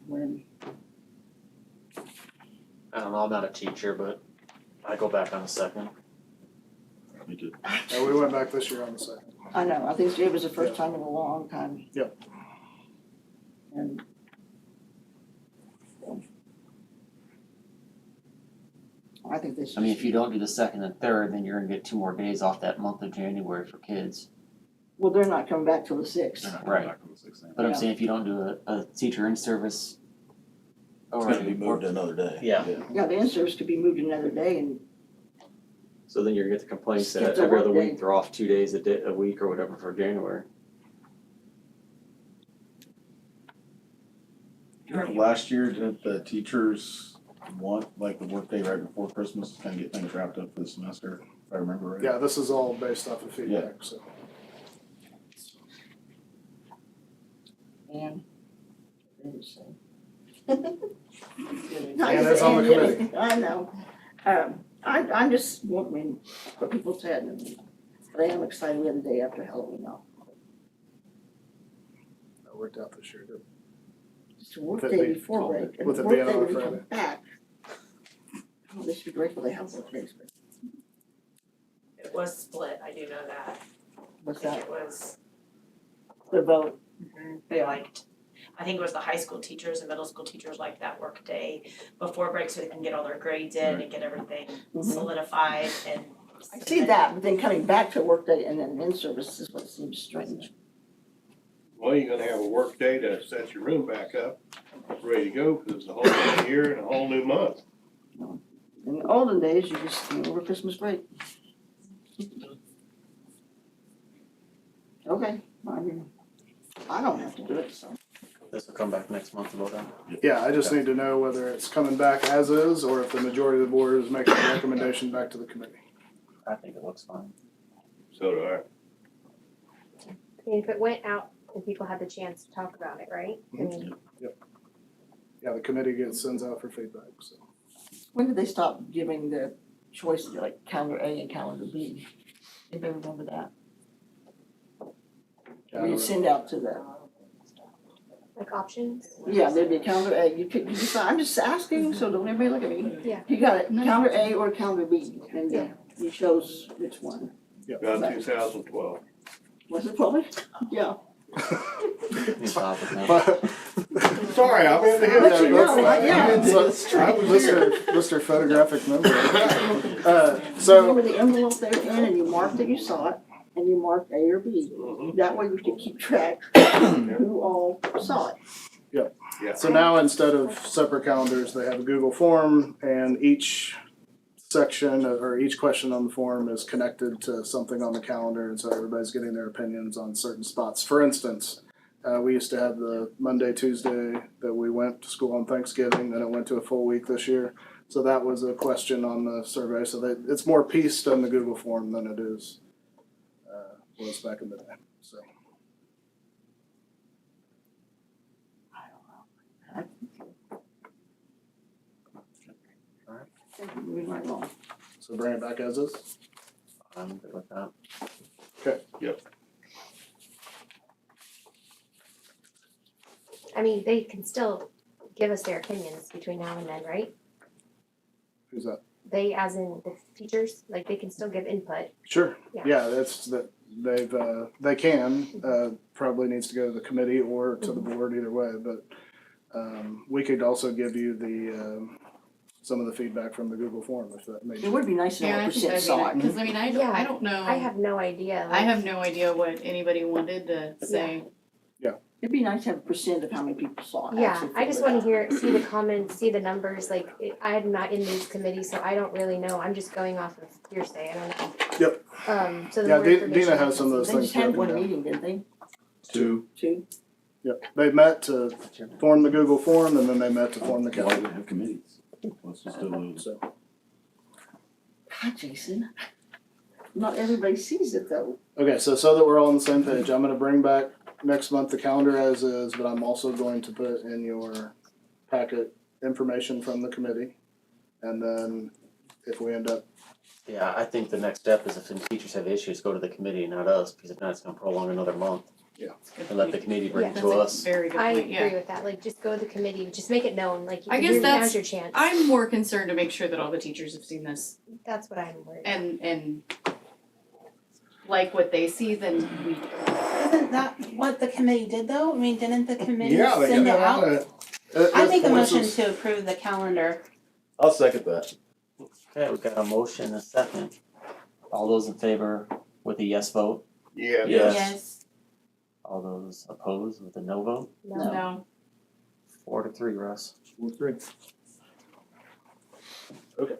When, I don't know, I'm not a teacher, but I go back on the second. Me too. We went back this year on the second. I know, I think it was the first time in a long time. Yep. And I think they should. I mean, if you don't do the second and third, then you're gonna get 2 more days off that month of January for kids. Well, they're not coming back till the 6th. They're not Right. going back on the 16th. But I'm Yeah. saying if you don't do a teacher in service. It's gonna be moved to another day. Yeah. Yeah, the in-service could be moved another day and So then you're gonna get the complaints Skip that the every other workday. week they're off 2 days a week or whatever for January. Last year, didn't the teachers want like the workday right before Christmas to kind of get things wrapped up for the semester, if I remember right? Yeah, this is all based off of feedback, so. And And it's on the committee. I know. I'm just wondering what people said, and but I am excited we had the day after Halloween off. That worked out this year, didn't it? It's a work With it day being- before break, and with the it work being day on a when we come Friday. back. Oh, they should be grateful they have work days, but It was split, I do know that. what's I think that? it was, The vote. they liked, I think it was the high school teachers and middle school teachers liked that work day before break so they can get all their grades in and get everything Mhm. solidified and. I see that, but then coming back to a work day and then in-service is what seems strange. Well, you're gonna have a work day to set your room back up, ready to go, cause it's a whole new year and a whole new month. In the olden days, you just, over Christmas break. Okay, I mean, I don't have to do it, so. This will come back next month about that. Yeah, I just need to know whether it's coming back as is, or if the majority of the board is making a recommendation back to the committee. I think it looks fine. So do I. I mean, if it went out and people had the chance to talk about it, right? I mean, Yeah, the committee sends out for feedback, so. When did they stop giving the choices, like calendar A and calendar B? Anybody remember that? We'd send out to the, like options? yeah, there'd be calendar A, you pick, you decide, I'm just asking, so don't everybody look at me. Yeah. You got it, calendar A or calendar B, and you chose which one. About 2012. Was it probably? Yeah. Stop it now. Sorry, I'm in the I'll let you know, yeah. Mr. Photographic Member. Remember So, the envelope they were in, and you marked that you saw it, and you marked A or B. That way you could keep track who all saw it. Yeah. so now instead of separate calendars, they have a Google form, and each section or each question on the form is connected to something on the calendar, and so everybody's getting their opinions on certain spots. For instance, we used to have the Monday, Tuesday that we went to school on Thanksgiving, then it went to a full week this year. So that was a question on the survey, so that it's more pieced on the Google form than it is was back in the day, so. Moving right along. So bring it back as is? I'm good with that. Okay. Yep. I mean, they can still give us their opinions between now and then, right? Who's that? They, as in the teachers, like they can still give input. Sure, Yeah. yeah, they can, probably needs to go to the committee or to the board, either way, but, we could also give you the, some of the feedback from the Google form, if that made It would be nice to know Yeah, I what think percent that'd be saw nice, it. cause I mean, I don't know. I have no idea. I have no idea what anybody wanted to say. It'd be nice to have a percent of how many people saw it. Yeah, actually I just filled it wanna out. see the comments, see the numbers, like, I'm not in these committees, so I don't really know, I'm just going off of hearsay, I don't know. Yep. So the Yeah, more Dina information. I has can some of see. those They things just had broken one down. meeting, didn't they? Two. Yep, they met to form the Google form, and then they met to form the Why do calendar, we have committees? Let's just do those. so. God, Jason. Not everybody sees it though. Okay, so that we're all on the same page, I'm gonna bring back next month the calendar as is, but I'm also going to put in your packet information from the committee. And then if we end up, Yeah, I think the next step is if the teachers have issues, go to the committee, not us, because if not, it's gonna prolong another month. Yeah. And let the committee bring it That's to a us. very good I point, agree yeah. with that, like, just go to the committee, just make it known, like, I guess now's your chance. I'm more concerned to make sure that all the teachers have seen this That's what I'm worried. and like what they see than we do. Isn't that what the committee did though? I mean, didn't the committee yeah, they send get it out? I make a motion voices. to approve the calendar. I'll second that. Okay, we've got a motion and a second. All those in favor with a yes vote? Yeah. Yes. All those opposed with a no vote? No. 4-3, Russ. 4-3. Okay.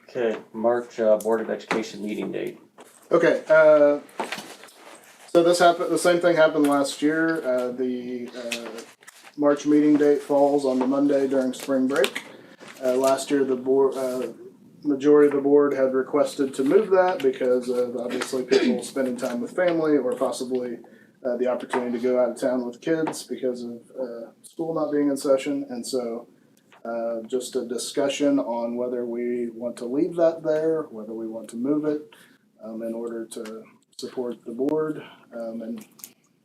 Okay, March Board of Education meeting date. Okay, so this happened, the same thing happened last year. The March meeting date falls on the Monday during spring break. Last year, the board, majority of the board had requested to move that because of obviously people spending time with family or possibly the opportunity to go out of town with kids because of school not being in session. And so just a discussion on whether we want to leave that there, whether we want to move it in order to support the board. And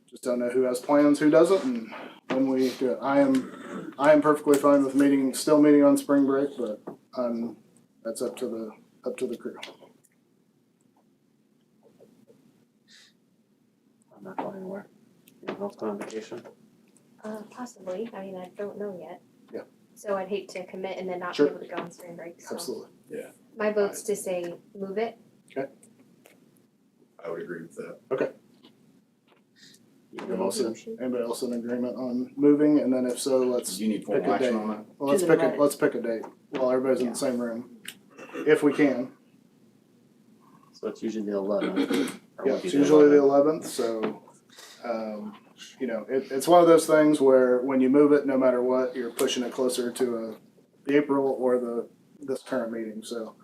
just don't know who has plans, who doesn't, and when we do it. I am perfectly fine with still meeting on spring break, but that's up to the crew. I'm not going anywhere. You both going on vacation? Possibly, I mean, I don't know yet. Yeah. So I'd hate to commit and then not Sure. be able to go on spring break, so. Absolutely. Yeah. My vote's to say, move it. I would agree with that. Okay. Your motion? Anybody else in agreement on moving? And then if so, let's You need pick formal a date. action on that? Well, let's pick a date while everybody's in the same room, if we can. So it's usually the 11th. or Yeah, would be it's usually the 11th. 11th, so, it's one of those things where when you move it, no matter what, you're pushing it closer to the April or this current meeting, so.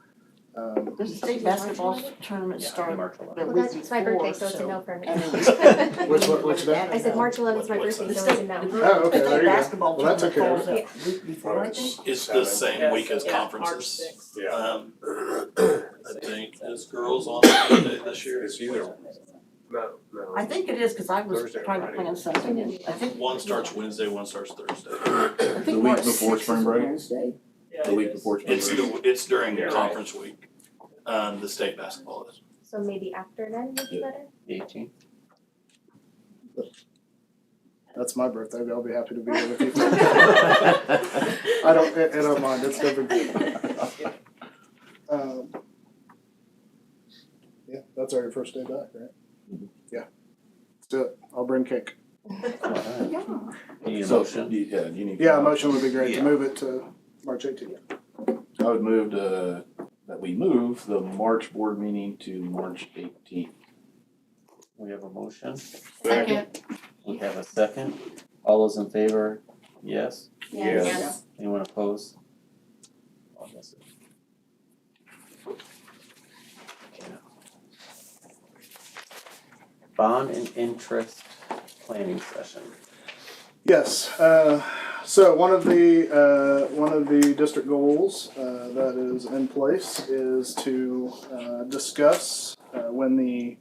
Does the state basketball tournament start March the 11th. Well, week that's my birthday, so it's a before, no for me. Which day? I said March 11th is my birthday, so it's a no. Oh, okay, there you go. Basketball Well, that took care of tournament falls that week before, I think. It's the same week as Yeah, conferences. Yeah. I think is girls on Monday this year. It's either, no. I think it is, cause I was Thursday or trying to Friday. plan something, and I think. One starts Wednesday, one starts Thursday. I The think week March before 6th spring is break? Wednesday. Yeah, The it week is. before spring break. It's during Yeah, right. conference week. The state basketball is. So maybe after then would be better? 18th. That's my birthday, but I'll be happy to be here with you. I don't mind, it's no big deal. Yeah, that's our first day back, right? Yeah, let's do it, I'll bring cake. Alright. Yeah. You need a So, motion? you need. Yeah, a motion would be great to Yeah. move it to March 18th. I would move that we move the March board meeting to March 18th. We have a motion. Second. We have a second. All those in favor? Yes. Yes. Anyone opposed? All yes. Okay. Bond and interest planning session. Yes, so one of the district goals that is in place is to discuss when the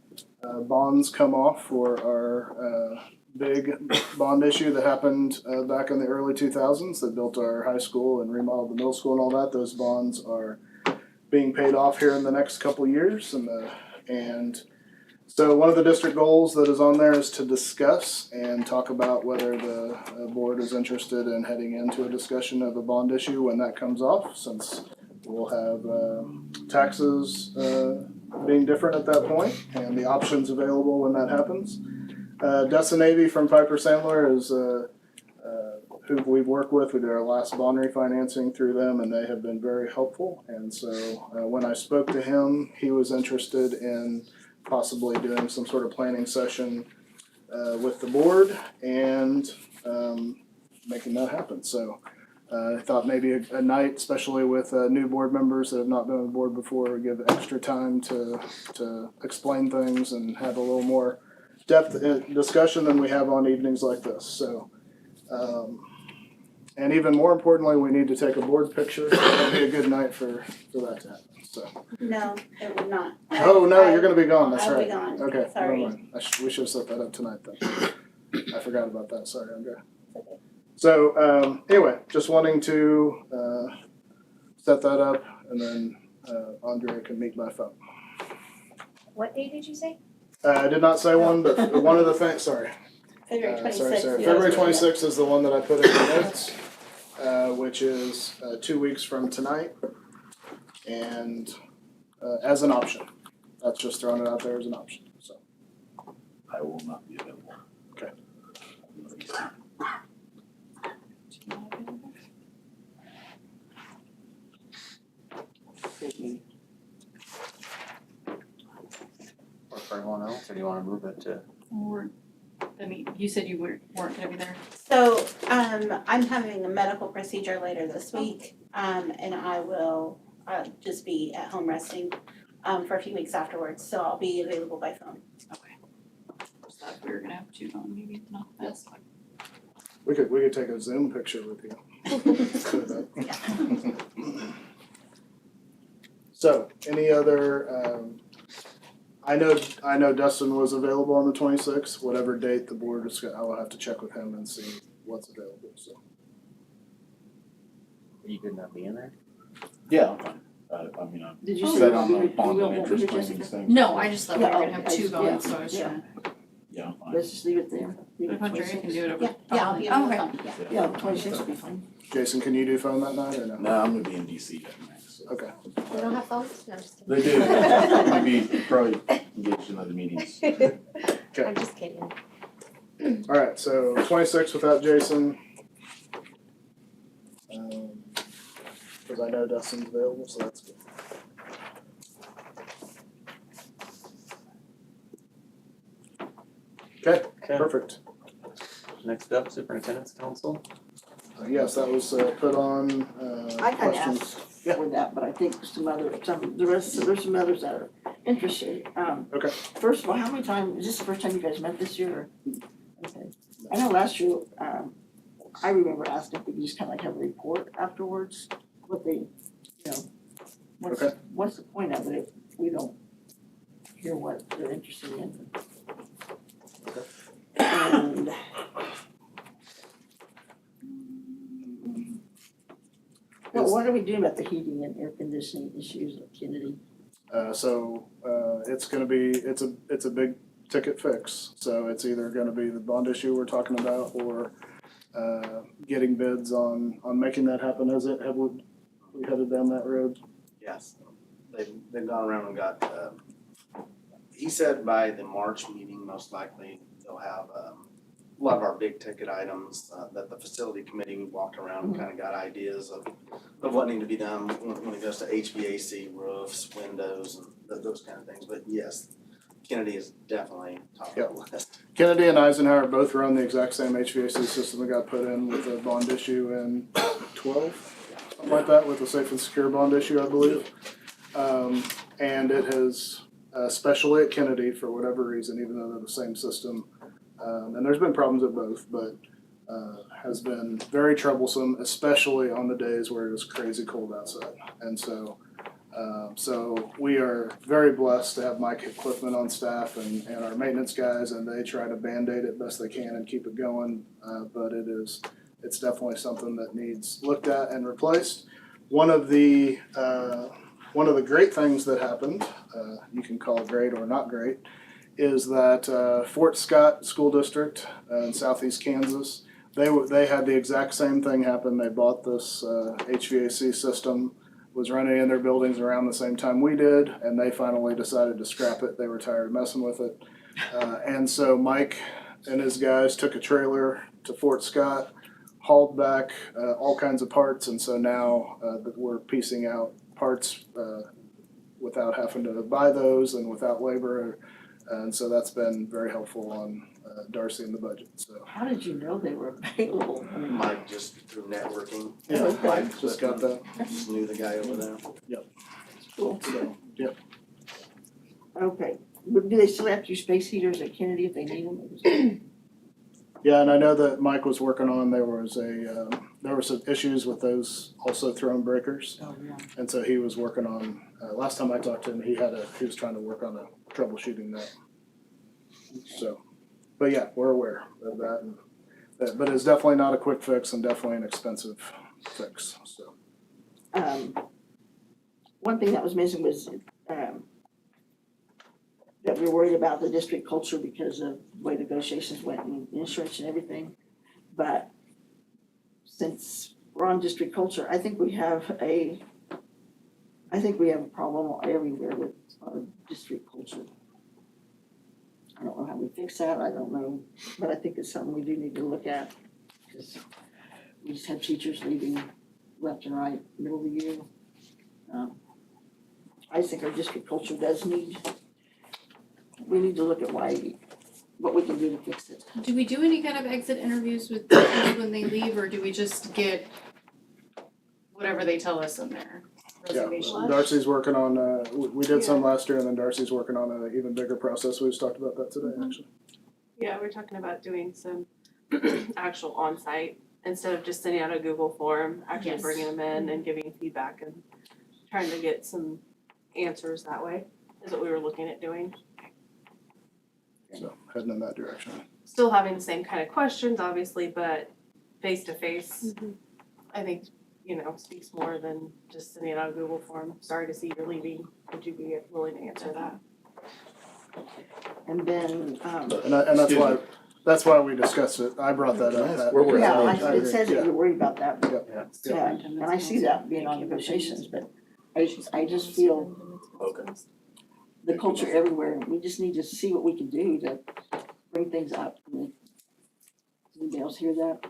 bonds come off for our big bond issue that happened back in the early 2000s that built our high school and remodeled the middle school and all that. Those bonds are being paid off here in the next couple years, and so one of the district goals that is on there is to discuss and talk about whether the board is interested in heading into a discussion of a bond issue when that comes off, since we'll have taxes being different at that point and the options available when that happens. Dessa Navy from Piper Sandler is who we've worked with. We did our last bond refinancing through them, and they have been very helpful. And so when I spoke to him, he was interested in possibly doing some sort of planning session with the board and making that happen. So I thought maybe a night, especially with new board members that have not been on the board before, would give extra time to explain things and have a little more depth in discussion than we have on evenings like this. So, and even more importantly, we need to take a board picture. It'd be a good night for that to happen. So. No, it would not. Oh no, you're going to be gone. That's I'll right. be gone. Okay, Sorry. never mind. We should have set that up tonight then. I forgot about that. Sorry, Andrea. So anyway, just wanting to set that up, and then Andrea can meet by phone. What day did you say? I did not say one, but one of the things. Sorry. February 26th. Sorry. February 26th is the one that I put in the notes, which is 2 weeks from tonight, and as an option. That's just throwing it out there as an option. So I will not be available. Okay. Or for anyone else, or do you wanna move it to? I mean, you said you weren't gonna be there. So, I'm having a medical procedure later this week, and I will, just be at home resting, for a few weeks afterwards, so I'll be available by phone. Just thought we were gonna have two on, maybe not that. We could take a Zoom picture with you. So, any other? I know Dustin was available on the 26th. Whatever date the board is, I will have to check with him and see what's available. So. Are you good not being there? Yeah, I'm fine. I mean, I'm Did you set say on you the were- bond you of won't interest be here, claim these Jessica? things. No, I just thought we were Yeah, gonna have okay, two yeah, going, so I was yeah. trying. Yeah, I'm fine. Let's just leave it there. Leave it If Andrea 26. can do it over. Yeah, I'll be Oh, on the okay. phone, yeah. Yeah, 26 will be fine. Jason, can you do phone that night or no? No, I'm gonna be in DC that night, so. Okay. They don't have phones? No, I'm just kidding. They do. I'm gonna be probably engaged in other meetings. I'm just kidding. All right. So 26 without Jason. Because I know Dustin's available, so that's good. Okay. Perfect. Next up, Superintendent's Council. Yes, that was put on I kind of questions. asked for that, but I think there's some some others that are interested. Okay. First of all, how many times, is this the first time you guys met this year? Or? Okay. I know last year, I remember asking if we could just kind of like have a report afterwards, what they, what's the point of it if we don't hear what they're interested in? And well, what are we doing about the heating and air conditioning issues at Kennedy? It's gonna be, it's a big ticket fix. So it's either gonna be the bond issue we're talking about or getting bids on making that happen. Have we headed down that road? Yes, they've gone around and got, he said by the March meeting, most likely they'll have, a lot of our big ticket items, that the facility committee, we walked around and kind of got ideas of what need to be done when it goes to HVAC, roofs, windows, and those kind of things. But yes, Kennedy is definitely top of the list. Kennedy and Eisenhower both run the exact same HVAC system that got put in with a bond issue in 12, something like that, with a safe and secure bond issue, I believe. And it has, especially at Kennedy, for whatever reason, even though they're the same system, and there's been problems at both, but has been very troublesome, especially on the days where it was crazy cold outside. And so we are very blessed to have Mike Cliffman on staff and our maintenance guys, and they try to Band-Aid it best they can and keep it going. But it's definitely something that needs looked at and replaced. One of the great things that happened, you can call it great or not great, is that Fort Scott School District in southeast Kansas, they had the exact same thing happen. They bought this HVAC system, was running in their buildings around the same time we did, and they finally decided to scrap it. They were tired of messing with it. And so Mike and his guys took a trailer to Fort Scott, hauled back all kinds of parts, and so now we're piecing out parts without having to buy those and without labor And so that's been very helpful on Darcy and the budget, so. How did you know they were available? I mean, Mike just through networking. Yeah, Okay. Mike just got that. Just knew the guy over there. cool. So, yep. Okay, but do they still have to use space heaters at Kennedy if they need them? Yeah, and I know that Mike was working on, there were some issues with those also thrown breakers. Oh, yeah. And so he was working on, last time I talked to him, he was trying to work on troubleshooting that. So, but yeah, we're aware of that. But it's definitely not a quick fix and definitely an expensive fix, so. One thing that was missing was, that we were worried about the district culture because of the way negotiations went and insurance and everything. But since we're on district culture, I think we have a problem everywhere with our district culture. I don't know how we fix that, I don't know, but I think it's something we do need to look at. Because we just have teachers leaving left and right, middle of the year. I think our district culture we need to look at what we can do to fix it. Do we do any kind of exit interviews with teachers when they leave, or do we just get whatever they tell us in their Yeah, resignation? Darcy's working on, we did some last year and then Darcy's working on an even bigger process. We just talked about that today, actually. Yeah, we're talking about doing some actual on-site, instead of just sending out a Google form, actually Yes. bringing them in and giving feedback and trying to get some answers that way, is what we were looking at doing. So heading in that direction. Still having the same kind of questions, obviously, but face-to-face, I think, speaks more than just sending out a Google form. Sorry to see you're leaving, would you be willing to answer that? And then, And that's why we discussed it. I brought that up. It says that you're worried about that, but, Yeah. and I see that being on negotiations, but I just feel the culture everywhere, we just need to see what we can do to bring things up. Does anybody else hear that?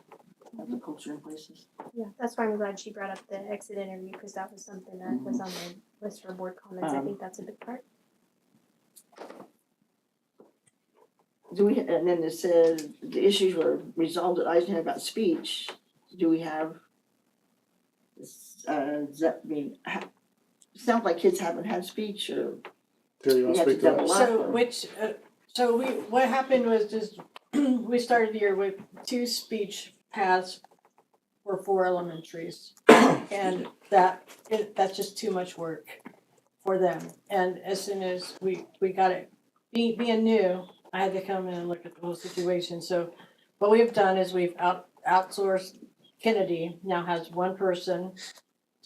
About the culture in places? Yeah, that's why I'm glad she brought up the exit interview, because that was something that was on my list for board comments. I think that's a big part. And then it says the issues were resolved at Eisenhower about speech. Do we have, does that mean, sounds like kids haven't had speech or? Terry, you want to speak to that? What happened was just, we started the year with 2 speech paths for 4 elementaries. And that's just too much work for them. And as soon as we got it, being new, I had to come in and look at the whole situation. So what we've done is we've outsourced. Kennedy now has 1 person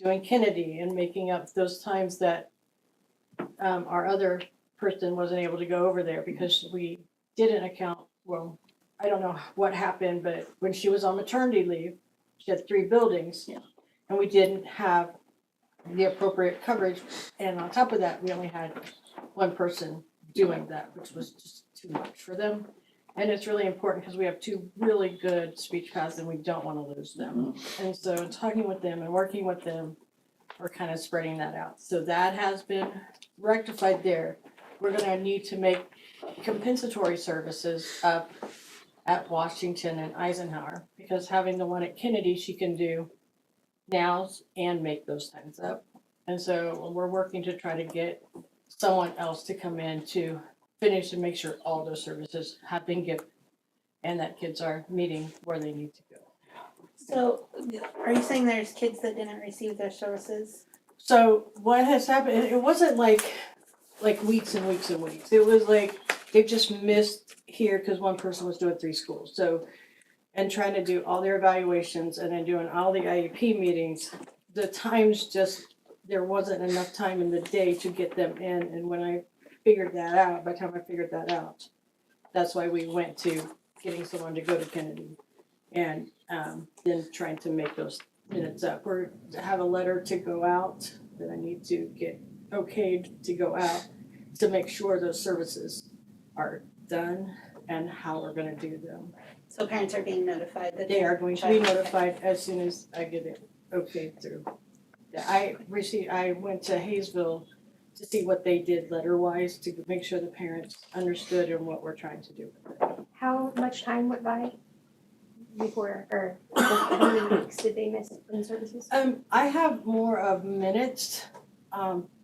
doing Kennedy and making up those times that our other person wasn't able to go over there because we didn't account, well, I don't know what happened, but when she was on maternity leave, she had 3 buildings. Yeah. And we didn't have the appropriate coverage. And on top of that, we only had 1 person doing that, which was just too much for them. And it's really important because we have 2 really good speech paths and we don't want to lose them. And so talking with them and working with them, we're kind of spreading that out. So that has been rectified there. We're gonna need to make compensatory services up at Washington and Eisenhower, because having the one at Kennedy, she can do nows and make those times up. And so we're working to try to get someone else to come in to finish and make sure all those services have been given and that kids are meeting where they need to go. So, are you saying there's kids that didn't receive their services? So what has happened, it wasn't like weeks and weeks and weeks. It was like they just missed here because one person was doing 3 schools. So, and trying to do all their evaluations and then doing all the IEP meetings, the times just, there wasn't enough time in the day to get them in. And when I figured that out, by the time I figured that out, that's why we went to getting someone to go to Kennedy and then trying to make those minutes up. Or have a letter to go out that I need to get okayed to go out to make sure those services are done and how we're gonna do them. So parents are being notified that They are going to be notified as soon as I get it okay through. I went to Hayesville to see what they did letter-wise, to make sure the parents understood and what we're trying to do with it. How much time went by before, or how many weeks did they miss in services? I have more of minutes,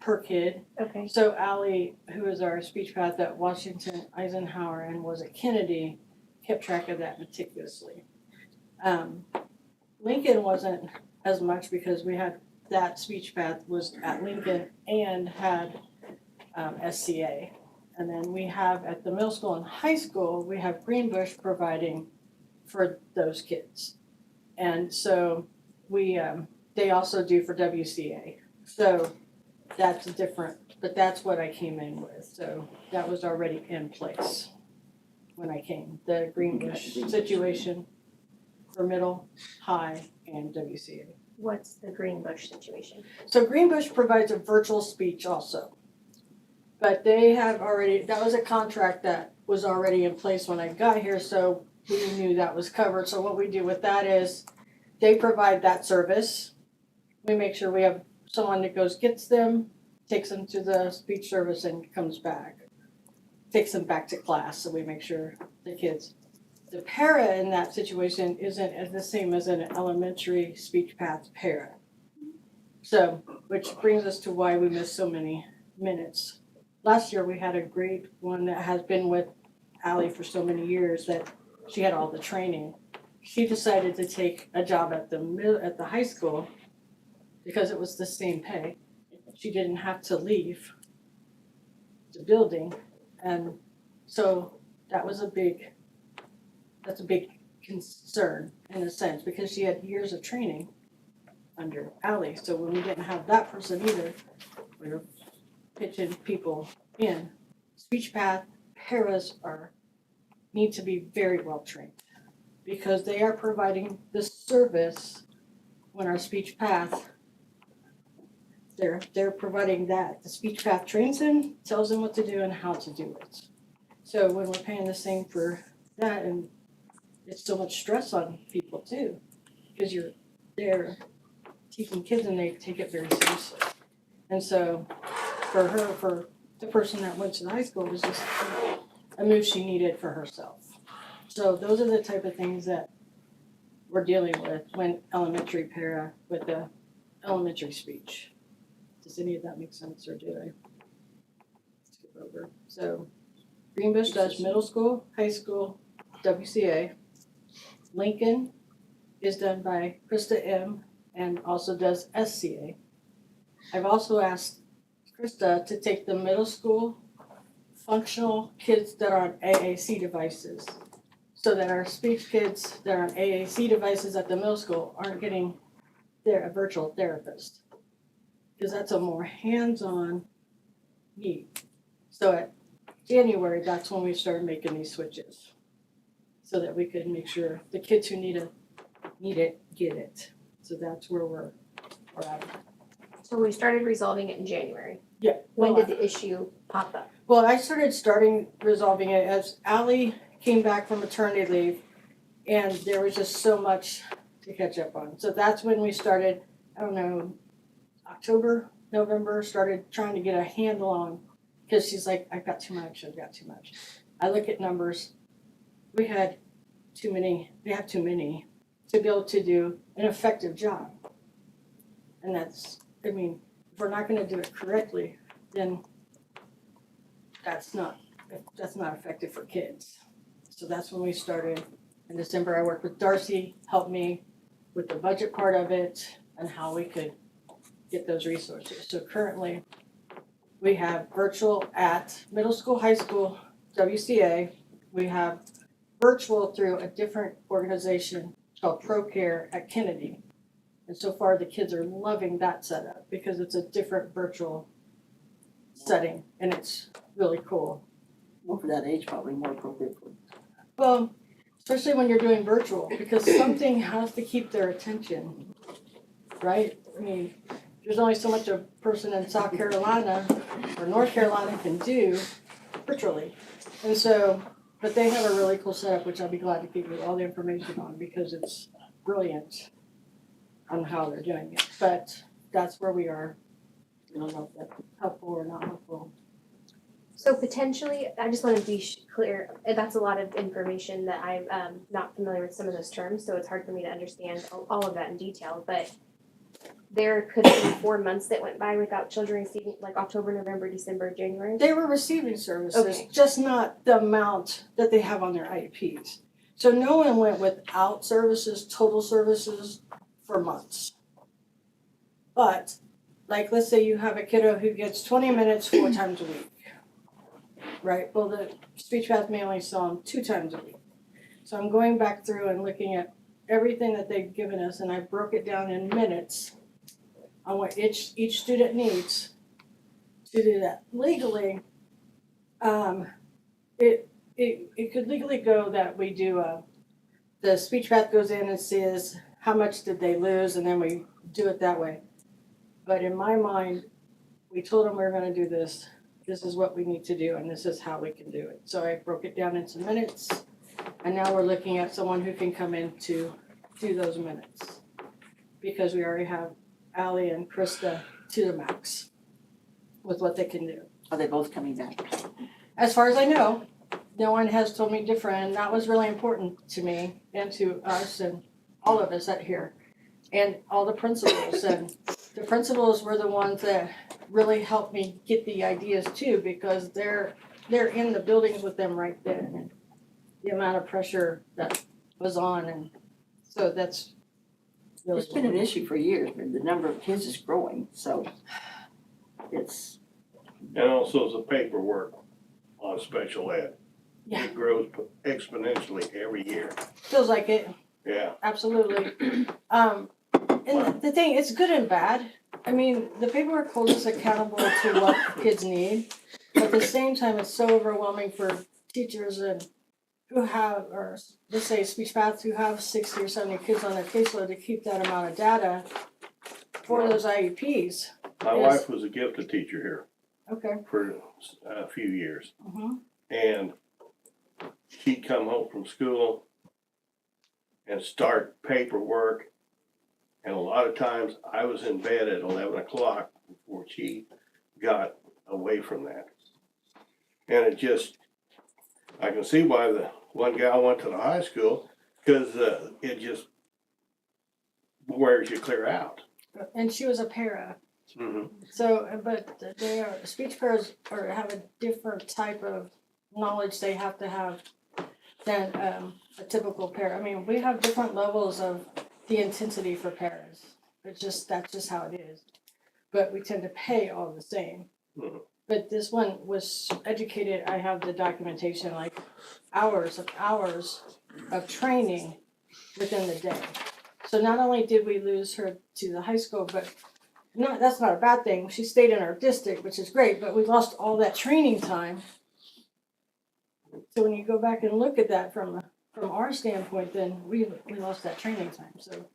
per kid. Okay. So Allie, who is our speech path at Washington Eisenhower and was at Kennedy, kept track of that meticulously. Lincoln wasn't as much because we had that speech path was at Lincoln and had SCA. And then we have at the middle school and high school, we have Greenbush providing for those kids. And so we, they also do for WCA. So that's different, but that's what I came in with. So that was already in place when I came. The Greenbush situation for middle, high, and WCA. What's the Greenbush situation? So Greenbush provides a virtual speech also. But they have already, that was a contract that was already in place when I got here, so we knew that was covered. So what we do with that is they provide that service. We make sure we have someone that goes, gets them, takes them to the speech service and comes back. Takes them back to class, so we make sure the kids. The para in that situation isn't as the same as an elementary speech path para. So, which brings us to why we miss so many minutes. Last year, we had a great one that has been with Allie for so many years that she had all the training. She decided to take a job at the high school because it was the same pay. She didn't have to leave the building, and so that's a big concern in a sense because she had years of training under Allie. So when we didn't have that person either, we were pitching people in. Speech path paras need to be very well trained because they are providing the service when our speech path they're providing that. The speech path trains them, tells them what to do and how to do it. So when we're paying the same for that, and it's so much stress on people too, because you're there teaching kids and they take it very seriously. And so for her, for the person that went to the high school, it was just a move she needed for herself. So those are the type of things that we're dealing with when elementary para with the elementary speech. Does any of that make sense, or did I skip over? So Greenbush does middle school, high school, WCA. Lincoln is done by Krista M. and also does SCA. I've also asked Krista to take the middle school functional kids that are on AAC devices so that our speech kids that are on AAC devices at the middle school aren't getting a virtual therapist. Because that's a more hands-on need. So at January, that's when we started making these switches. So that we could make sure the kids who need it, get it. So that's where we're at. So we started resolving it in January. Yeah. When did the issue pop up? Well, I started resolving it as Allie came back from maternity leave and there was just so much to catch up on. So that's when we started, I don't know, October, November, started trying to get a handle on, because she's like, I've got too much. I look at numbers. We have too many to be able to do an effective job. And that's, if we're not gonna do it correctly, then that's not effective for kids. So that's when we started. In December, I worked with Darcy, helped me with the budget part of it and how we could get those resources. So currently, we have virtual at middle school, high school, WCA. We have virtual through a different organization called ProCare at Kennedy. And so far, the kids are loving that setup because it's a different virtual setting and it's really cool. Well, for that age, probably more appropriate for. Well, especially when you're doing virtual, because something has to keep their attention, right? There's only so much a person in South Carolina or North Carolina can do virtually. And so, but they have a really cool setup, which I'll be glad to give you all the information on because it's brilliant on how they're doing it. But that's where we are I don't know if that's helpful or not helpful. So potentially, I just want to be clear, that's a lot of information that I'm not familiar with some of those terms, so it's hard for me to understand all of that in detail, but there could have been 4 months that went by without children receiving, like October, November, December, January? They were receiving services, Okay. just not the amount that they have on their IEPs. So no one went without services, total services, for months. But, like, let's say you have a kiddo who gets 20 minutes 4 times a week. Right, well, the speech path may only saw them 2 times a week. So I'm going back through and looking at everything that they've given us, and I broke it down in minutes on what each student needs to do that. Legally, it could legally go that we do the speech path goes in and says how much did they lose, and then we do it that way. But in my mind, we told them we were gonna do this. This is what we need to do, and this is how we can do it. So I broke it down into minutes, and now we're looking at someone who can come in to do those minutes. Because we already have Ally and Krista to the max with what they can do. Are they both coming back? As far as I know, no one has told me different, and that was really important to me and to us and all of us out here. And all the principals, and the principals were the ones that really helped me get the ideas too, because they're in the buildings with them right then, and the amount of pressure that was on, and so that's really. It's been an issue for years, but the number of kids is growing, so it's. And also the paperwork on special ed. Yeah. It grows exponentially every year. Feels like it. Yeah. Absolutely. And the thing, it's good and bad. I mean, the paperwork holds us accountable to what kids need, but at the same time, it's so overwhelming for teachers and who have, or let's say speech paths who have 60 or 70 kids on their caseload to keep that amount of data for those IEPs. My Yes. wife was a gifted teacher here Okay. for a few years. Mm-hmm. And she'd come home from school and start paperwork. And a lot of times I was in bed at 11 o'clock before she got away from that. And it just, I can see why the one gal went to the high school, because it just wears you clear out. And she was a para. Mm-hmm. So, but they are, speech paras have a different type of knowledge they have to have than a typical para. I mean, we have different levels of the intensity for paras. That's just how it is. But we tend to pay all the same. Mm-hmm. But this one was educated, I have the documentation, like hours of training within the day. So not only did we lose her to the high school, but that's not a bad thing. She stayed in our district, which is great, but we lost all that training time. So when you go back and look at that from our standpoint, then we lost that training time. So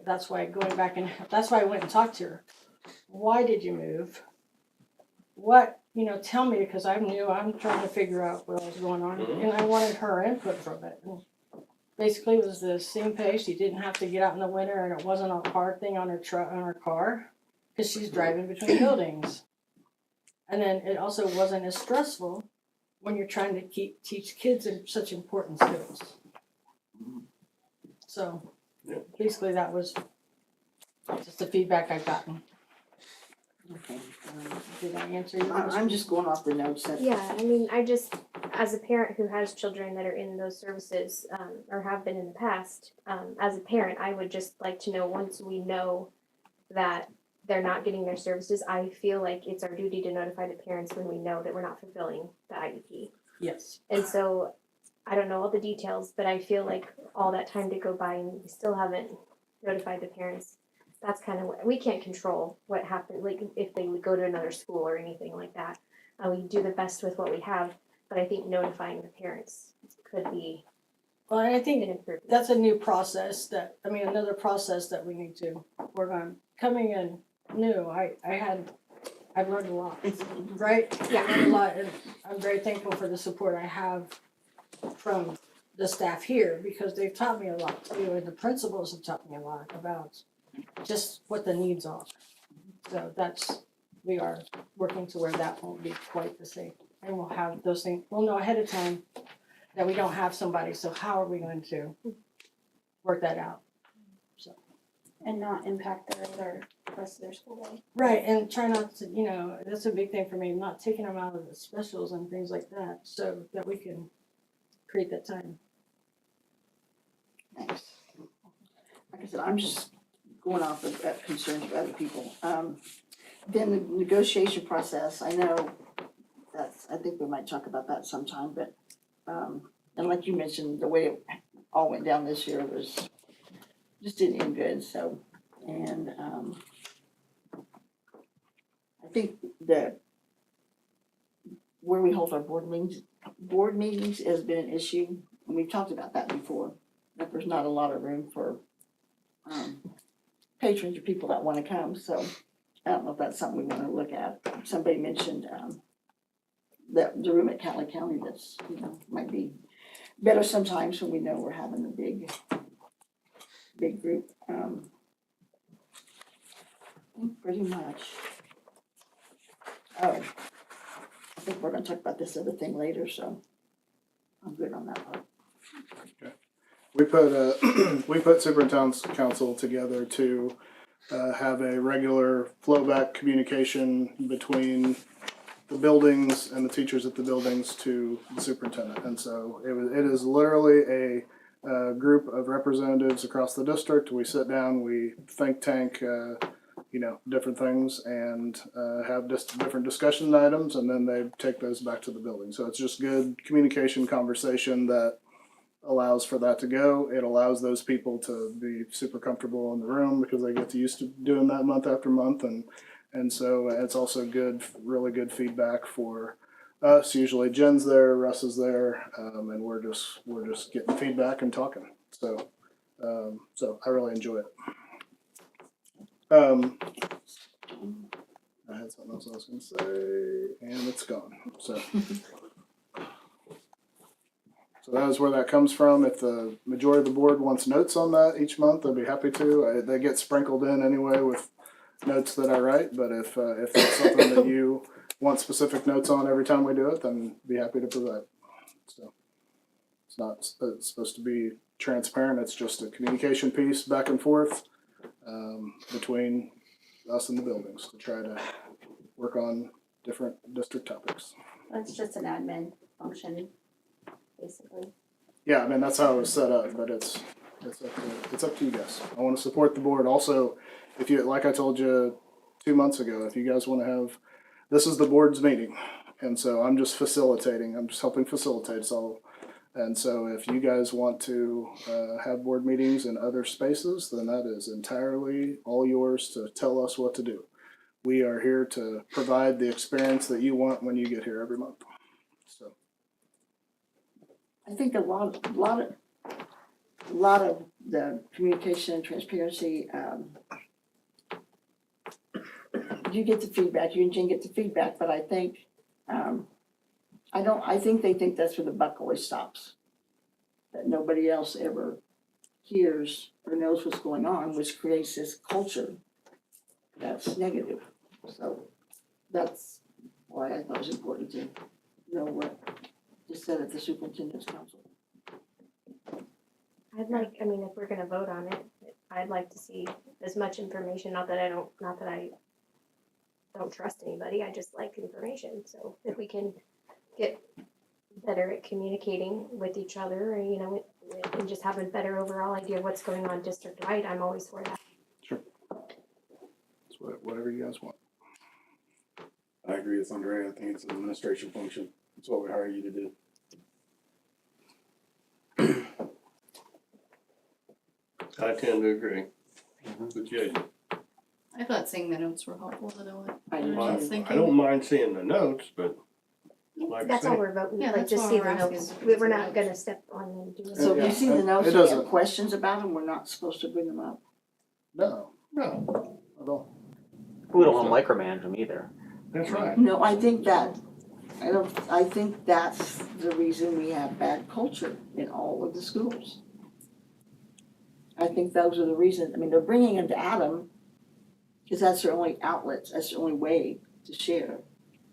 that's why I went and talked to her. Why did you move? What, tell me, because I'm new, I'm trying to figure out what was going on, and I wanted her input from it. And basically, it was the same pace. She didn't have to get out in the winter, and it wasn't a hard thing on her car, because she's driving between buildings. And then it also wasn't as stressful when you're trying to teach kids such important skills. So, basically, that was just the feedback I've gotten. Okay. Did I answer your question? I'm just going off the notes that. Yeah, I mean, as a parent who has children that are in those services, or have been in the past, as a parent, I would just like to know, once we know that they're not getting their services, I feel like it's our duty to notify the parents when we know that we're not fulfilling the IEP. Yes. And so, I don't know all the details, but I feel like all that time to go by and we still haven't notified the parents. That's kind of what, we can't control what happened, like if they would go to another school or anything like that. We do the best with what we have, but I think notifying the parents could be. Well, and I think an improvement. that's a new process another process that we need to work on. Coming in new, I've learned a lot, right? Yeah. I learned a lot, and I'm very thankful for the support I have from the staff here, because they've taught me a lot too, and the principals have taught me a lot about just what the needs are. So that's we are working to where that won't be quite the same. And we'll have those things, we'll know ahead of time that we don't have somebody, so how are we going to work that out? And not impact the rest of their school day. Right, and try not to, that's a big thing for me, not taking them out of the specials and things like that, so that we can create that time. Thanks. Like I said, I'm just going off of concerns of other people. Then the negotiation process, I know I think we might talk about that sometime, but, and like you mentioned, the way it all went down this year just didn't end good, so, and, I think that where we hold our board meetings has been an issue, and we've talked about that before, that there's not a lot of room for, patrons or people that wanna come, so I don't know if that's something we wanna look at. Somebody mentioned, that the room at Cali County that's, might be better sometimes when we know we're having a big group. I think pretty much. Oh, I think we're gonna talk about this other thing later, so I'm good on that part. We put we put superintendent's council together to have a regular flowback communication between the buildings and the teachers at the buildings to the superintendent. And so it is literally a group of representatives across the district. We sit down, we think tank, different things, and have just different discussion items, and then they take those back to the building. So it's just good communication conversation that allows for that to go. It allows those people to be super comfortable in the room because they get used to doing that month after month, and so it's also good, really good feedback for us. Usually Jen's there, Russ is there, and we're just getting feedback and talking. So I really enjoy it. I had something else I was going to say, and it's gone. So that is where that comes from. If the majority of the board wants notes on that each month, I'd be happy to. They get sprinkled in anyway with notes that I write, but if that's something that you want specific notes on every time we do it, then be happy to provide. So it's supposed to be transparent. It's just a communication piece back and forth between us and the buildings to try to work on different district topics. It's just an admin function, basically. Yeah, I mean, that's how it was set up, but it's up to you guys. I want to support the board. Also, if you, like I told you 2 months ago, if you guys want to have, this is the board's meeting, and so I'm just facilitating. I'm just helping facilitate. And so if you guys want to have board meetings in other spaces, then that is entirely all yours to tell us what to do. We are here to provide the experience that you want when you get here every month. So I think a lot of the communication and transparency, you get the feedback, you and Jen get the feedback, but I think, I think they think that's where the buck always stops. That nobody else ever hears or knows what's going on, which creates this culture that's negative. So that's why I thought it was important to know what is said at the superintendent's council. I'd like, if we're gonna vote on it, I'd like to see as much information, not that I don't trust anybody, I just like information. So if we can get better at communicating with each other, and just have a better overall idea of what's going on district-wide, I'm always for that. sure, it's whatever you guys want. I agree with Andrea. I think it's an administration function. It's what we hire you to do. I tend to agree with Jason. I thought seeing the notes were helpful to know what I I was thinking. I don't mind seeing the notes, but like I That's all say, we're voting, Yeah, like that's just all see we're the notes, asking. we're not gonna step on and do it. So if Yeah, you see the notes it and you have doesn't- questions about them, we're not supposed to bring them up. No, at all. We don't wanna micromanage them either. that's right. No, I think that's the reason we have bad culture in all of the schools. I think those are the reasons, they're bringing them to Adam because that's their only outlets, that's their only way to share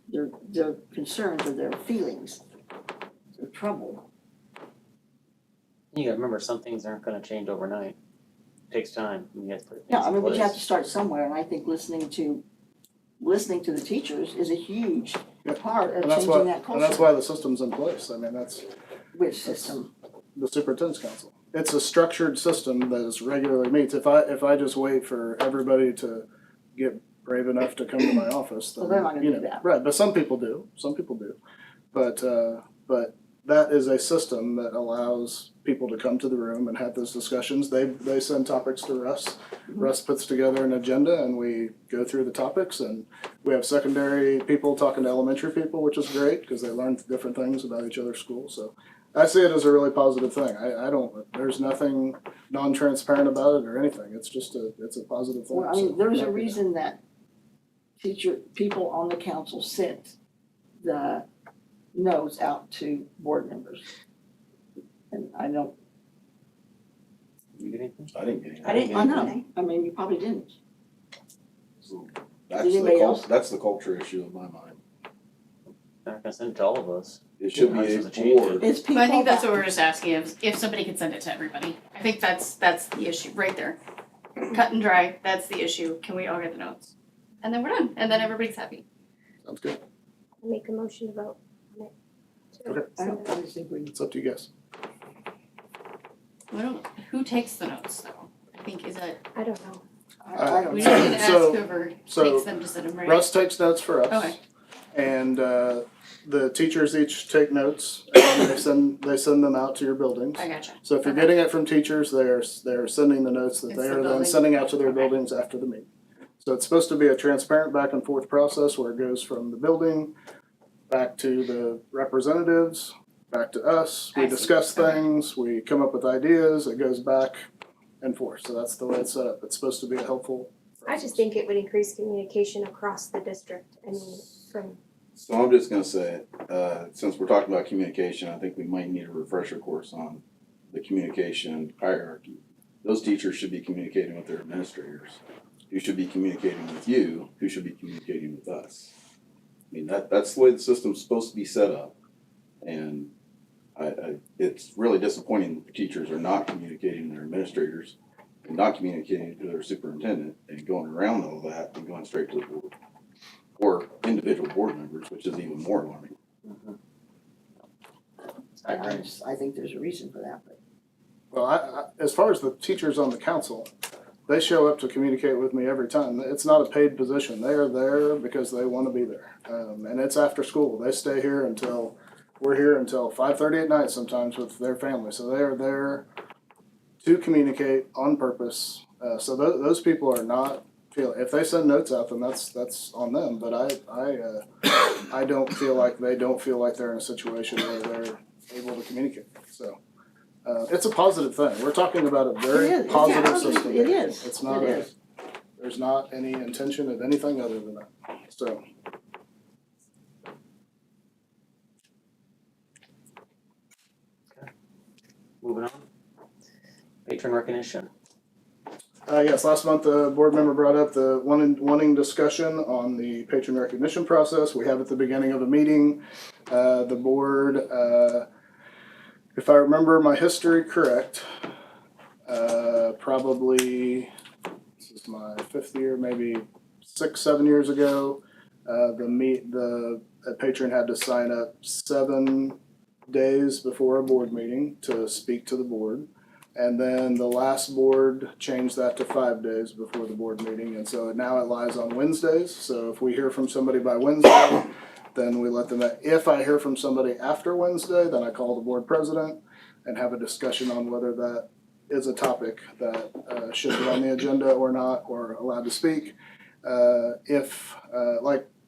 their concerns or their feelings, their trouble. You gotta remember, some things aren't gonna change overnight. Takes time, you have to put Yeah, things I in mean, but you have to place. start somewhere, and I think listening to the teachers is a huge part of And that's changing why, that culture. and that's why the system's in place. I mean, that's Which system? the superintendent's council. It's a structured system that is regularly meets. If I just wait for everybody to get brave enough to come to my office, then, Well, they're not gonna you do know, that. right, but some people do, but that is a system that allows people to come to the room and have those discussions. They send topics to Russ. Russ puts together an agenda and we go through the topics, and we have secondary people talking to elementary people, which is great because they learn different things about each other's schools. So I see it as a really positive thing. I don't, there's nothing non-transparent about it or anything. It's just it's a positive thing. Well, I mean, So there's I'm a happy reason that people on the council sent the notes out to board members. And I don't, You get anything? I didn't get anything. I know, I mean, you probably didn't. So Did that's anybody else? that's the culture issue in my mind. They're not gonna send it to all of us. It should be Ours a doesn't change it. board. It's people But I think that's that- what we're just asking, if somebody could send it to everybody. I think that's the issue, right there. Cut and dry, that's the issue. Can we all get the notes? And then we're done, and then everybody's happy. Sounds good. I'll make a motion to vote on it. Okay. I don't think we. It's up to you guys. Who takes the notes though? I think, is that, I don't know. I don't we know. just need to ask So- whoever so takes them to send them, right? Russ takes notes for us. Okay. And the teachers each take notes and they send them out to your buildings. I gotcha. So if you're Okay. getting it from teachers, they're sending the notes that It's they the are then building. sending out to their Okay. buildings after the meeting. So it's supposed to be a transparent back and forth process where it goes from the building back to the representatives, back to us. We I see. discuss Okay. things, we come up with ideas, it goes back and forth. So that's the way it's set up. It's supposed to be a helpful I just think it would increase communication across the district. I mean, from, So I'm just gonna say, since we're talking about communication, I think we might need a refresher course on the communication hierarchy. Those teachers should be communicating with their administrators, who should be communicating with you, who should be communicating with us. I mean, that's the way the system's supposed to be set up. And it's really disappointing that the teachers are not communicating with their administrators and not communicating to their superintendent and going around all that and going straight to the board. Or individual board members, which is even more alarming. I think there's a reason for that, but. Well, as far as the teachers on the council, they show up to communicate with me every time. It's not a paid position. They are there because they want to be there. And it's after school. They stay here until, we're here until 5:30 at night sometimes with their family. So they are there to communicate on purpose. So those people are not, if they send notes out, then that's on them. But I don't feel like they don't feel like they're in a situation where they're able to communicate. So. It's a positive thing. We're talking about a very It is. positive Yeah, system. it is. It's not It is. there's not any intention of anything other than that. So, Moving on. Patron recognition. yes, last month the board member brought up the wanting discussion on the patron recognition process. We have at the beginning of a meeting, the board, if I remember my history correct, probably, this is my 5th year, maybe 6-7 years ago, the patron had to sign up 7 days before a board meeting to speak to the board. And then the last board changed that to 5 days before the board meeting. And so now it lies on Wednesdays. So if we hear from somebody by Wednesday, then we let them, if I hear from somebody after Wednesday, then I call the board president and have a discussion on whether that is a topic that should be on the agenda or not, or allowed to speak.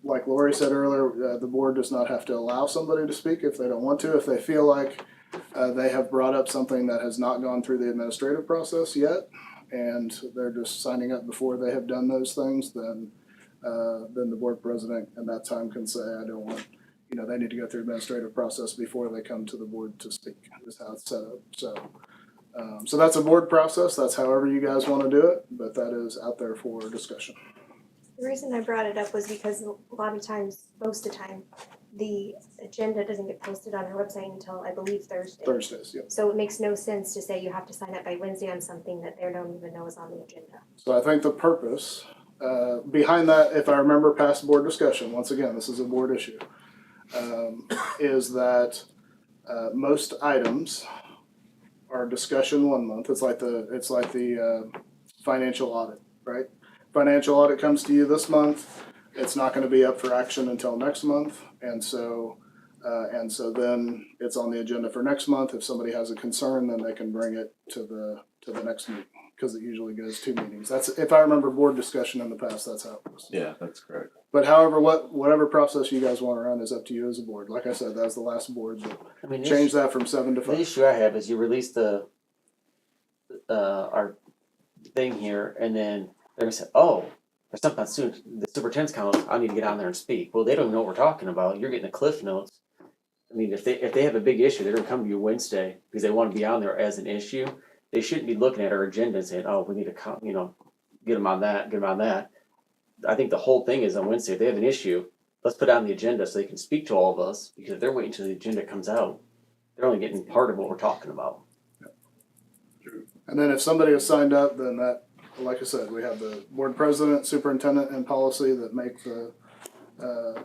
Like Lori said earlier, the board does not have to allow somebody to speak if they don't want to. If they feel like they have brought up something that has not gone through the administrative process yet, and they're just signing up before they have done those things, then the board president at that time can say, I don't want, they need to go through administrative process before they come to the board to speak, is how it's set up. So that's a board process. That's however you guys want to do it, but that is out there for discussion. The reason I brought it up was because a lot of times, most of the time, the agenda doesn't get posted on our website until I believe Thursday. Thursdays, yeah. So it makes no sense to say you have to sign up by Wednesday on something that they don't even know is on the agenda. So I think the purpose behind that, if I remember past board discussion, once again, this is a board issue, is that most items are discussion 1 month. It's like the financial audit, right? Financial audit comes to you this month. It's not going to be up for action until next month, and so then it's on the agenda for next month. If somebody has a concern, then they can bring it to the next meeting, because it usually goes 2 meetings. That's, if I remember board discussion in the past, that's how it was. Yeah, that's correct. But however, whatever process you guys want to run is up to you as a board. Like I said, that was the last board that I mean, changed that from 7 to 5. The issue I have is you release our thing here, and then they're gonna say, oh, there's something soon, the superintendent's coming, I need to get on there and speak. Well, they don't know what we're talking about, you're getting the cliff notes. I mean, if they have a big issue, they're gonna come to you Wednesday because they wanna be on there as an issue. They shouldn't be looking at our agenda and saying, oh, we need to get them on that. I think the whole thing is on Wednesday, if they have an issue, let's put it on the agenda so they can speak to all of us, because if they're waiting until the agenda comes out, they're only getting part of what we're talking about. And then if somebody has signed up, then that, like I said, we have the board president, superintendent, and policy that make the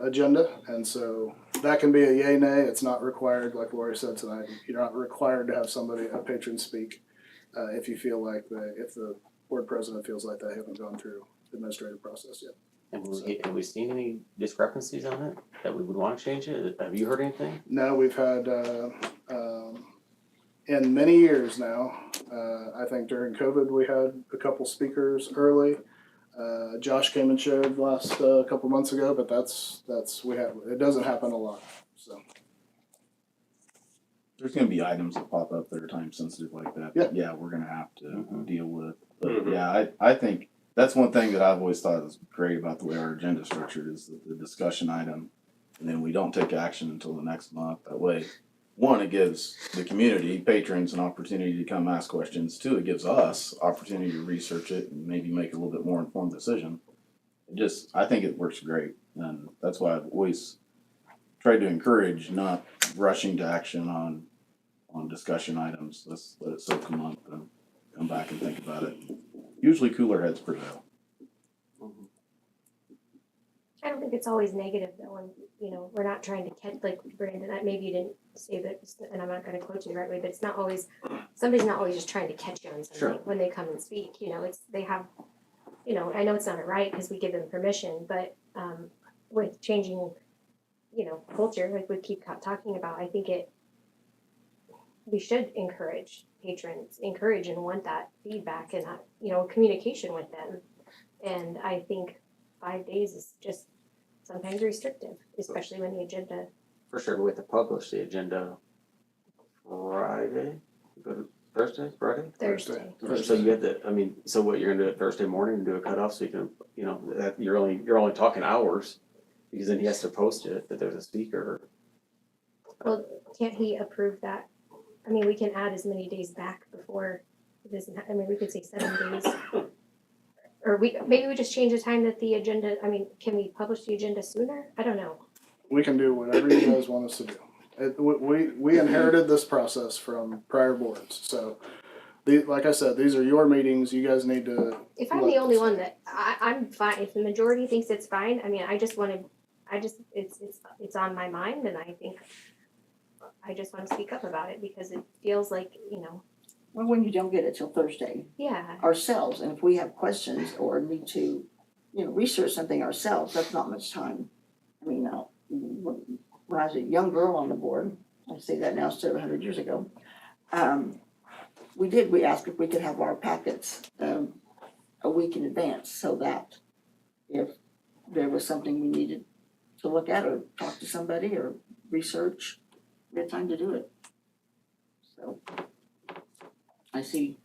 agenda. And so that can be a yay, nay. It's not required, like Lori said tonight. You're not required to have a patron speak if you feel like if the board president feels like they haven't gone through the administrative process yet. And have we seen any discrepancies on it that we would want to change it? Have you heard anything? No, we've had in many years now. I think during COVID we had a couple speakers early. Josh came and shared last couple months ago, but it doesn't happen a lot. So There's gonna be items that pop up that are time sensitive like that. Yeah, we're gonna have to deal with. But yeah, I think that's one thing that I've always thought is great about the way our agenda is structured is the discussion item, and then we don't take action until the next month. That way, one, it gives the community, patrons, an opportunity to come ask questions. Two, it gives us opportunity to research it and maybe make a little bit more informed decision. I think it works great, and that's why I've always tried to encourage not rushing to action on discussion items. Let's let it soak a month and come back and think about it. Usually cooler heads prevail. I don't think it's always negative though, and we're not trying to catch, like Brandon, maybe you didn't say that, and I'm not gonna quote you the right way, but it's not always, somebody's not always just trying to catch you on something when they come and speak, they have, I know it's not a right because we give them permission, but with changing, culture, like we keep talking about, I think we should encourage patrons, and want that feedback and, communication with them. And I think 5 days is just sometimes restrictive, especially when the agenda. For sure, we have to publish the agenda Friday, Thursday. So you have to, so what, you're gonna do it Thursday morning and do a cutoff so you can, that you're only talking hours, because then he has to post it that there's a speaker. Well, can't he approve that? We can add as many days back before it doesn't, we could say 7 days. Or maybe we just change the time that the agenda, can we publish the agenda sooner? I don't know. we can do whatever you guys want us to do. We inherited this process from prior boards, so like I said, these are your meetings. You guys need to. If I'm the only one that I'm fine, if the majority thinks it's fine, it's on my mind, and I think I just want to speak up about it because it feels like Well, when you don't get it till Thursday. Yeah. Ourselves, and if we have questions or need to, research something ourselves, that's not much time. When I was a young girl on the board, I say that now instead of 100 years ago, we asked if we could have our packets a week in advance so that if there was something we needed to look at or talk to somebody or research, we had time to do it. So I see,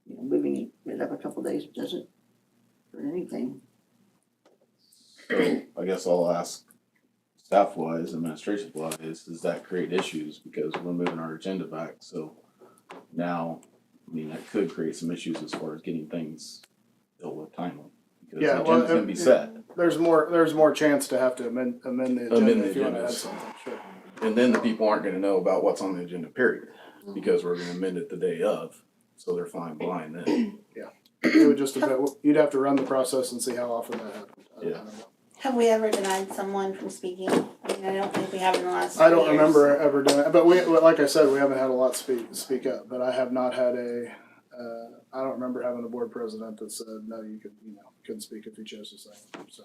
moving it up a couple days doesn't hurt anything. So I guess I'll ask staff-wise, administration-wise, does that create issues because we're moving our agenda back? So now, that could create some issues as far as getting things dealt with timely. Because the agenda's gonna be set. there's more chance to have to amend the agenda Amend the if you want to add agendas. something, sure. And then the people aren't gonna know about what's on the agenda, period, because we're gonna amend it the day of, so they're flying blind then. It would just depend, you'd have to run the process and see how often that happens. I don't know. Have we ever denied someone from speaking? I mean, I don't think we have in the last 2 I years. don't remember ever doing it, but like I said, we haven't had a lot speak up, but I have not had I don't remember having a board president that said, no, couldn't speak if you chose to say, so.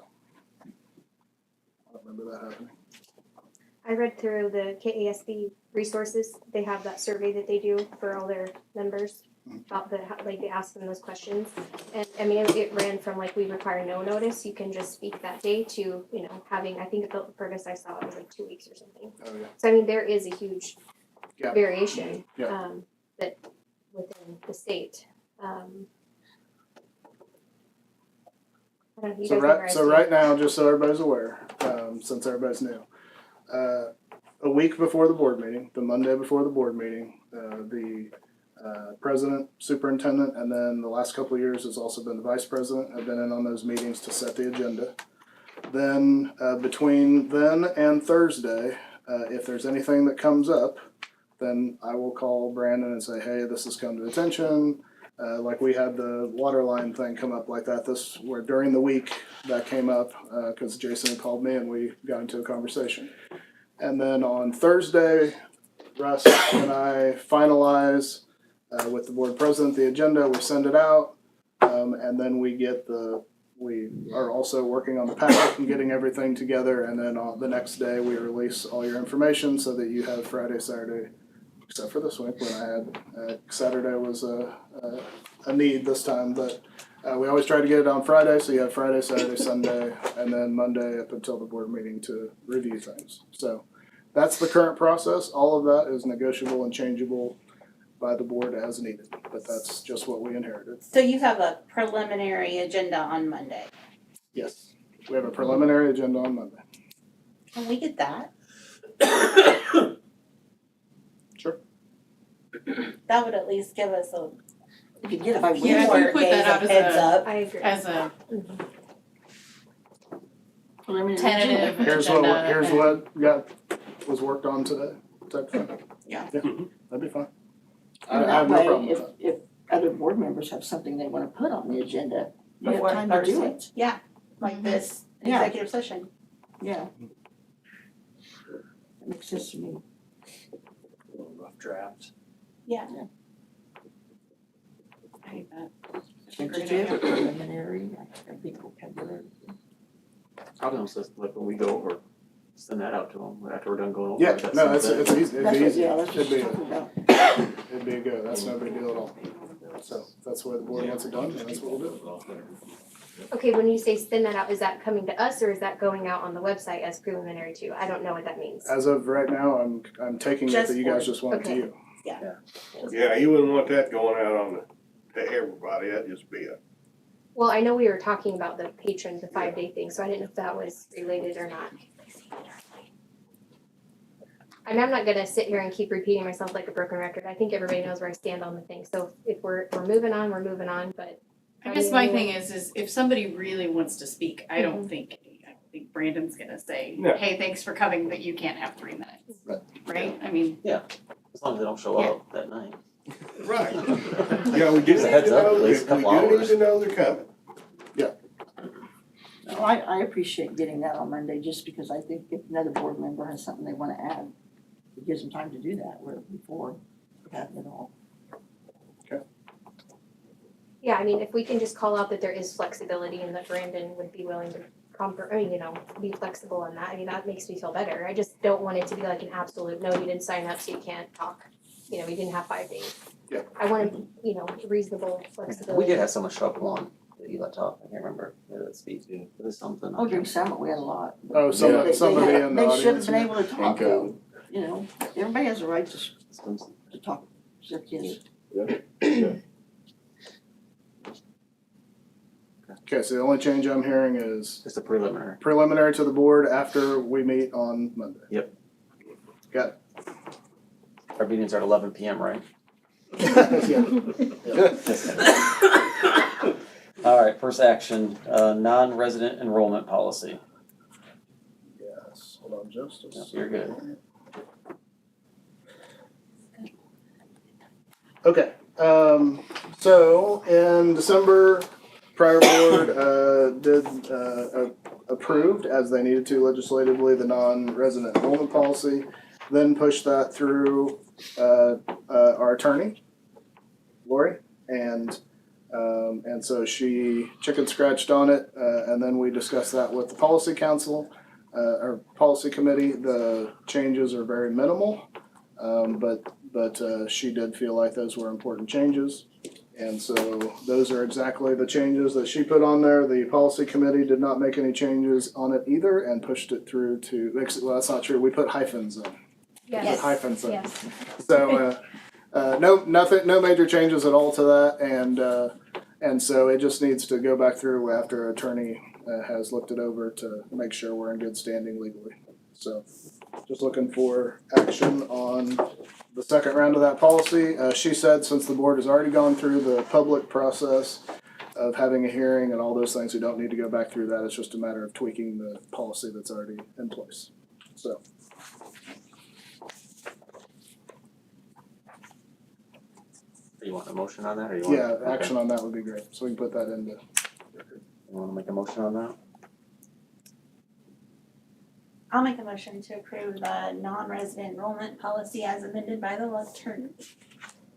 I don't remember that happening. I read through the KASB resources. They have that survey that they do for all their members about they ask them those questions. And I mean, it ran from we require no notice. You can just speak that day to, having, I think the furthest I saw it was 2 weeks or something. Oh, yeah. So I mean, there is a huge Yeah. variation, Yeah. that within the state. I don't know, you guys know where I So stand. right now, just so everybody's aware, since everybody's new, a week before the board meeting, the Monday before the board meeting, the president, superintendent, and then the last couple of years has also been the vice president, have been in on those meetings to set the agenda. Then between then and Thursday, if there's anything that comes up, then I will call Brandon and say, hey, this has come to attention. Like we had the water line thing come up like that. Where during the week that came up because Jason had called me and we got into a conversation. And then on Thursday, Russ and I finalize with the board president the agenda. We send it out, and then we are also working on the packet and getting everything together. And then on the next day, we release all your information so that you have Friday, Saturday. Except for this week when I had Saturday was a need this time, but we always try to get it on Friday, so you have Friday, Saturday, Sunday, and then Monday up until the board meeting to review things. So that's the current process. All of that is negotiable and changeable by the board as needed, but that's just what we inherited. So you have a preliminary agenda on Monday. Yes, we have a preliminary agenda on Monday. Can we get that? Sure. That would at least give us a If you get a few Yeah, if more we put days that out of as heads a- up. I agree. As a preliminary tentative Here's agenda. what was worked on today, type thing. Yeah. That'd be fine. I And have that no way, problem with that. if other board members have something they wanna put on the agenda, you have Before time to do Thursday. it. Yeah, like this Yeah. executive session. Yeah. That makes sense to me. A little rough draft. Yeah. I hate that. Tentative, preliminary, I think vocabulary. I'll be honest, when we go over, send that out to them after we're done going over. Yeah, that no, same it's thing. easy, it'd That's be what, easy. yeah, that's what It'd be, she's talking about. it'd be a go, that's no big deal at all. So, that's the way the board wants it done, and that's what we'll do. Okay, when you say send that out, is that coming to us or is that going out on the website as preliminary too? I don't know what that means. As of right now, I'm taking it Just that you guys for- just want it to okay. you. Yeah, you wouldn't want that going out on to everybody, that'd just be a. Well, I know we were talking about the patron, the 5-day thing, so I didn't know if that was related or not. I mean, I'm not gonna sit here and keep repeating myself like a broken record. I think everybody knows where I stand on the thing. So if we're moving on, we're moving on, but. I guess my thing is if somebody really wants to speak, I think Brandon's gonna say, No. hey, thanks for coming, but you can't have 3 minutes. Right? I mean, As long as they don't show up that night. Right. Yeah, we do need Just a heads to up, know, at least a we couple do need hours. to know they're coming. No, I appreciate getting that on Monday, just because I think if another board member has something they wanna add, it gives them time to do that, where before having it all. Yeah, I mean, if we can just call out that there is flexibility and that Brandon would be willing to be flexible on that, I mean, that makes me feel better. I just don't want it to be like an absolute, no, you didn't sign up, so you can't talk. You know, we didn't have 5 days. Yeah. I want, reasonable flexibility. We did have someone show up one that you let talk, I can't remember, that speaks, it was something. Oh, during summit, we had a lot. Oh, somebody in the They should have audience, been yeah. able to talk, Okay. though, everybody has a right to talk to their kids. Okay, so the only change I'm hearing is Just a preliminary. preliminary to the board after we meet on Monday. Yep. Got it. Our meetings are at 11 p.m., right? Yeah. All right, first action, non-resident enrollment policy. Yes, hold on just a Yep, you're good. Okay, so in December, prior board approved, as they needed to legislatively, the non-resident enrollment policy, then pushed that through our attorney, Lori, and so she chicken scratched on it, and then we discussed that with the policy council, or policy committee. The changes are very minimal, but she did feel like those were important changes. And so those are exactly the changes that she put on there. The policy committee did not make any changes on it either and pushed it through to, well, that's not true. We put hyphens in. Yes. Put hyphens in. Yes. So, no major changes at all to that. And so it just needs to go back through after attorney has looked it over to make sure we're in good standing legally. So just looking for action on the second round of that policy. She said since the board has already gone through the public process of having a hearing and all those things, we don't need to go back through that. It's just a matter of tweaking the policy that's already in place. So. Do you want a motion on that, or you want? Yeah, action on that would be great. So we can put that into. You wanna make a motion on that? I'll make a motion to approve the non-resident enrollment policy as amended by the attorney.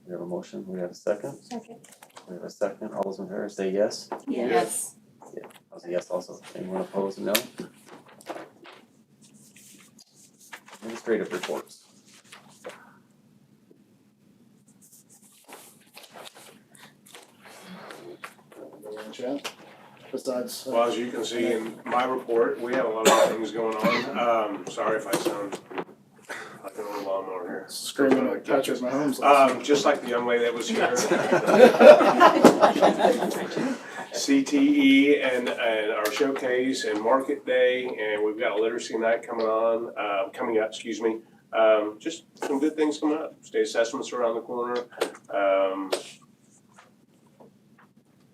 We have a motion, we have a second, Second. we have a second, all those in favor say yes? Yes. Yeah, I was a yes also, anyone opposed, no? Administrative reports. Chat. Besides. Well, as you can see in my report, we have a lot of things going on. Sorry if I sound like an old lawnmower here. Screaming like Patrick Mahomes. Just like the young lady that was here. CTE and our showcase and market day, and we've got a literacy night coming up, excuse me. Just some good things coming up. State assessments around the corner.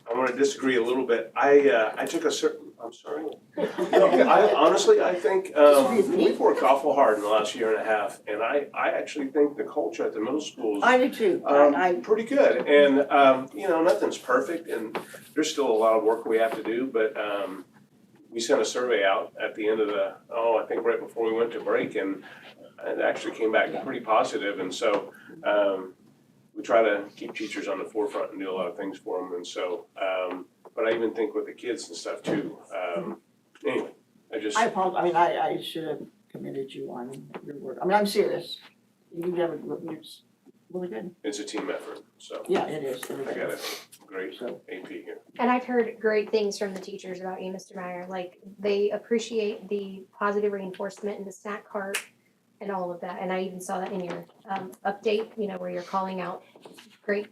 I'm gonna disagree a little bit. I took a certain, I'm sorry. I think, we've worked awful hard in the last year and a half, and I actually think the culture at the middle school is I do too. pretty good. And, nothing's perfect, and there's still a lot of work we have to do, but, we sent a survey out at the end of I think right before we went to break, and it actually came back pretty positive, and so, we try to keep teachers on the forefront and do a lot of things for them, and so, but I even think with the kids and stuff too. Anyway, I apologize, I should have commended you on your work. I'm serious. You have it's really good. It's a team effort, so. Yeah, it is. I got a great AP here. And I've heard great things from the teachers about you, Mr. Meyer. Like, they appreciate the positive reinforcement in the snack cart and all of that. And I even saw that in your update, where you're calling out great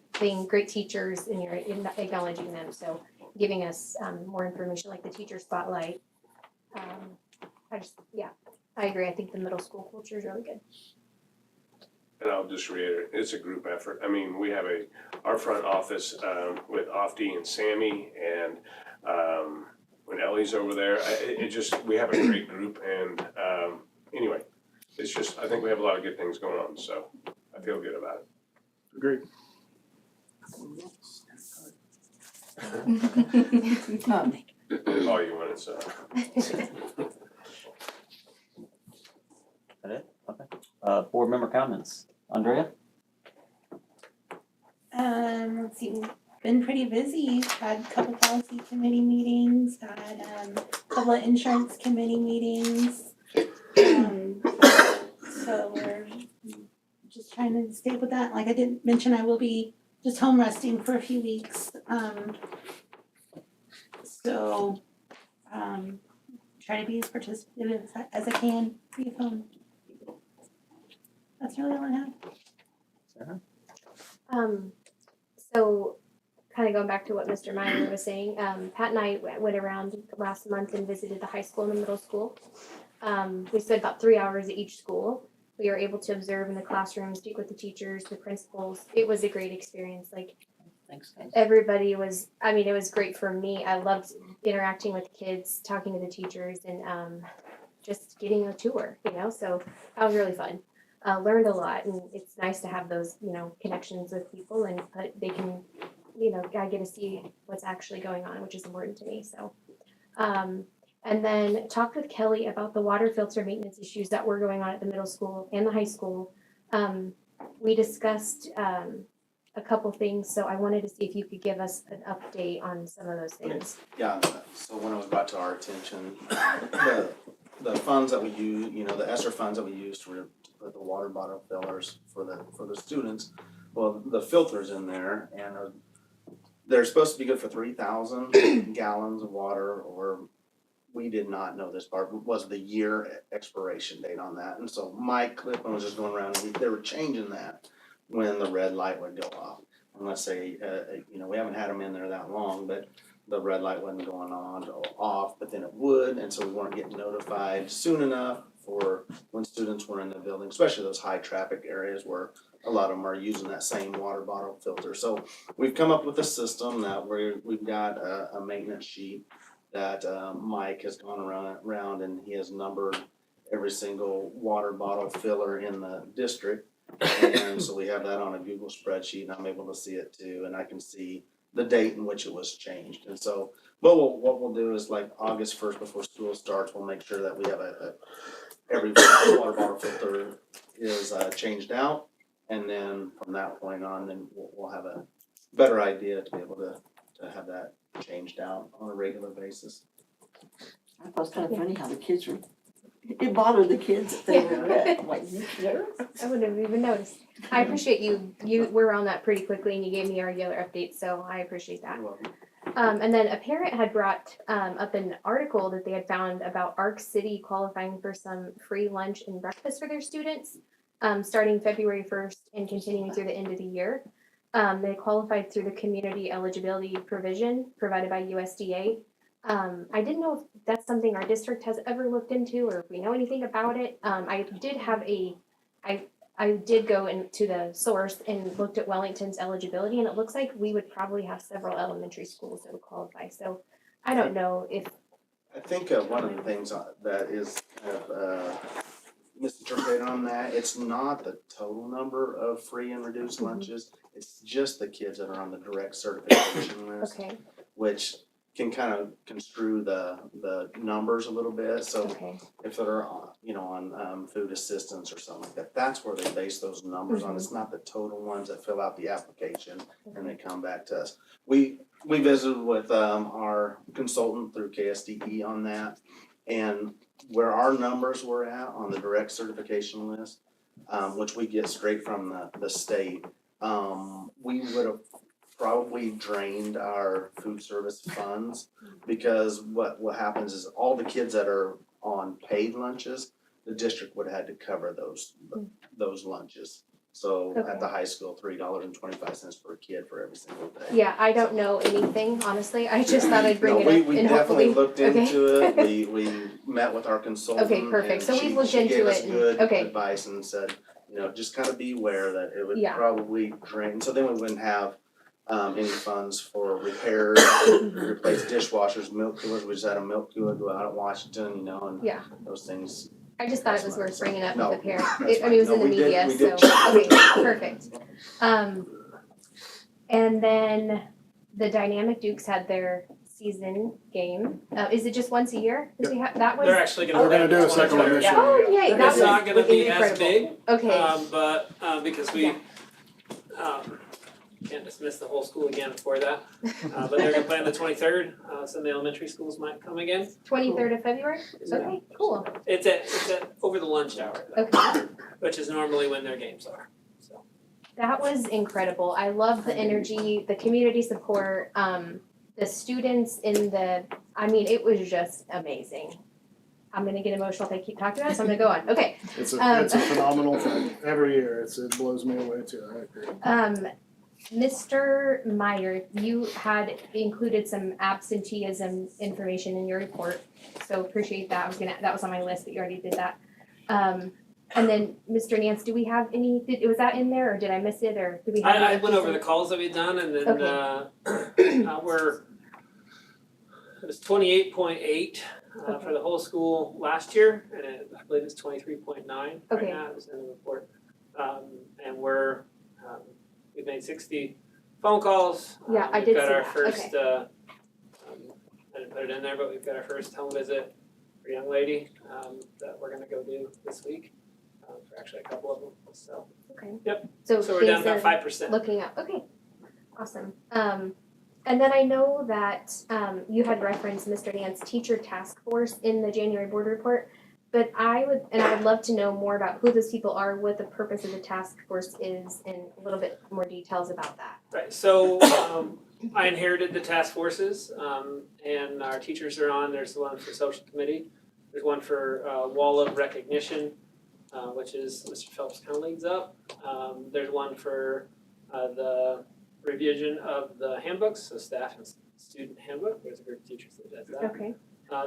teachers and you're acknowledging them. So giving us more information like the teacher spotlight. I agree. I think the middle school culture is really good. And I'll just reiterate, it's a group effort. I mean, we have our front office with Ofty and Sammy, and when Ellie's over there, we have a great group, and anyway, it's just, I think we have a lot of good things going on, so I feel good about it. Agreed. All you wanted, so. That it? Okay. Board member comments. Andrea? Let's see, we've been pretty busy, had a couple policy committee meetings, had a couple of insurance committee meetings. So we're just trying to stay with that. Like I did mention, I will be just home resting for a few weeks. Try to be as participative as I can, be at home. That's really all I have. Sarah? So kind of going back to what Mr. Meyer was saying, Pat and I went around last month and visited the high school and the middle school. We spent about 3 hours at each school. We were able to observe in the classroom, speak with the teachers, the principals. It was a great experience. Like, Thanks, guys. Everybody was, I mean, it was great for me. I loved interacting with kids, talking to the teachers, and just getting a tour, so that was really fun. Learned a lot, and it's nice to have those, connections with people, and they can, I get to see what's actually going on, which is important to me, so. And then talked with Kelly about the water filter maintenance issues that were going on at the middle school and the high school. We discussed a couple things, so I wanted to see if you could give us an update on some of those things. Yeah, so when it was brought to our attention, the funds that we use, the ESSER funds that we use to put the water bottle fillers for the students, well, the filters in there, and they're supposed to be good for 3,000 gallons of water, or we did not know this part, was the year expiration date on that. And so Mike Clifton was just going around, and they were changing that when the red light would go off. And let's say, we haven't had them in there that long, but the red light wasn't going on or off, but then it would, and so we weren't getting notified soon enough for when students were in the building, especially those high traffic areas where a lot of them are using that same water bottle filter. So we've come up with a system that we've got a maintenance sheet that Mike has gone around and he has numbered every single water bottle filler in the district. And so we have that on a Google spreadsheet, and I'm able to see it too, and I can see the date in which it was changed. And so, what we'll do is like August 1st before school starts, we'll make sure that we have every water bottle filter is changed out, and then from that point on, then we'll have a better idea to be able to have that changed out on a regular basis. I thought it was kind of funny how the kids were, it bothered the kids that they were red. I'm like, you care? I wouldn't have even noticed. I appreciate you were on that pretty quickly, and you gave me a regular update, so I appreciate that. You're welcome. And then a parent had brought up an article that they had found about Arc City qualifying for some free lunch and breakfast for their students, starting February 1st and continuing through the end of the year. They qualified through the community eligibility provision provided by USDA. I didn't know if that's something our district has ever looked into or if we know anything about it. I did go into the source and looked at Wellington's eligibility, and it looks like we would probably have several elementary schools that would qualify. So I don't know if. I think one of the things that is kind of misinterpreted on that, it's not the total number of free and reduced lunches, it's just the kids that are on the direct certification list, Okay. which can kind of construe the numbers a little bit. So if they're on food assistance or something like that, that's where they base those numbers on. It's not the total ones that fill out the application and they come back to us. We visited with our consultant through KSDE on that, and where our numbers were at on the direct certification list, which we get straight from the state, we would have probably drained our food service funds, because what happens is all the kids that are on paid lunches, the district would have had to cover those lunches. So at the high school, $3.25 per kid for every single day. Yeah, I don't know anything, honestly. I just thought I'd bring it up We and definitely hopefully. looked into it. We met with our consultant. Okay, perfect. So and we've looked she into gave us it and- good okay. advice and said, just kind of be aware that it would Yeah. probably drain. So then we wouldn't have any funds for repairs, replace dishwashers, milk coolers. We just had a milk cooler go out at Washington, and Yeah. those things. I just thought it was worth bringing up No, with the parent. that's I mean, it was fine. in No, the we did- media, we so, did check. okay, perfect. And then the Dynamic Dukes had their season game. Is it just once a year? 'Cause we have, that was. They're actually gonna. We're gonna do a second one this year. Oh, yay, that It's was not gonna be as incredible. big, Okay. but because we can't dismiss the whole school again before that. But they're gonna play on the 23rd. Some of the elementary schools might come again. 23rd of February? Okay, cool. It's at over the lunch hour, Okay. which is normally when their games are. So That was incredible. I love the energy, the community support, the students it was just amazing. I'm gonna get emotional if I keep talking about it, so I'm gonna go on. Okay. It's a phenomenal thing. Every year, it blows me away too. I agree. Mr. Meyer, you had included some absenteeism information in your report, so appreciate that. That was on my list, but you already did that. And then, Mr. Nance, do we have any, was that in there, or did I miss it, or do we have? I any went over the pieces? calls that we've done and then, Okay. it was 28.8 for the whole school last year, and I believe it's 23.9 right Okay. now, it was in the report. And we've made 60 phone calls. Yeah, I did We've got see our that. first, I didn't put it in there, but we've got our first home visit for a young lady that we're gonna go do this week, for actually a couple of them, so. Okay. Yep. So we're down things about are 5%. looking up, okay, awesome. And then I know that, you had referenced Mr. Nance teacher task force in the January board report, but I would love to know more about who those people are, what the purpose of the task force is, and a little bit more details about that. Right, so I inherited the task forces, and our teachers are on. There's one for social committee. There's one for wall of recognition, which is Mr. Phelps kind of leads up. There's one for the revision of the handbooks, so staff and student handbook. There's a group of teachers that does that. Okay.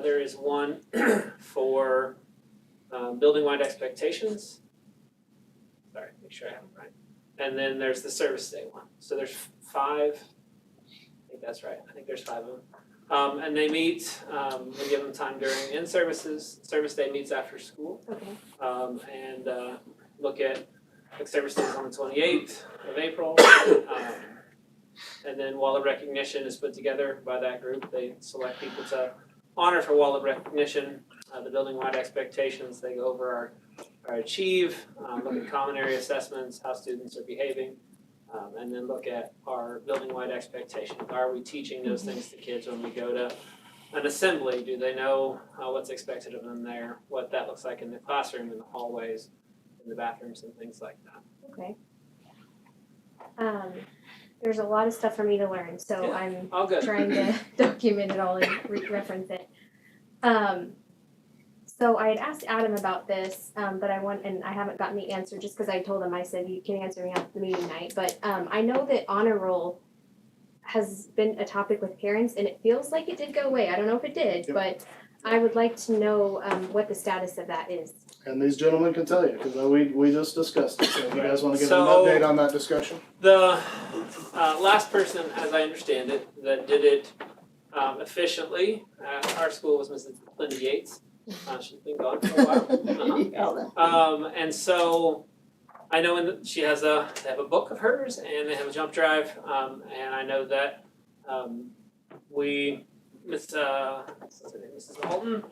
There is one for building-wide expectations. Sorry, make sure I have them right. And then there's the service day one. So there's 5. I think that's right. I think there's 5 of them. And they meet, we give them time during in-services. Service day meets after school. Okay. And look at, like, service days on the 28th of April. And then Wall of Recognition is put together by that group. They select people to honor for Wall of Recognition. The building-wide expectations, they go over our achieve, look at common area assessments, how students are behaving, and then look at our building-wide expectations. Are we teaching those things to kids when we go to an assembly? Do they know what's expected of them there, what that looks like in the classroom, in the hallways, in the bathrooms, and things like that? Okay. There's a lot of stuff for me to learn, so Yeah, I'm all good. trying to document it all and reference it. So I had asked Adam about this, but I haven't gotten the answer just because I told him, I said, you can answer me at the meeting night. But I know that honor roll has been a topic with parents, and it feels like it did go away. I don't know if it did, but I would like to know what the status of that is. And these gentlemen can tell you, because we just discussed it, so if you guys wanna give an So- update on that discussion? The last person, as I understand it, that did it efficiently at our school was Mrs. Linda Yates. She's been gone for a while. And so I know they have a book of hers and they have a jump drive. And I know that Mrs. Alton,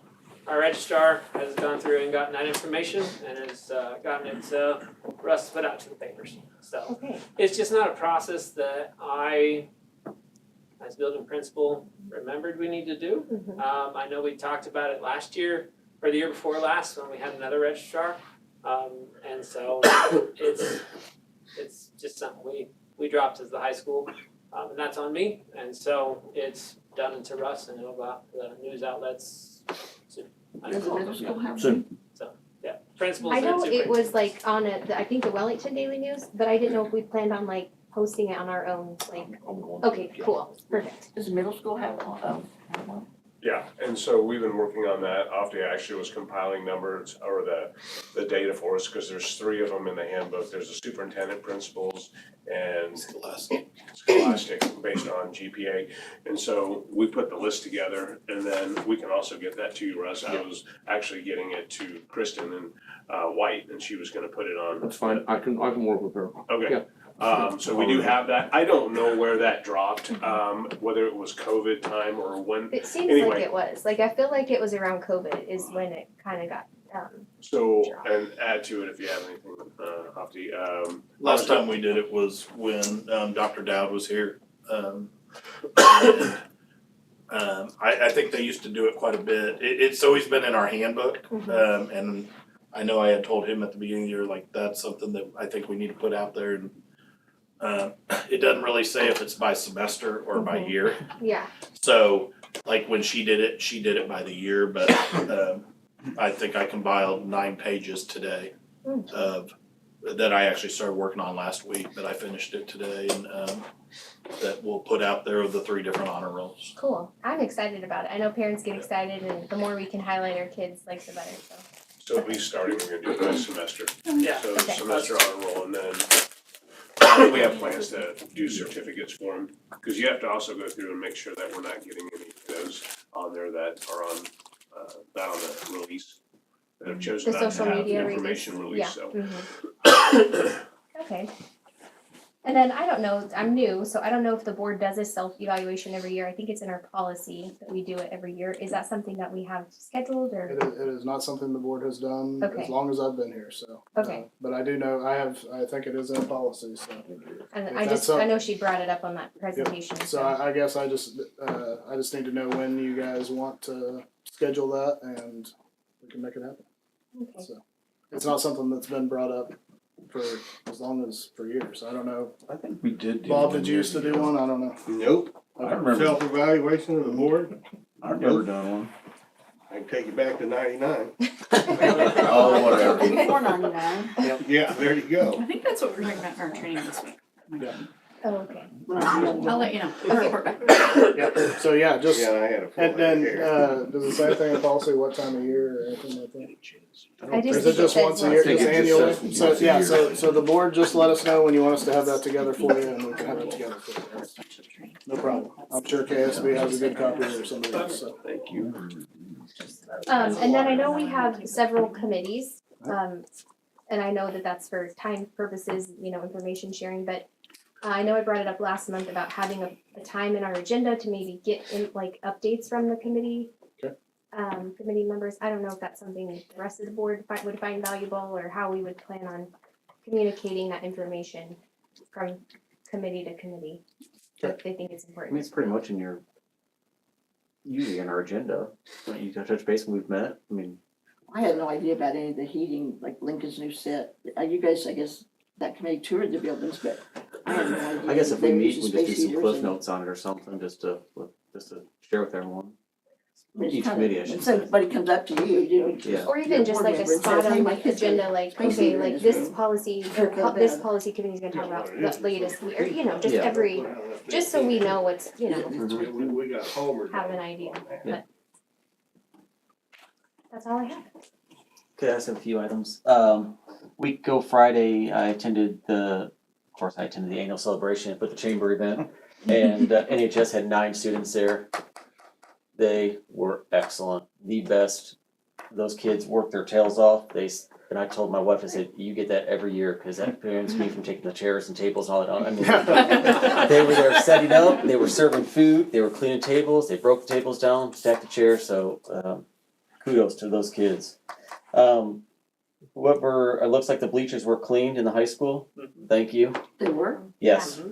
our registrar, has gone through and gotten that information and has gotten it for us to put out to the papers. So Okay. it's just not a process that I, as building principal, remembered we need to do. I know we talked about it last year, or the year before last, when we had another registrar. And so it's just something we dropped as the high school, and that's on me. And so it's done into Russ, and it'll go out to the news outlets soon. Does the middle school have Soon. So, yeah, principals I and know it superintendents. was like on I think the Wellington Daily News, but I didn't know if we planned on like posting it on our own, like, okay, cool, perfect. Does middle school have one? Yeah, and so we've been working on that. Opti actually was compiling numbers or the data for us, because there's 3 of them in the handbook. There's the superintendent, principals, and scholastic based on GPA. And so we put the list together, and then we can also get that to you, Russ. I was actually getting it to Kristen and White, and she was gonna put it on. That's fine, I can work with her. Okay. Yeah. So we do have that. I don't know where that dropped, whether it was COVID time or when. It seems Anyway. like it was, like I feel like it was around COVID is when it kind of got, So, and add to it if you have anything, Opti. Last time we did it was when Dr. Dowd was here. I think they used to do it quite a bit. It's always been in our handbook. And I know I had told him at the beginning of the year, like, that's something that I think we need to put out there. And it doesn't really say if it's by semester or by year. yeah. So, like, when she did it by the year, but I think I compiled 9 pages today of that I actually started working on last week, but I finished it today, and that we'll put out there of the 3 different honor rolls. Cool, I'm excited about it. I know parents get excited, and the more we can highlight our kids, like, the better, so. So at least starting, we're gonna do it by semester. Yeah. So Okay. semester honor roll, and then we have plans to do certificates for them. Cause you have to also go through and make sure that we're not getting any of those on there that are on, not on the release. That have chosen The not to social have media information release? released, Yeah. so. Okay. And then I don't know, I'm new, so I don't know if the board does a self-evaluation every year. I think it's in our policy that we do it every year. Is that something that we have scheduled or? It is not something the board has done Okay. as long as I've been here, so. Okay. But I do know, I think it is in policy, so. And if I that's I know she brought it up on that presentation, So I guess I just need to know when you guys want to schedule that and we can make it happen. Okay. So it's not something that's been brought up for as long as for years. I don't know. I think we did do Bob, one did you used to do years ago. one? I don't know. Nope. I remember. Self-evaluation of the board, I've never done one. I can take you back to 99. Oh, whatever. Before 99. Yeah, there you go. I think that's what we're talking about in our training this week. Oh, okay. I'll let you know. Yeah. So yeah, just Yeah, I had a full and then head of hair. does it say anything in policy what time of year or anything like that? I just Or is think it just says once a year, think just it just annually? says So once a yeah, year. so the board just let us know when you want us to have that together for you and we can have it together for you. No problem. I'm sure KSB has a good copy or somebody else, so. Thank you. And then I know we have several committees, and I know that that's for time purposes, information sharing, but I know I brought it up last month about having a time in our agenda to maybe get in, like, updates from the committee. Okay. Committee members, I don't know if that's something the rest of the board would find valuable, or how we would plan on communicating that information from committee to committee, if they think it's I mean, important. it's pretty much usually in our agenda. Don't you touch base when we've met? I mean, I had no idea about any of the heating, like Lincoln's new set. You guys, I guess, that committee toured the buildings, but I had no idea. I guess if we they were meet, using we just do space some heaters cliff and- notes on it or something, just to share with everyone. I mean, it's Each kinda- committee, I when should say. somebody comes up to you, Yeah. Or even just like a spot on like agenda, like, okay, like this policy, or this policy committee is gonna talk about the latest, or, just Yeah. every, just so we know what's, We got Homer. have an idea, Yeah. but. That's all I have. Okay, I just have a few items. Week ago Friday, I attended the annual celebration for the chamber event, and NHS had 9 students there. They were excellent, the best. Those kids worked their tails off. And I told my wife, I said, "You get that every year, because that prevents me from taking the chairs and tables and all that." I mean, they were there setting up. They were serving food. They were cleaning tables. They broke the tables down, stacked the chairs. So kudos to those kids. It looks like the bleachers were cleaned in the high school. Thank you. They were? Yes.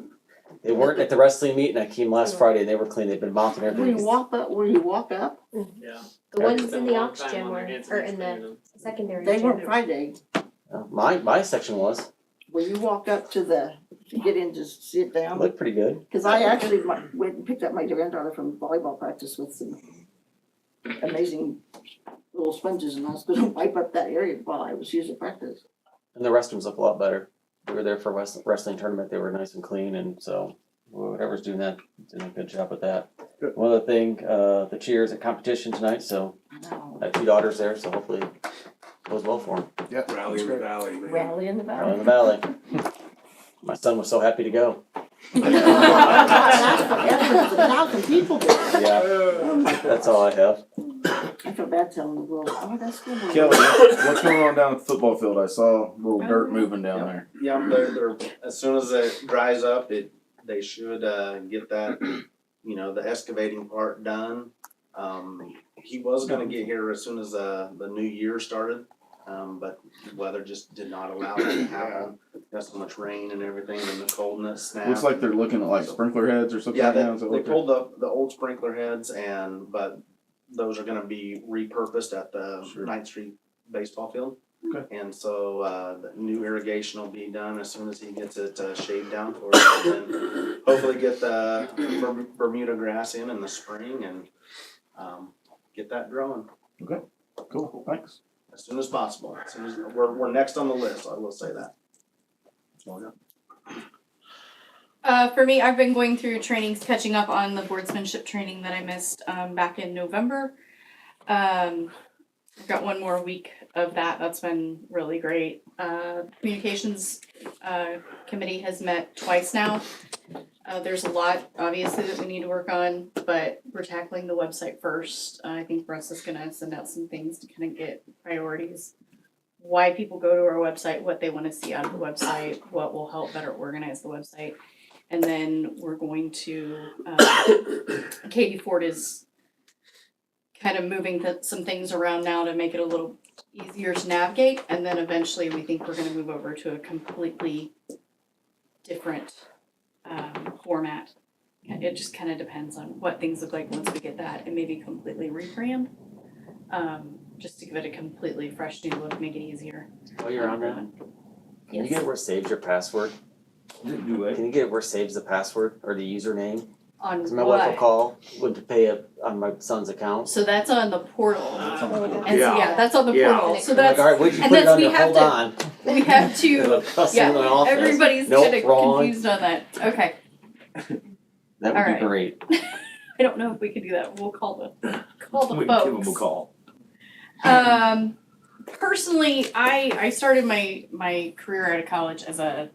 They weren't at the wrestling meet, and I came last Friday, and they were clean. They've been mopping Where you everything. walk up, Yeah. The ones It's in been the a long aux time gym on their were, hands or and in cleaning the them. secondary they gym. weren't Friday. My section was. When you walk up to get in to sit down. Looked pretty good. Cause I actually went and picked up my granddaughter from volleyball practice with some amazing little sponges, and I was gonna wipe up that area while I was using practice. And the restrooms look a lot better. We were there for a wrestling tournament. They were nice and clean, and so whoever's doing that did a good job with that. Good. One other thing, the cheers at competition tonight, so I have 2 daughters there, so hopefully it goes well for them. Yeah. Rally in the valley. Rally in the Out valley. in the valley. My son was so happy to go. That's 1,000 people there. Yeah, that's all I have. I feel bad telling the girls, oh, that's good. Kelly, what's going on down at the football field? I saw a little dirt moving down there. Yeah, they're, as soon as it dries up, they should, get that, the excavating part done. He was gonna get here as soon as, the new year started, but the weather just did not allow that to happen. Got so much rain and everything, and the coldness snapped. Looks like they're looking at like sprinkler heads or something Yeah, like that. Is that they what pulled up the old sprinkler heads but those are gonna be repurposed at the Sure. 9th Street baseball field. Okay. And so, the new irrigation will be done as soon as he gets it shaved down for us, and then hopefully get the Bermuda grass in the spring and, get that growing Cool, thanks. as soon as possible. As soon as, we're next on the list, I will say that. For me, I've been going through trainings, catching up on the boardsmanship training that I missed back in November. We've got one more week of that. That's been really great. Communications committee has met twice now. There's a lot, obviously, that we need to work on, but we're tackling the website first. I think Russ is gonna send out some things to kind of get priorities. Why people go to our website, what they want to see out of the website, what will help better organize the website. And then we're going to, Katie Ford is kind of moving some things around now to make it a little easier to navigate. And then eventually we think we're gonna move over to a completely different format. It just kind of depends on what things look like once we get that, and maybe completely rebrand. Just to give it a completely fresh new look, make it easier. While you're on that, can you Yes. get where saves your password? Do it. Can you get where saves the password or the username? On Because my wife will what? call, would pay it on my son's account. So that's on the portal. And so, Yeah. yeah, that's on the Yeah. portal. So I'm like, that's, all right, what'd you and put it that's, under? we have Hold to, on. we have to, It'll cost me in my yeah, office. everybody's Nope, kind of wrong. confused on that. Okay, That would All be right. great. I don't know if we can do that. We'll call the We can give them a folks. call. Personally, I started my career out of college as a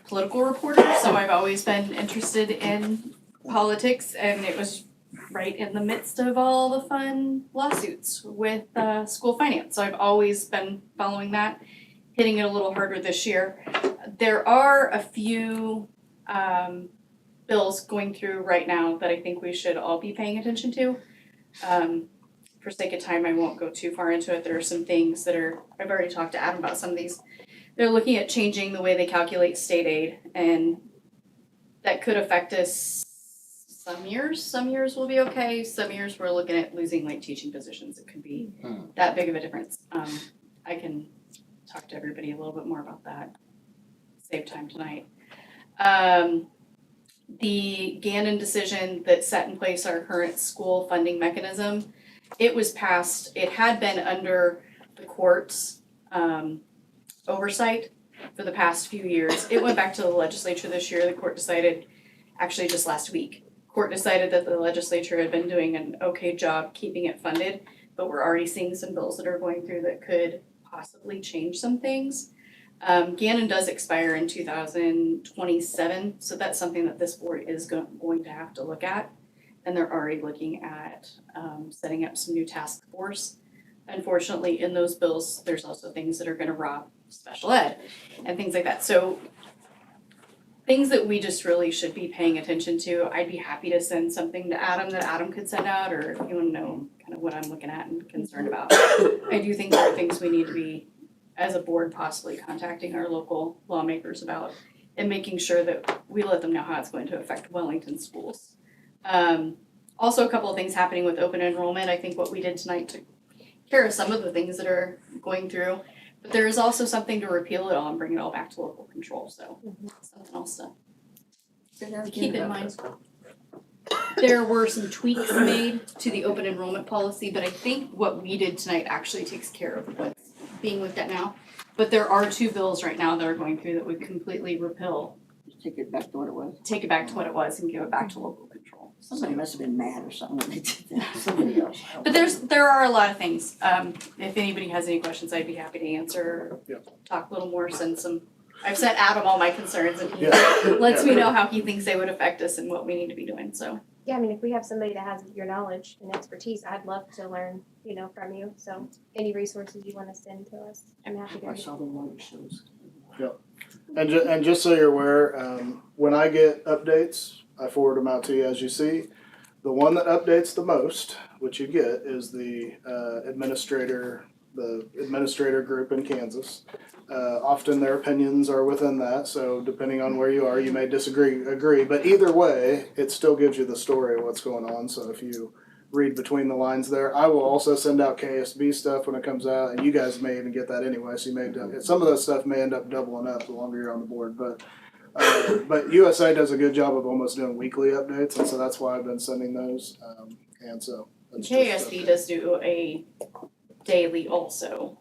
political reporter, so I've always been interested in politics, and it was right in the midst of all the fun lawsuits with school finance. So I've always been following that, hitting it a little harder this year. There are a few bills going through right now that I think we should all be paying attention to. For sake of time, I won't go too far into it. There are some things that are, I've already talked to Adam about some of these. They're looking at changing the way they calculate state aid, and that could affect us some years. Some years will be okay. Some years we're looking at losing like teaching positions. It could be that big of a difference. I can talk to everybody a little bit more about that. Save time tonight. The Gannon decision that set in place our current school funding mechanism, it was passed, it had been under the court's oversight for the past few years. It went back to the legislature this year. The court decided, actually just last week, court decided that the legislature had been doing an okay job keeping it funded, but we're already seeing some bills that are going through that could possibly change some things. Gannon does expire in 2027, so that's something that this board is going to have to look at. And they're already looking at setting up some new task force. Unfortunately, in those bills, there's also things that are gonna rob special ed and things like that. So things that we just really should be paying attention to. I'd be happy to send something to Adam that Adam could send out, or if you wanna know kind of what I'm looking at and concerned about. I do think there are things we need to be, as a board, possibly contacting our local lawmakers about, and making sure that we let them know how it's going to affect Wellington schools. Also, a couple of things happening with open enrollment. I think what we did tonight took care of some of the things that are going through, but there is also something to repeal it all and bring it all back to local control, so something else to keep in mind. There were some tweaks made to the open enrollment policy, but I think what we did tonight actually takes care of what's being looked at now. But there are two bills right now that are going through that would completely repeal. Take it back to what it was. Take it back to what it was and give it back to local control. Somebody must have been mad or something when they did that, somebody else. But there are a lot of things. If anybody has any questions, I'd be happy to answer, talk a little more, send some. I've sent Adam all my concerns, and he lets me know how he thinks they would affect us and what we need to be doing, so. Yeah, I mean, if we have somebody that has your knowledge and expertise, I'd love to learn, from you. So any resources you want to send to us, I'm happy to. I saw the one that shows. Yep. And just so you're aware, when I get updates, I forward them out to you as you see. The one that updates the most, which you get, is the administrator group in Kansas. Often their opinions are within that, so depending on where you are, you may agree, but either way, it still gives you the story of what's going on. So if you read between the lines there, I will also send out KSB stuff when it comes out, and you guys may even get that anyway. So you may some of that stuff may end up doubling up the longer you're on the board, but USA does a good job of almost doing weekly updates, and so that's why I've been sending those. And so that's KSB does do a daily also,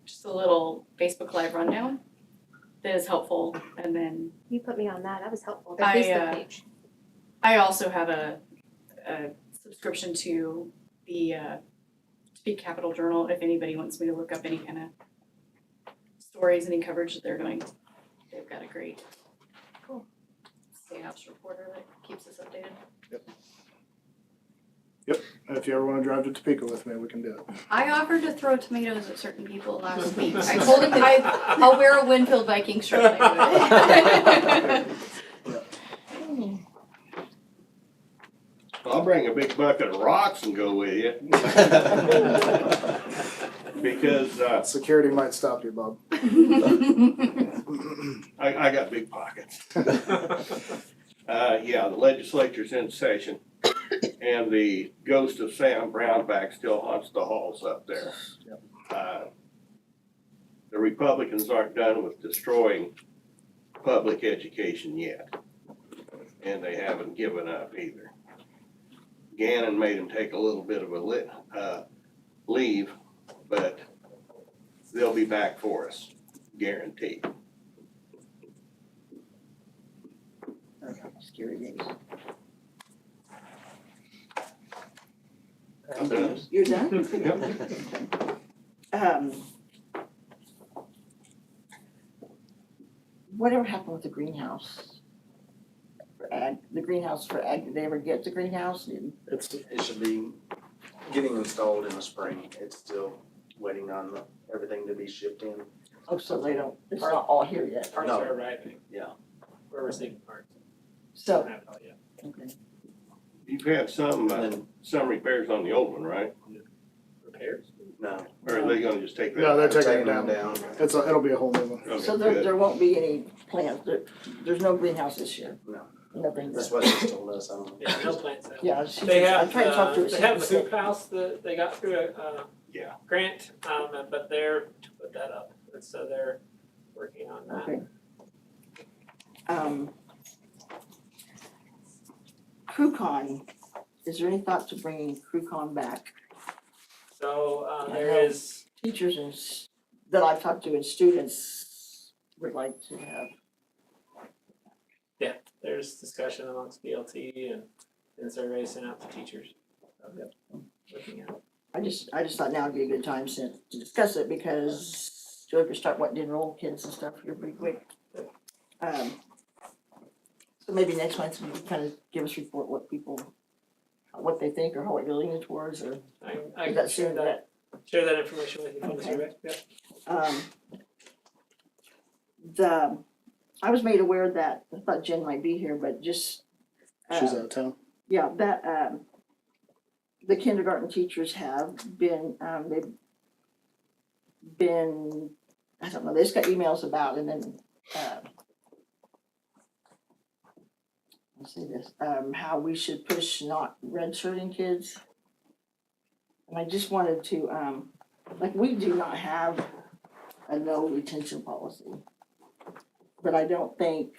just a little Facebook Live rundown that is helpful, and then. You put me on that was helpful, the Facebook page. I also have a subscription to the Speak Capital Journal, if anybody wants me to look up any kind of stories, any coverage that they're doing. They've got a great State House reporter that keeps us updated. If you ever wanna drive to Topeka with me, we can do it. I offered to throw tomatoes at certain people last week. I told him I'll wear a Winfield Vikings shirt when I do it. I'll bring a big bucket of rocks and go with you. Because, Security might stop you, Bob. I got big pockets. Yeah, the legislature's in session, and the ghost of Sam Brownback still haunts the halls up there. The Republicans aren't done with destroying public education yet, and they haven't given up either. Gannon made him take a little bit of a leave, but they'll be back for us, guaranteed. Scary days. I'm done. You're done? Whatever happened with the greenhouse? For ag, the greenhouse for ag, did they ever get the greenhouse? It should be getting installed in the spring. It's still waiting on everything to be shipped in. Oh, so they don't, it's not all here yet? Parts No. are arriving. Yeah. We're receiving parts. So, Don't have it all yet. okay. You've had some repairs on the old one, right? Repairs? No. Or are they gonna just take that? No, they're out? taking it down. It'll be a whole new one. Okay, So good. there won't be any plans, there's no greenhouse this year? No. Nothing. That's what she told us. I don't know. Yeah, no plants out. Yeah, They I have, tried to talk to her. they have the hoop house that they got through a Yeah. grant, but they're to put that up, and so they're working on that. Okay. CrewCon, is there any thought to bringing CrewCon back? So, I there know is, Teachers and that I've talked to and students would like to have. there's discussion amongst BLT and surveys sent out to teachers. So, yep, looking at it. I just thought now would be a good time to discuss it because if you start wanting to enroll kids and stuff, you're pretty quick. So maybe next month you can kind of give us a report what they think or how what you're leaning towards or. I Is can that share soon that, share that information with you from the Okay. survey, yeah. I was made aware that, I thought Jen might be here, but just. She's out of town. Yeah, that, the kindergarten teachers have been, they've been, I don't know, they just got emails about and then, let's see this, how we should push not redshirting kids. And I just wanted to, like, we do not have a no retention policy. But I don't think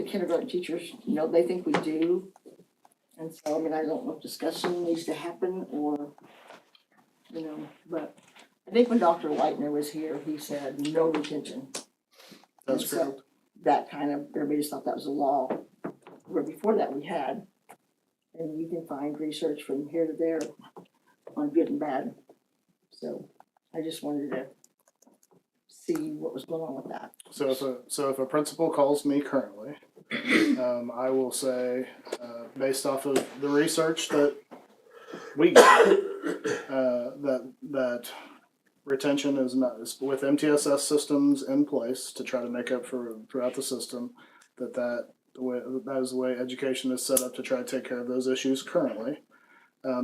kindergarten teachers, they think we do. And so, I mean, I don't know if discussion needs to happen or, but I think when Dr. Leitner was here, he said no retention. That's And so that kind of, everybody just thought that was a law, where before that we had. And you can find research from here to there on good and bad. So I just wanted to see what was going on with that. So if a principal calls me currently, I will say, based off of the research that we got, that retention is with MTSS systems in place to try to make up for throughout the system, that is the way education is set up to try to take care of those issues currently.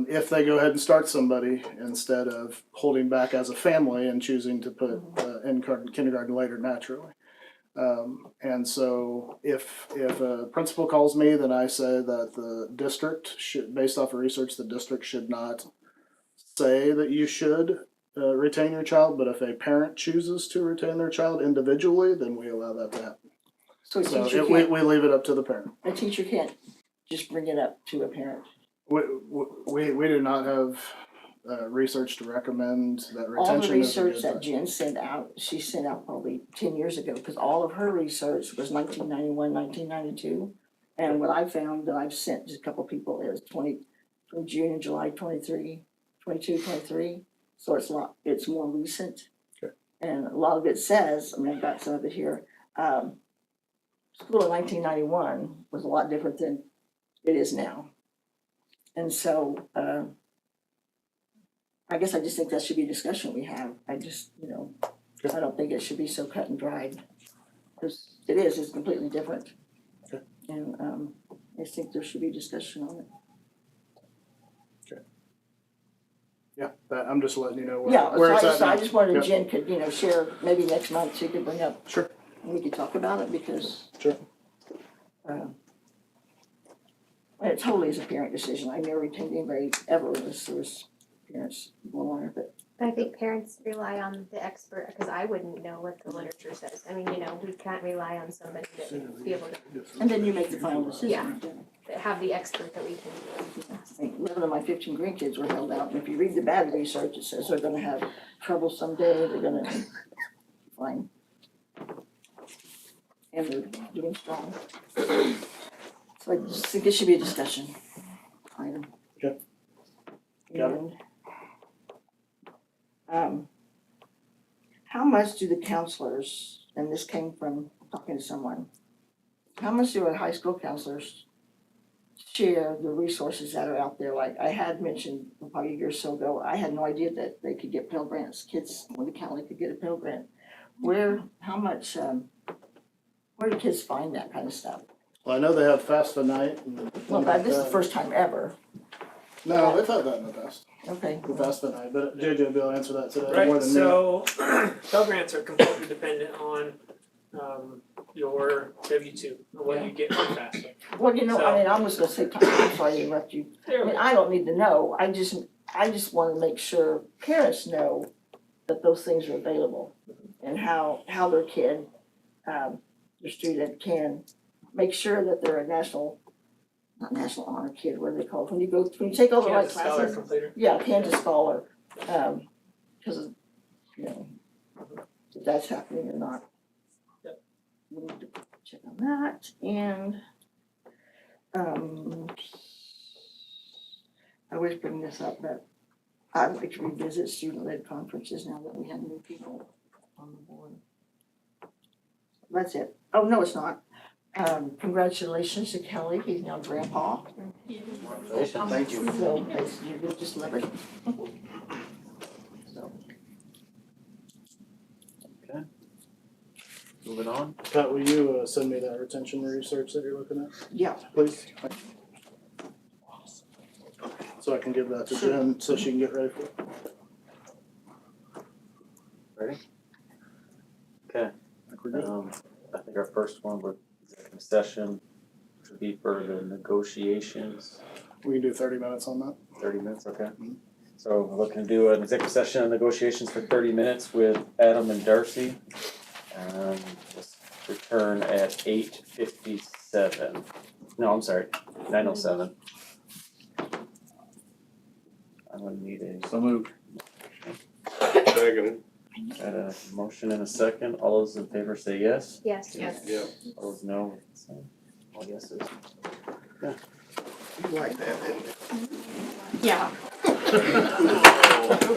If they go ahead and start somebody instead of holding back as a family and choosing to put in kindergarten later naturally. And so if a principal calls me, then I say that the district should, based off of research, the district should not say that you should retain your child, but if a parent chooses to retain their child individually, then we allow that to happen. So We leave it up to the parent. a teacher can't just bring it up to a parent. We do not have research to recommend that retention. All the is a research good that thing. Jen sent out, she sent out probably 10 years ago, because all of her research was 1991, 1992. And what I found that I've sent just a couple people is from June and July 23, 22, 23. So it's more recent. Okay. And a lot of it says, I mean, I've got some of it here, school in 1991 was a lot different than it is now. And so, I guess I just think that should be a discussion we have. I just, I don't think it should be so cut and dried. Because it's completely different. Okay. And, I think there should be discussion on it. Yeah, I'm just letting you know where, Yeah, where it's at so now. I just wanted Yep. Jen could, share, maybe next month she could bring up. Sure. And we could talk about it because. Sure. And it totally is a parent decision. I never retained anybody ever unless there was parents involved, but. I think parents rely on the expert, because I wouldn't know what the literature says. I mean, we can't rely on somebody that would be able to. And then you make the final decision. Yeah. Have the expert that we can do. I think 11 of my 15 grandkids were held out, and if you read the bad research, it says they're gonna have trouble someday, they're gonna fine. And they're doing strong. So I just think it should be a discussion item. Okay. Got it. And, how much do the counselors, and this came from talking to someone, how much do our high school counselors share the resources that are out there? Like I had mentioned probably a year or so ago, I had no idea that they could get Pell Grants. Kids in the county could get a Pell Grant. How much, where do kids find that kind of stuff? Well, I know they have FAFSA night. And Well, this is the first time ever. No, they've had that in the past. Okay. The FAFSA night, but JJ will be able to answer that today more Right, than me. so Pell Grants are completely dependent on your W-2, or what you get from FAFSA. Well, I mean, I'm just gonna say, I'm sorry to interrupt you. I mean, I don't need to know. I just wanna make sure parents know that those things are available and how their kid, their student can make sure that they're a not national honor kid, what are they called? When you take all the right Kansas Scholar classes. Completer. Yeah, Kansas Scholar, cause if that's happening or not. Yep. We need to check on that, and, I always bring this up, but I'd like to revisit student-led conferences now that we have new people on the board. That's it. Oh, no, it's not. Congratulations to Kelly, he's now grandpa. Congratulations. Thank you. So, you just love it. So, Okay. Moving on. Pat, will you send me that retention research that you're looking at? yeah, Please. So I can give that to Jen so she can get ready for it. Ready? Okay. I think we're good. I think our first one with executive session should be for the negotiations. We can do 30 minutes on that. 30 minutes, okay. So we're looking to do an executive session on negotiations for 30 minutes with Adam and Darcy. Just return at 8:57. No, I'm sorry, 9:07. I'm gonna need a. So moved. Second. Got a motion and a second. All those in favor say yes. Yes. Yes. Yeah. All those no. All yeses. You like that, didn't you? Yeah.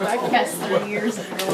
I guess 3 years ago.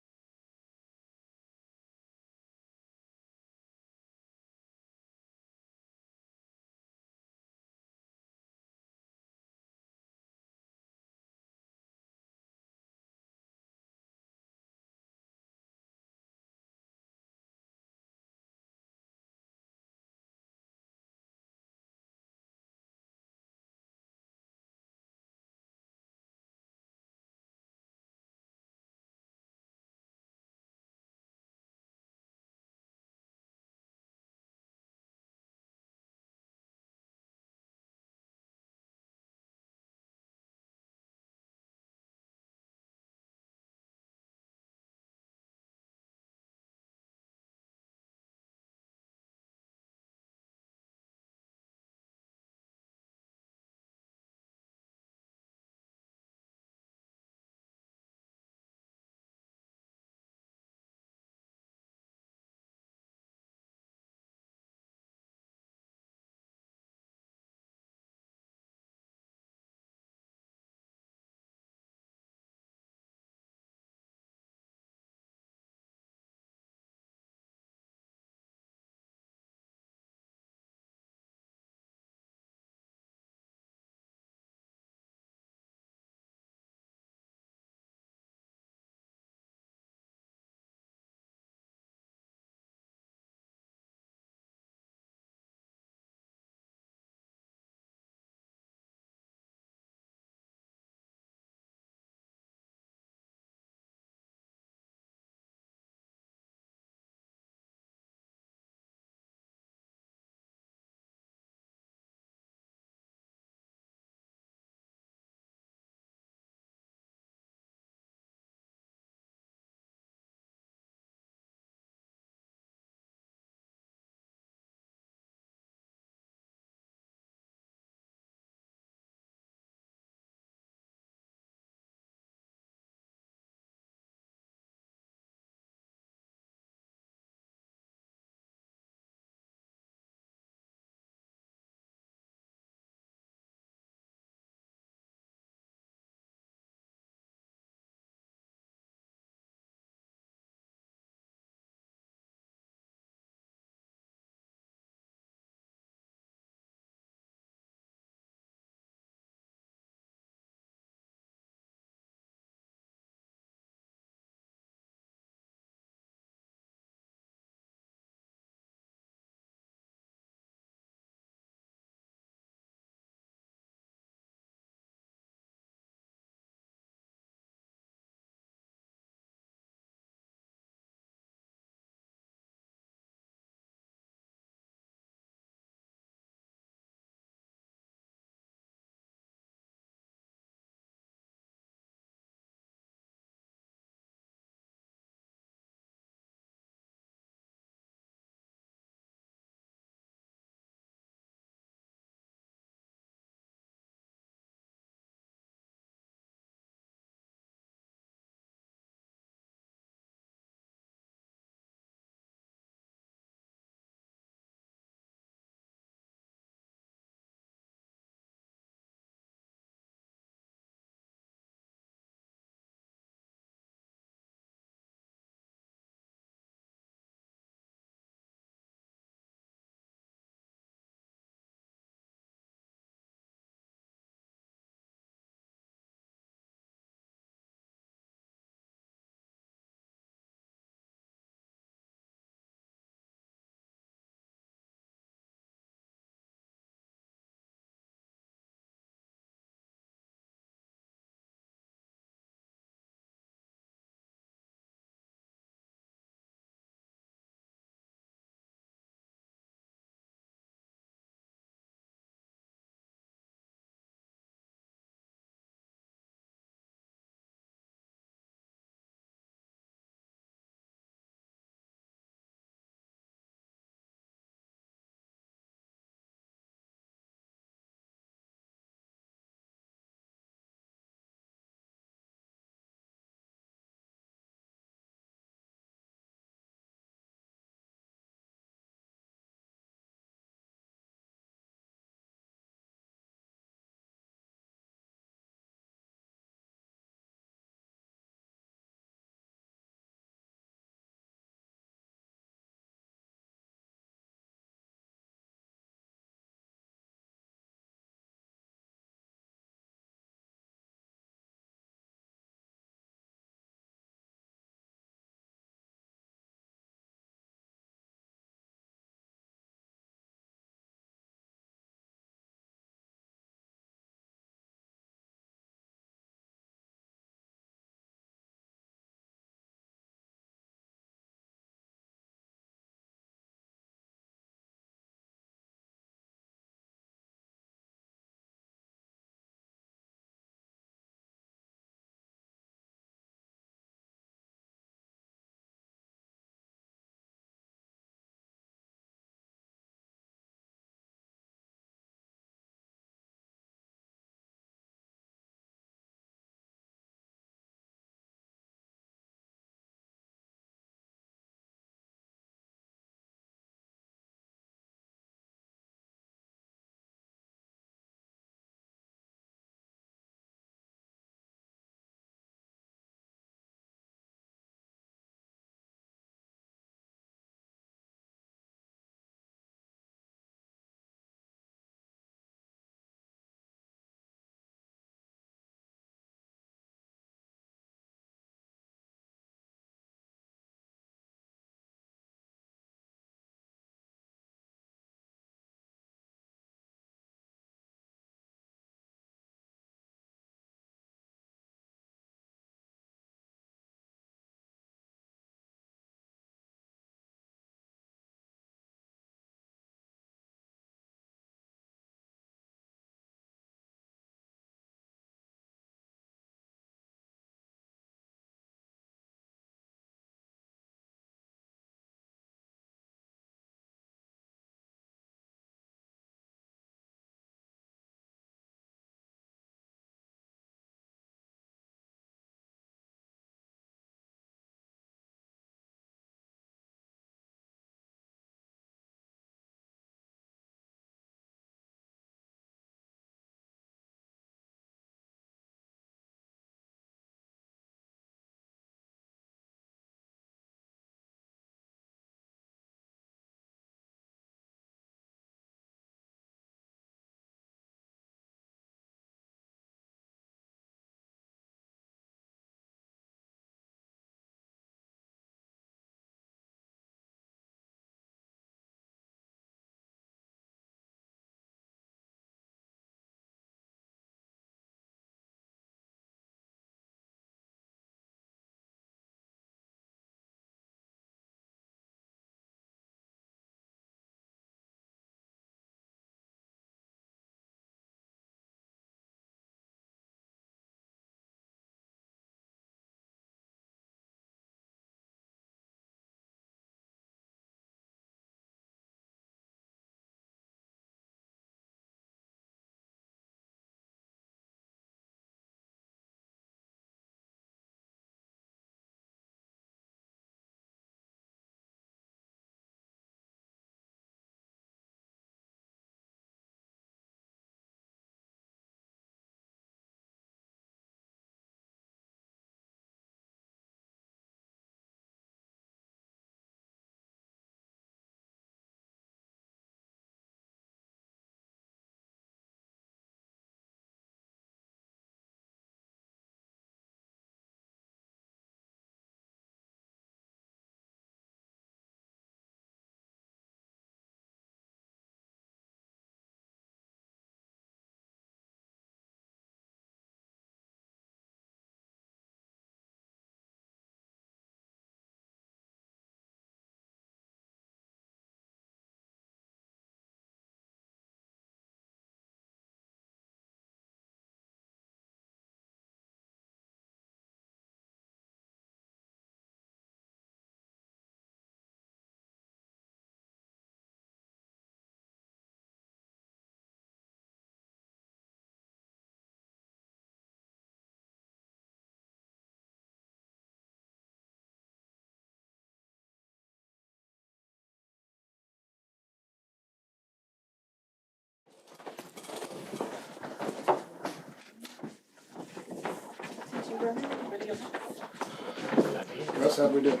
Travis, how'd we do?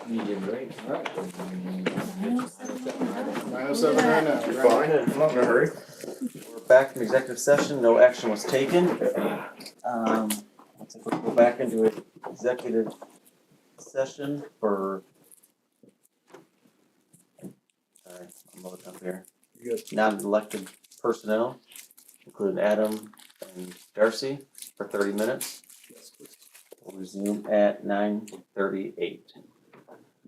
You did great. Alright. 9:07 right now. You're fine, I'm not in a hurry. We're back from executive session, no action was taken. Let's go back into executive session for. Sorry, I'm looking up here. Non-elected personnel, including Adam and Darcy, for 30 minutes. We'll resume at 9:38.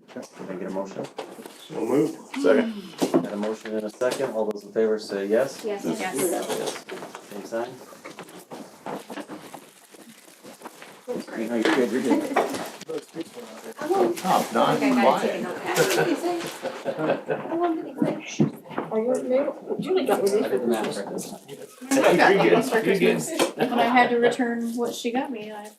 Can I get a motion? So moved. Second. Got a motion and a second. All those in favor say yes. Yes. Same sign. You know, you're good, you're good. Oh, Don, quiet. Julie got me this. I did the math right this time. You're good. When I had to return what she got me, I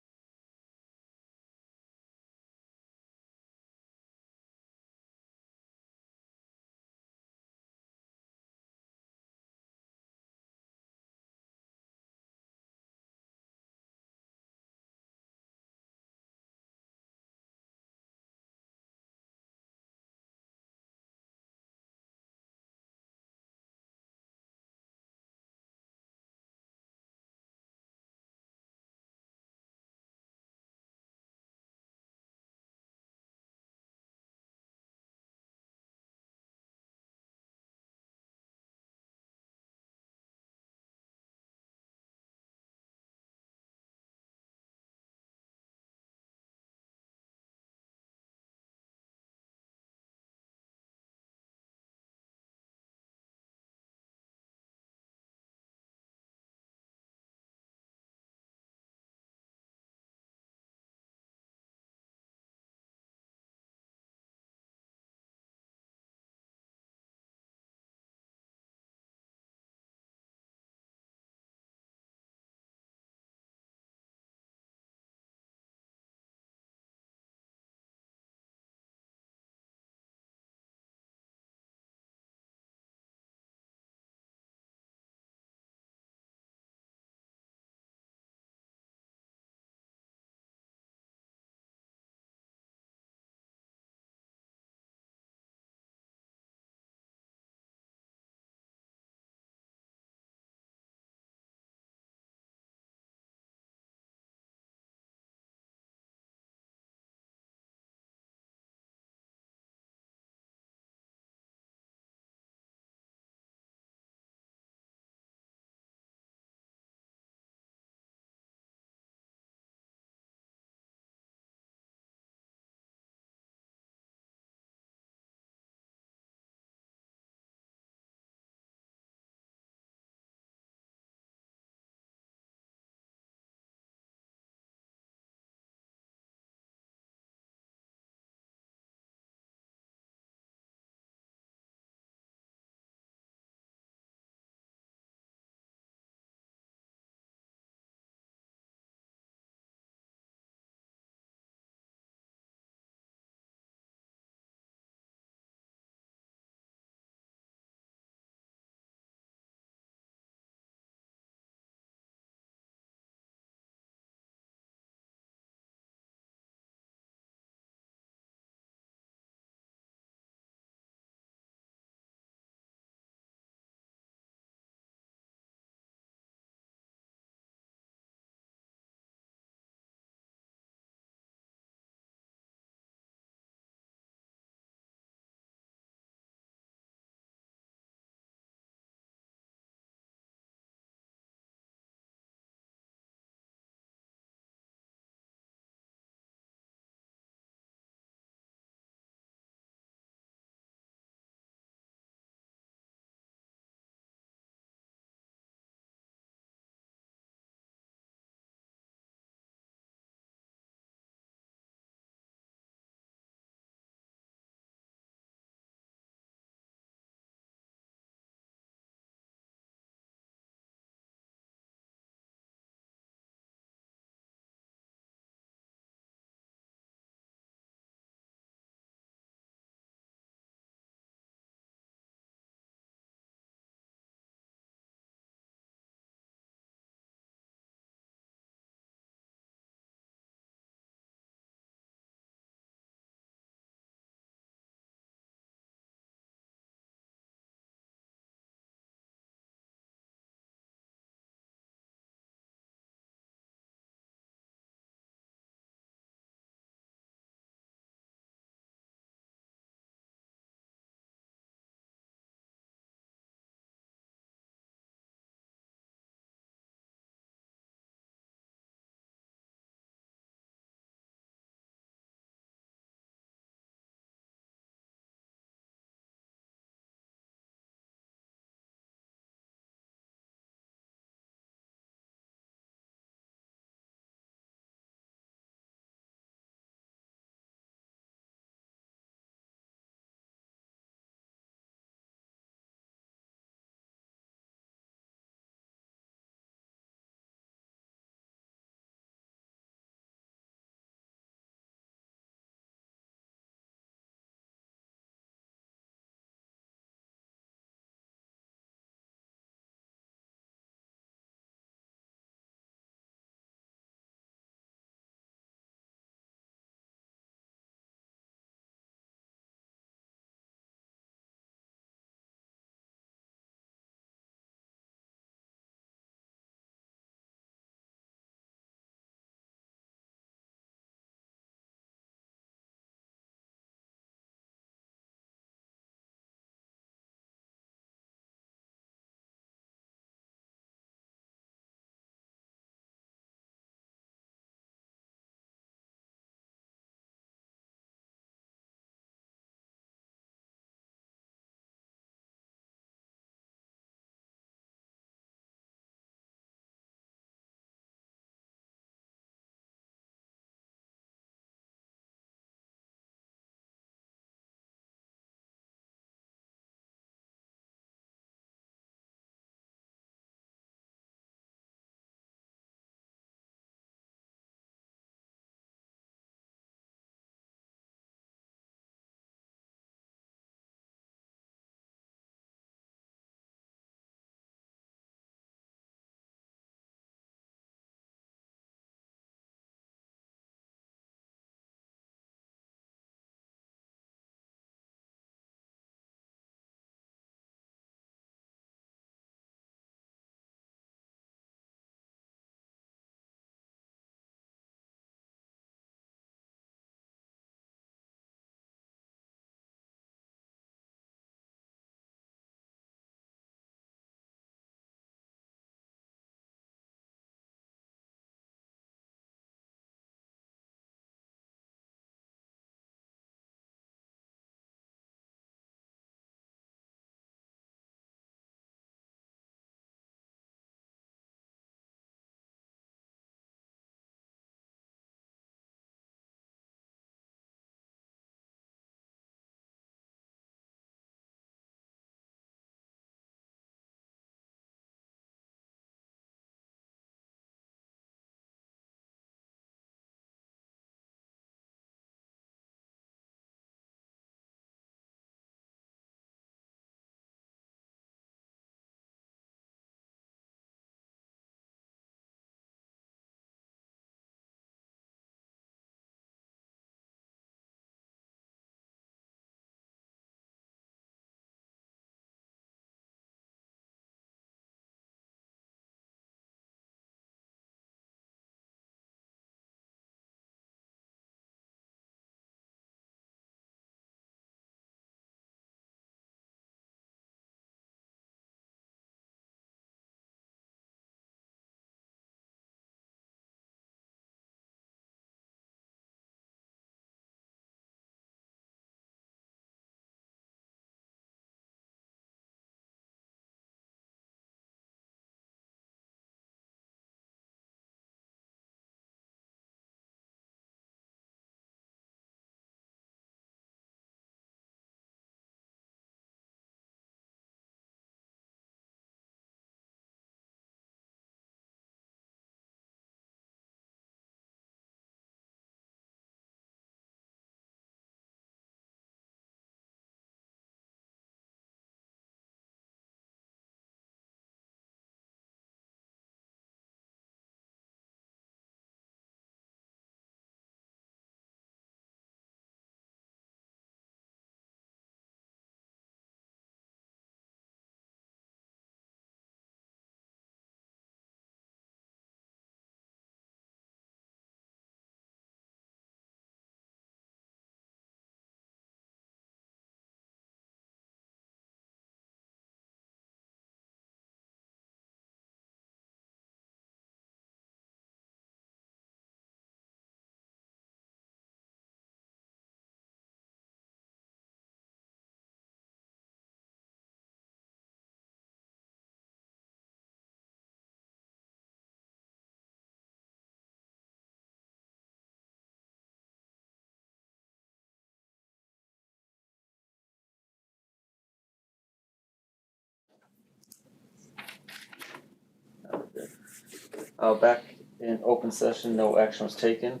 Back in open session, no action was taken.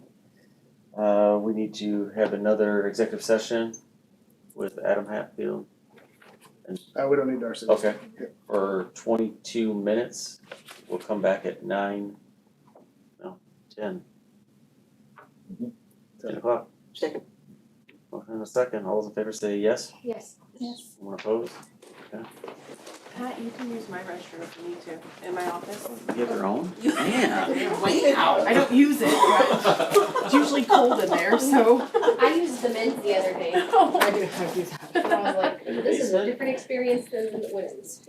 We need to have another executive session with Adam Hatfield. We don't need Darcy. Okay, for 22 minutes. We'll come back at 10. 10 o'clock. Second. Motion and a second. All those in favor say yes. Yes. Yes. Anyone opposed? Pat, you can use my restroom if you need to, in my office. You have your own? Wow. I don't use it, but it's usually cold in there, so. I used the men's the other day. I do that. And I was like, this is a different experience than the women's.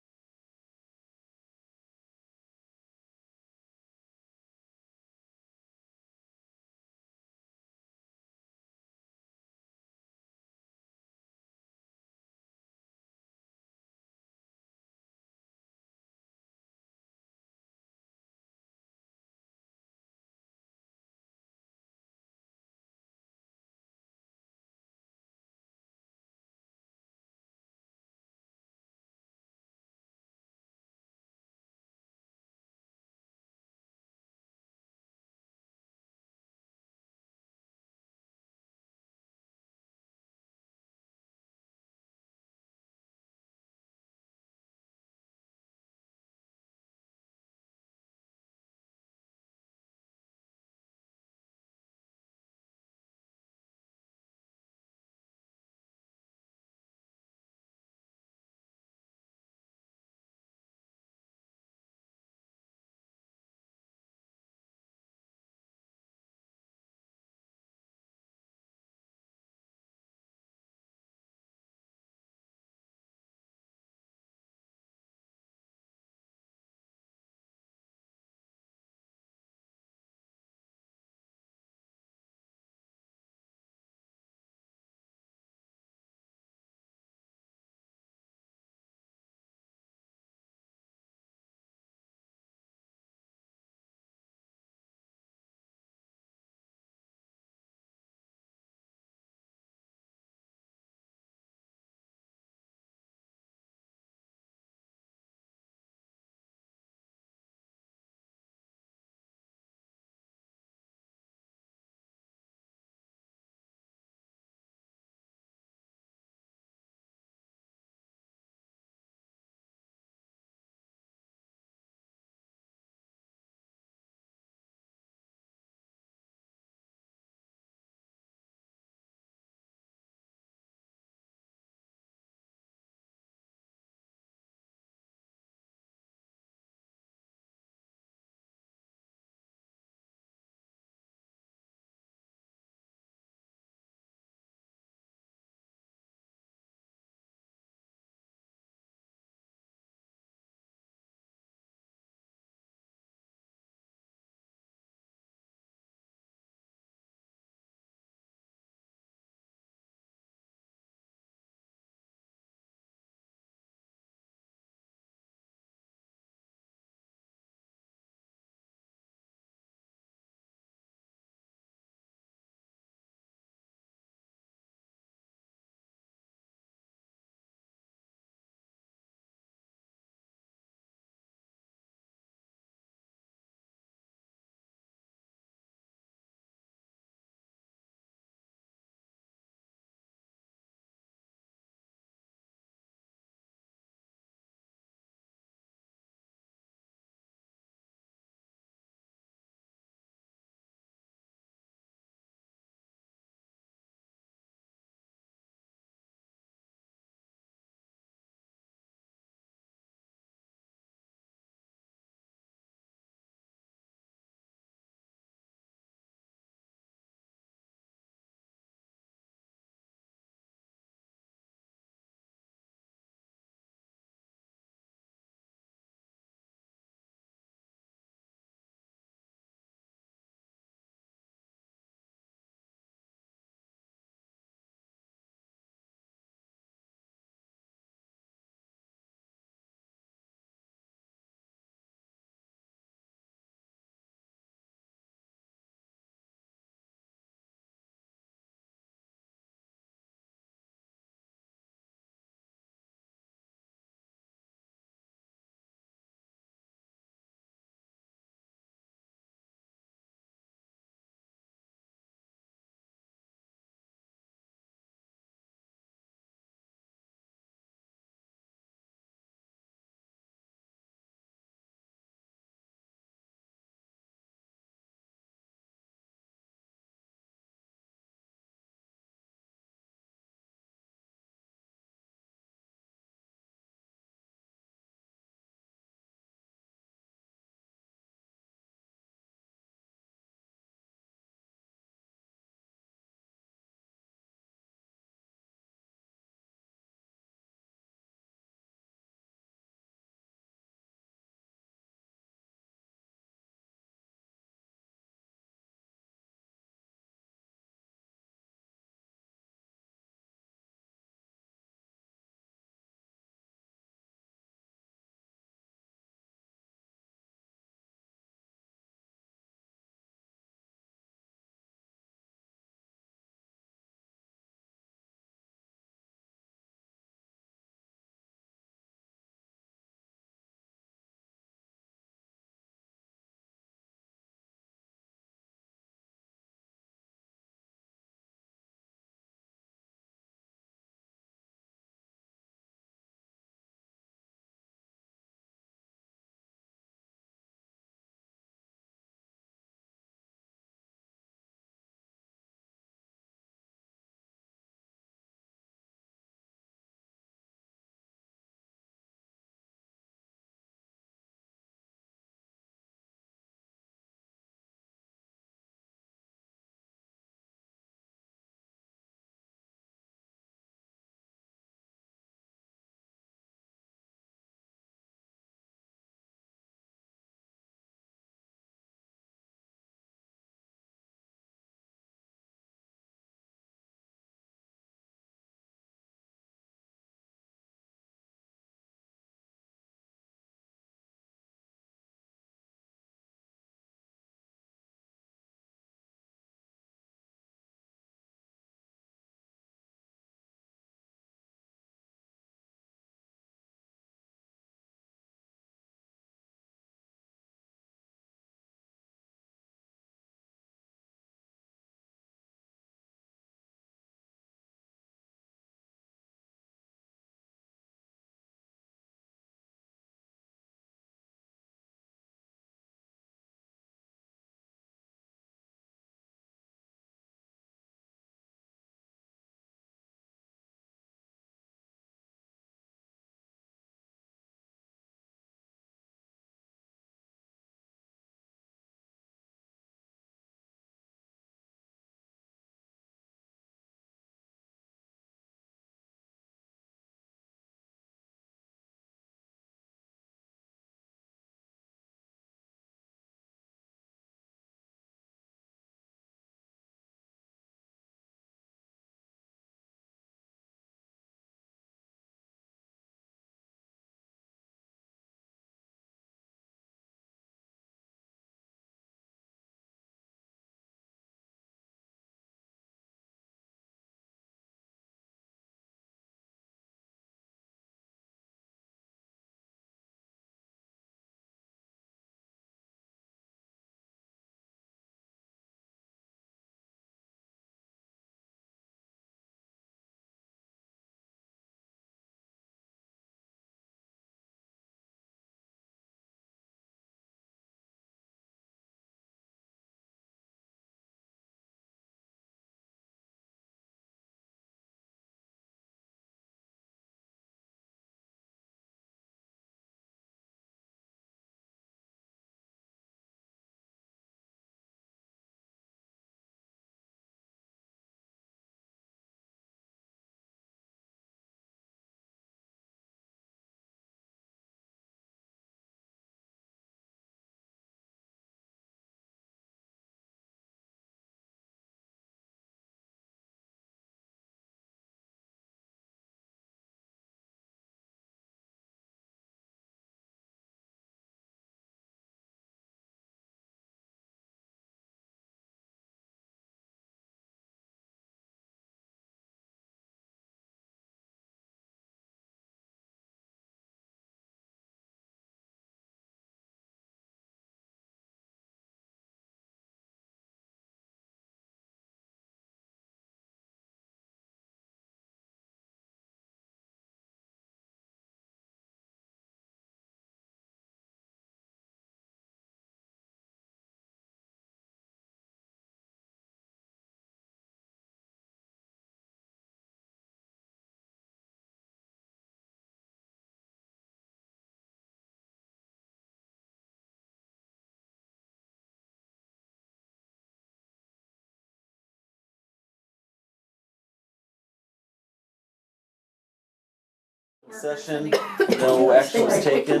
session, no actions taken.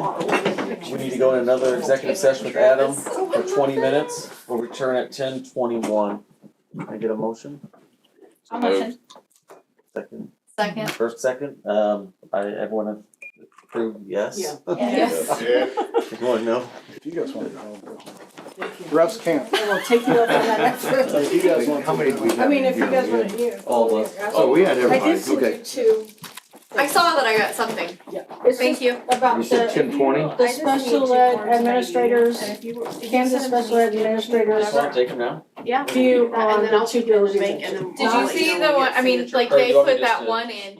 We need to go in another executive session with Adam for 20 minutes. We'll return at 10:21. Can I get a motion? I'll motion. Second. Second. First, second. Everyone approved, yes? Yeah. Yes. If you want to know. If you guys want to go, refs can't. And we'll take you up on that next one. If you guys want to. How many do we have? I mean, if you guys wanna hear. All of us. Oh, we had I everybody, did send okay. you two. I saw that I got something. It's Thank just you. about You said the, 10:20? the special ed administrators, Kansas special ed administrators Want to take them now? Yeah. view And on then the I'll two keep it in bills the you bank and mentioned. then. Did I'll you let see know the when we one, get I mean, signature. like Or do they you want me put just that to- one in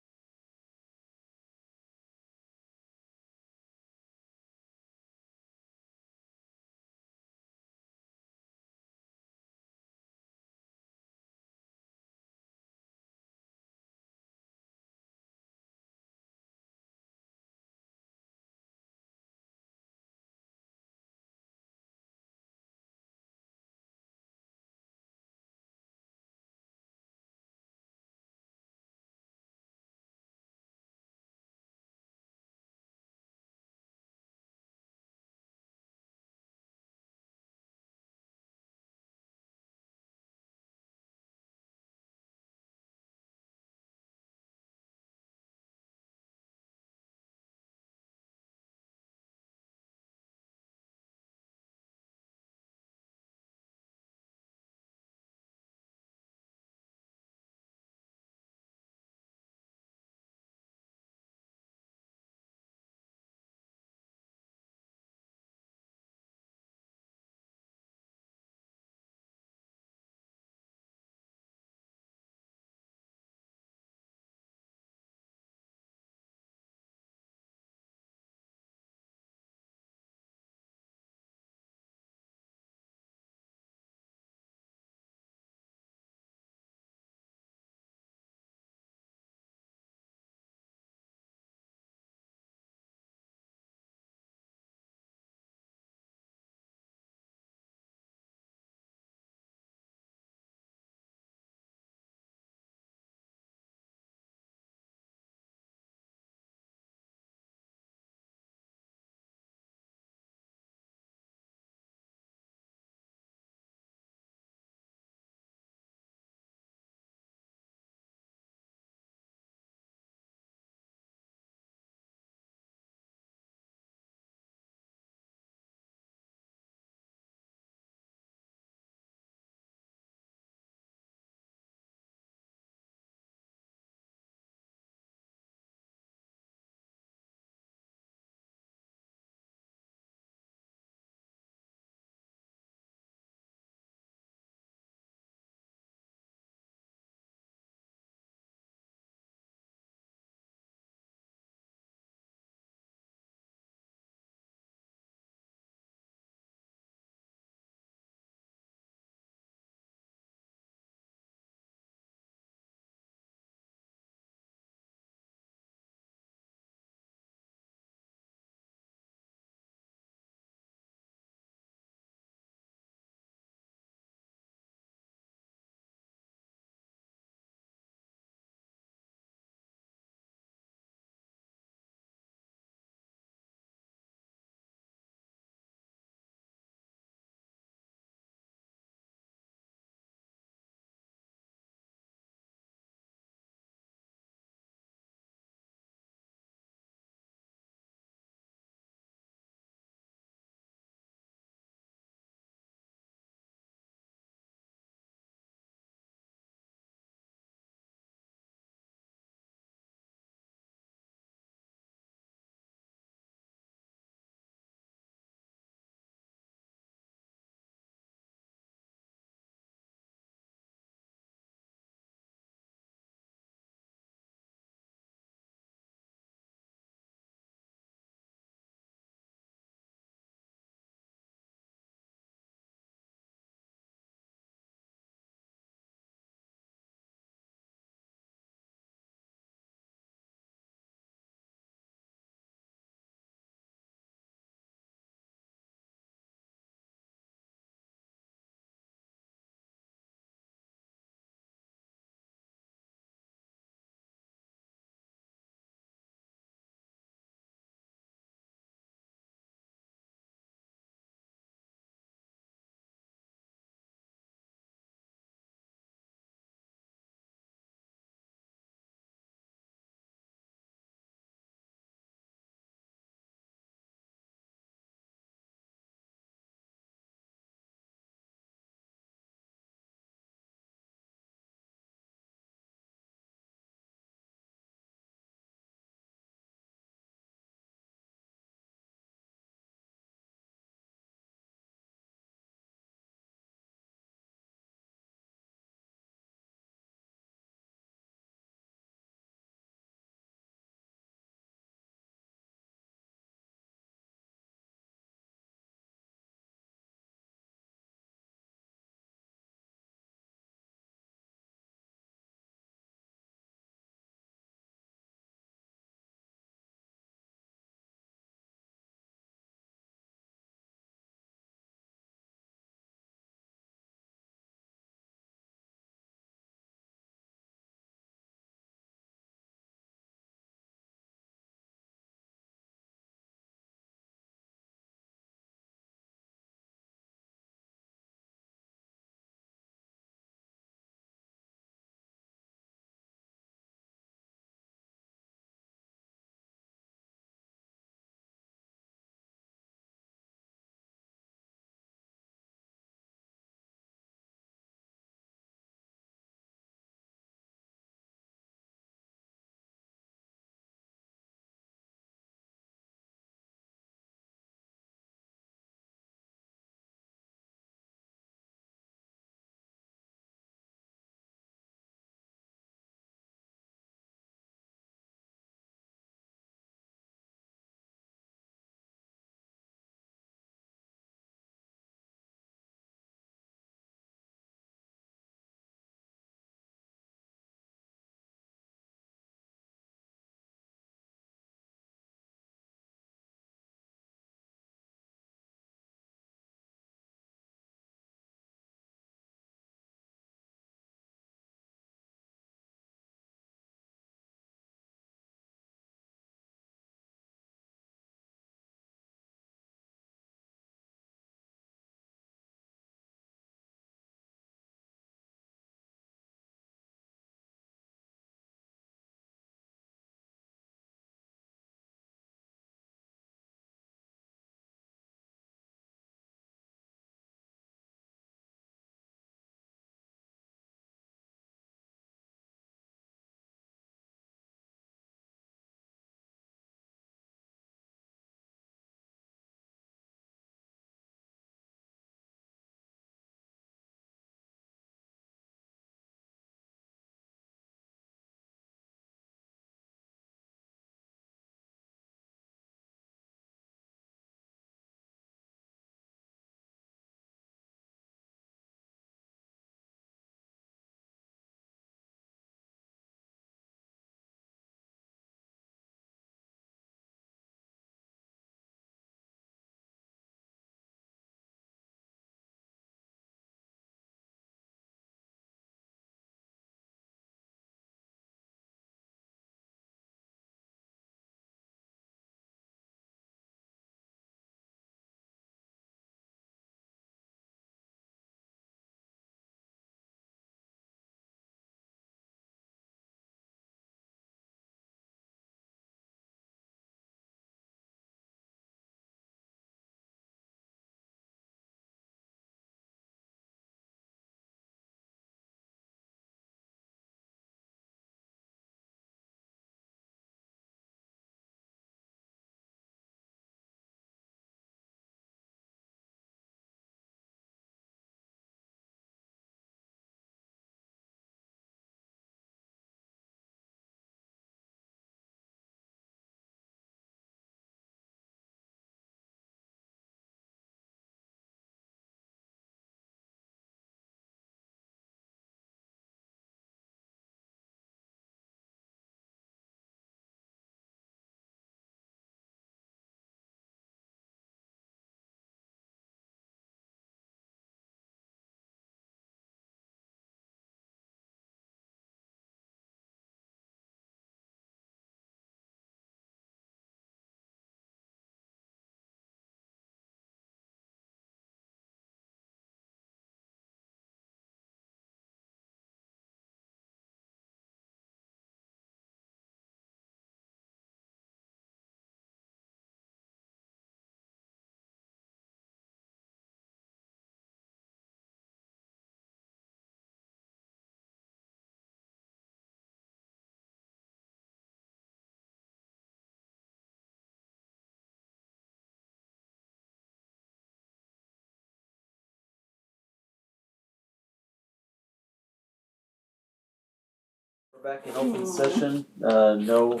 Back in open session, no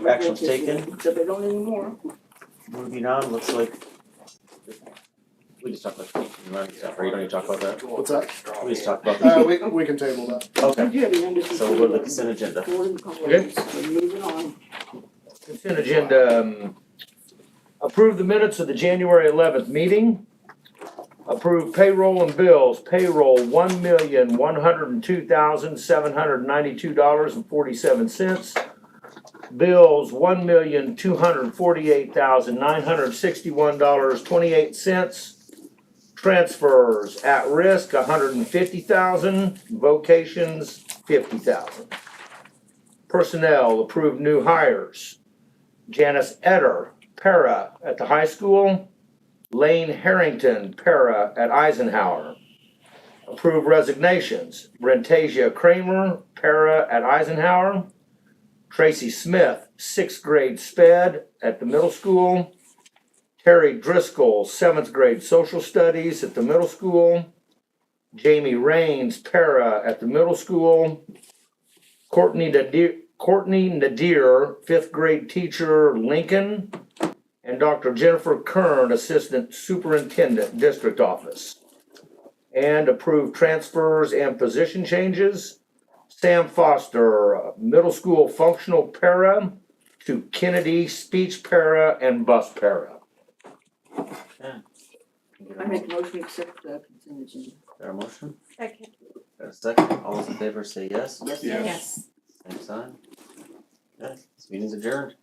actions taken. Except they don't anymore. Moving on, looks like we just talked about teaching and learning stuff, or you don't need to talk about that? What's that? We just talked about that. We can table that. Okay, so we'll go to the consent agenda. Okay. Moving on. Consent agenda, approve the minutes of the January 11th meeting. Approve payroll and bills. Payroll $1,102,792.47. Bills $1,248,961.28. Transfers at risk $150,000. Vocations $50,000. Personnel, approved new hires. Janice Etter, para at the high school. Lane Harrington, para at Eisenhower. Approved resignations. Brentasia Kramer, para at Eisenhower. Tracy Smith, 6th grade sped at the middle school. Terry Driscoll, 7th grade social studies at the middle school. Jamie Raines, para at the middle school. Courtney Nadir, 5th grade teacher, Lincoln. And Dr. Jennifer Kern, Assistant Superintendent, District Office. And approve transfers and position changes. Sam Foster, middle school functional para to Kennedy speech para and bus para. I make a motion to accept the consent agenda. Is there a motion? Second. Got a second? All those in favor say yes? Yes. Yes. Same sign. Okay, this meeting's adjourned.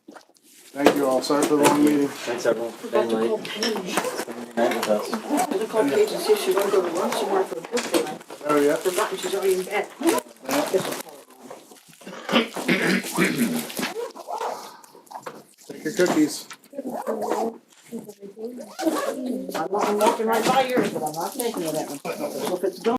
Thank you all. Sorry for the long meeting. Thanks everyone for staying late. Spending the night with us. I have to call Paige and see if she wants to go to lunch somewhere for birthday. Oh, yeah? Forgotten she's already in bed. Take your cookies. I'm walking right by yours, but I'm not taking it at my. So if it's done.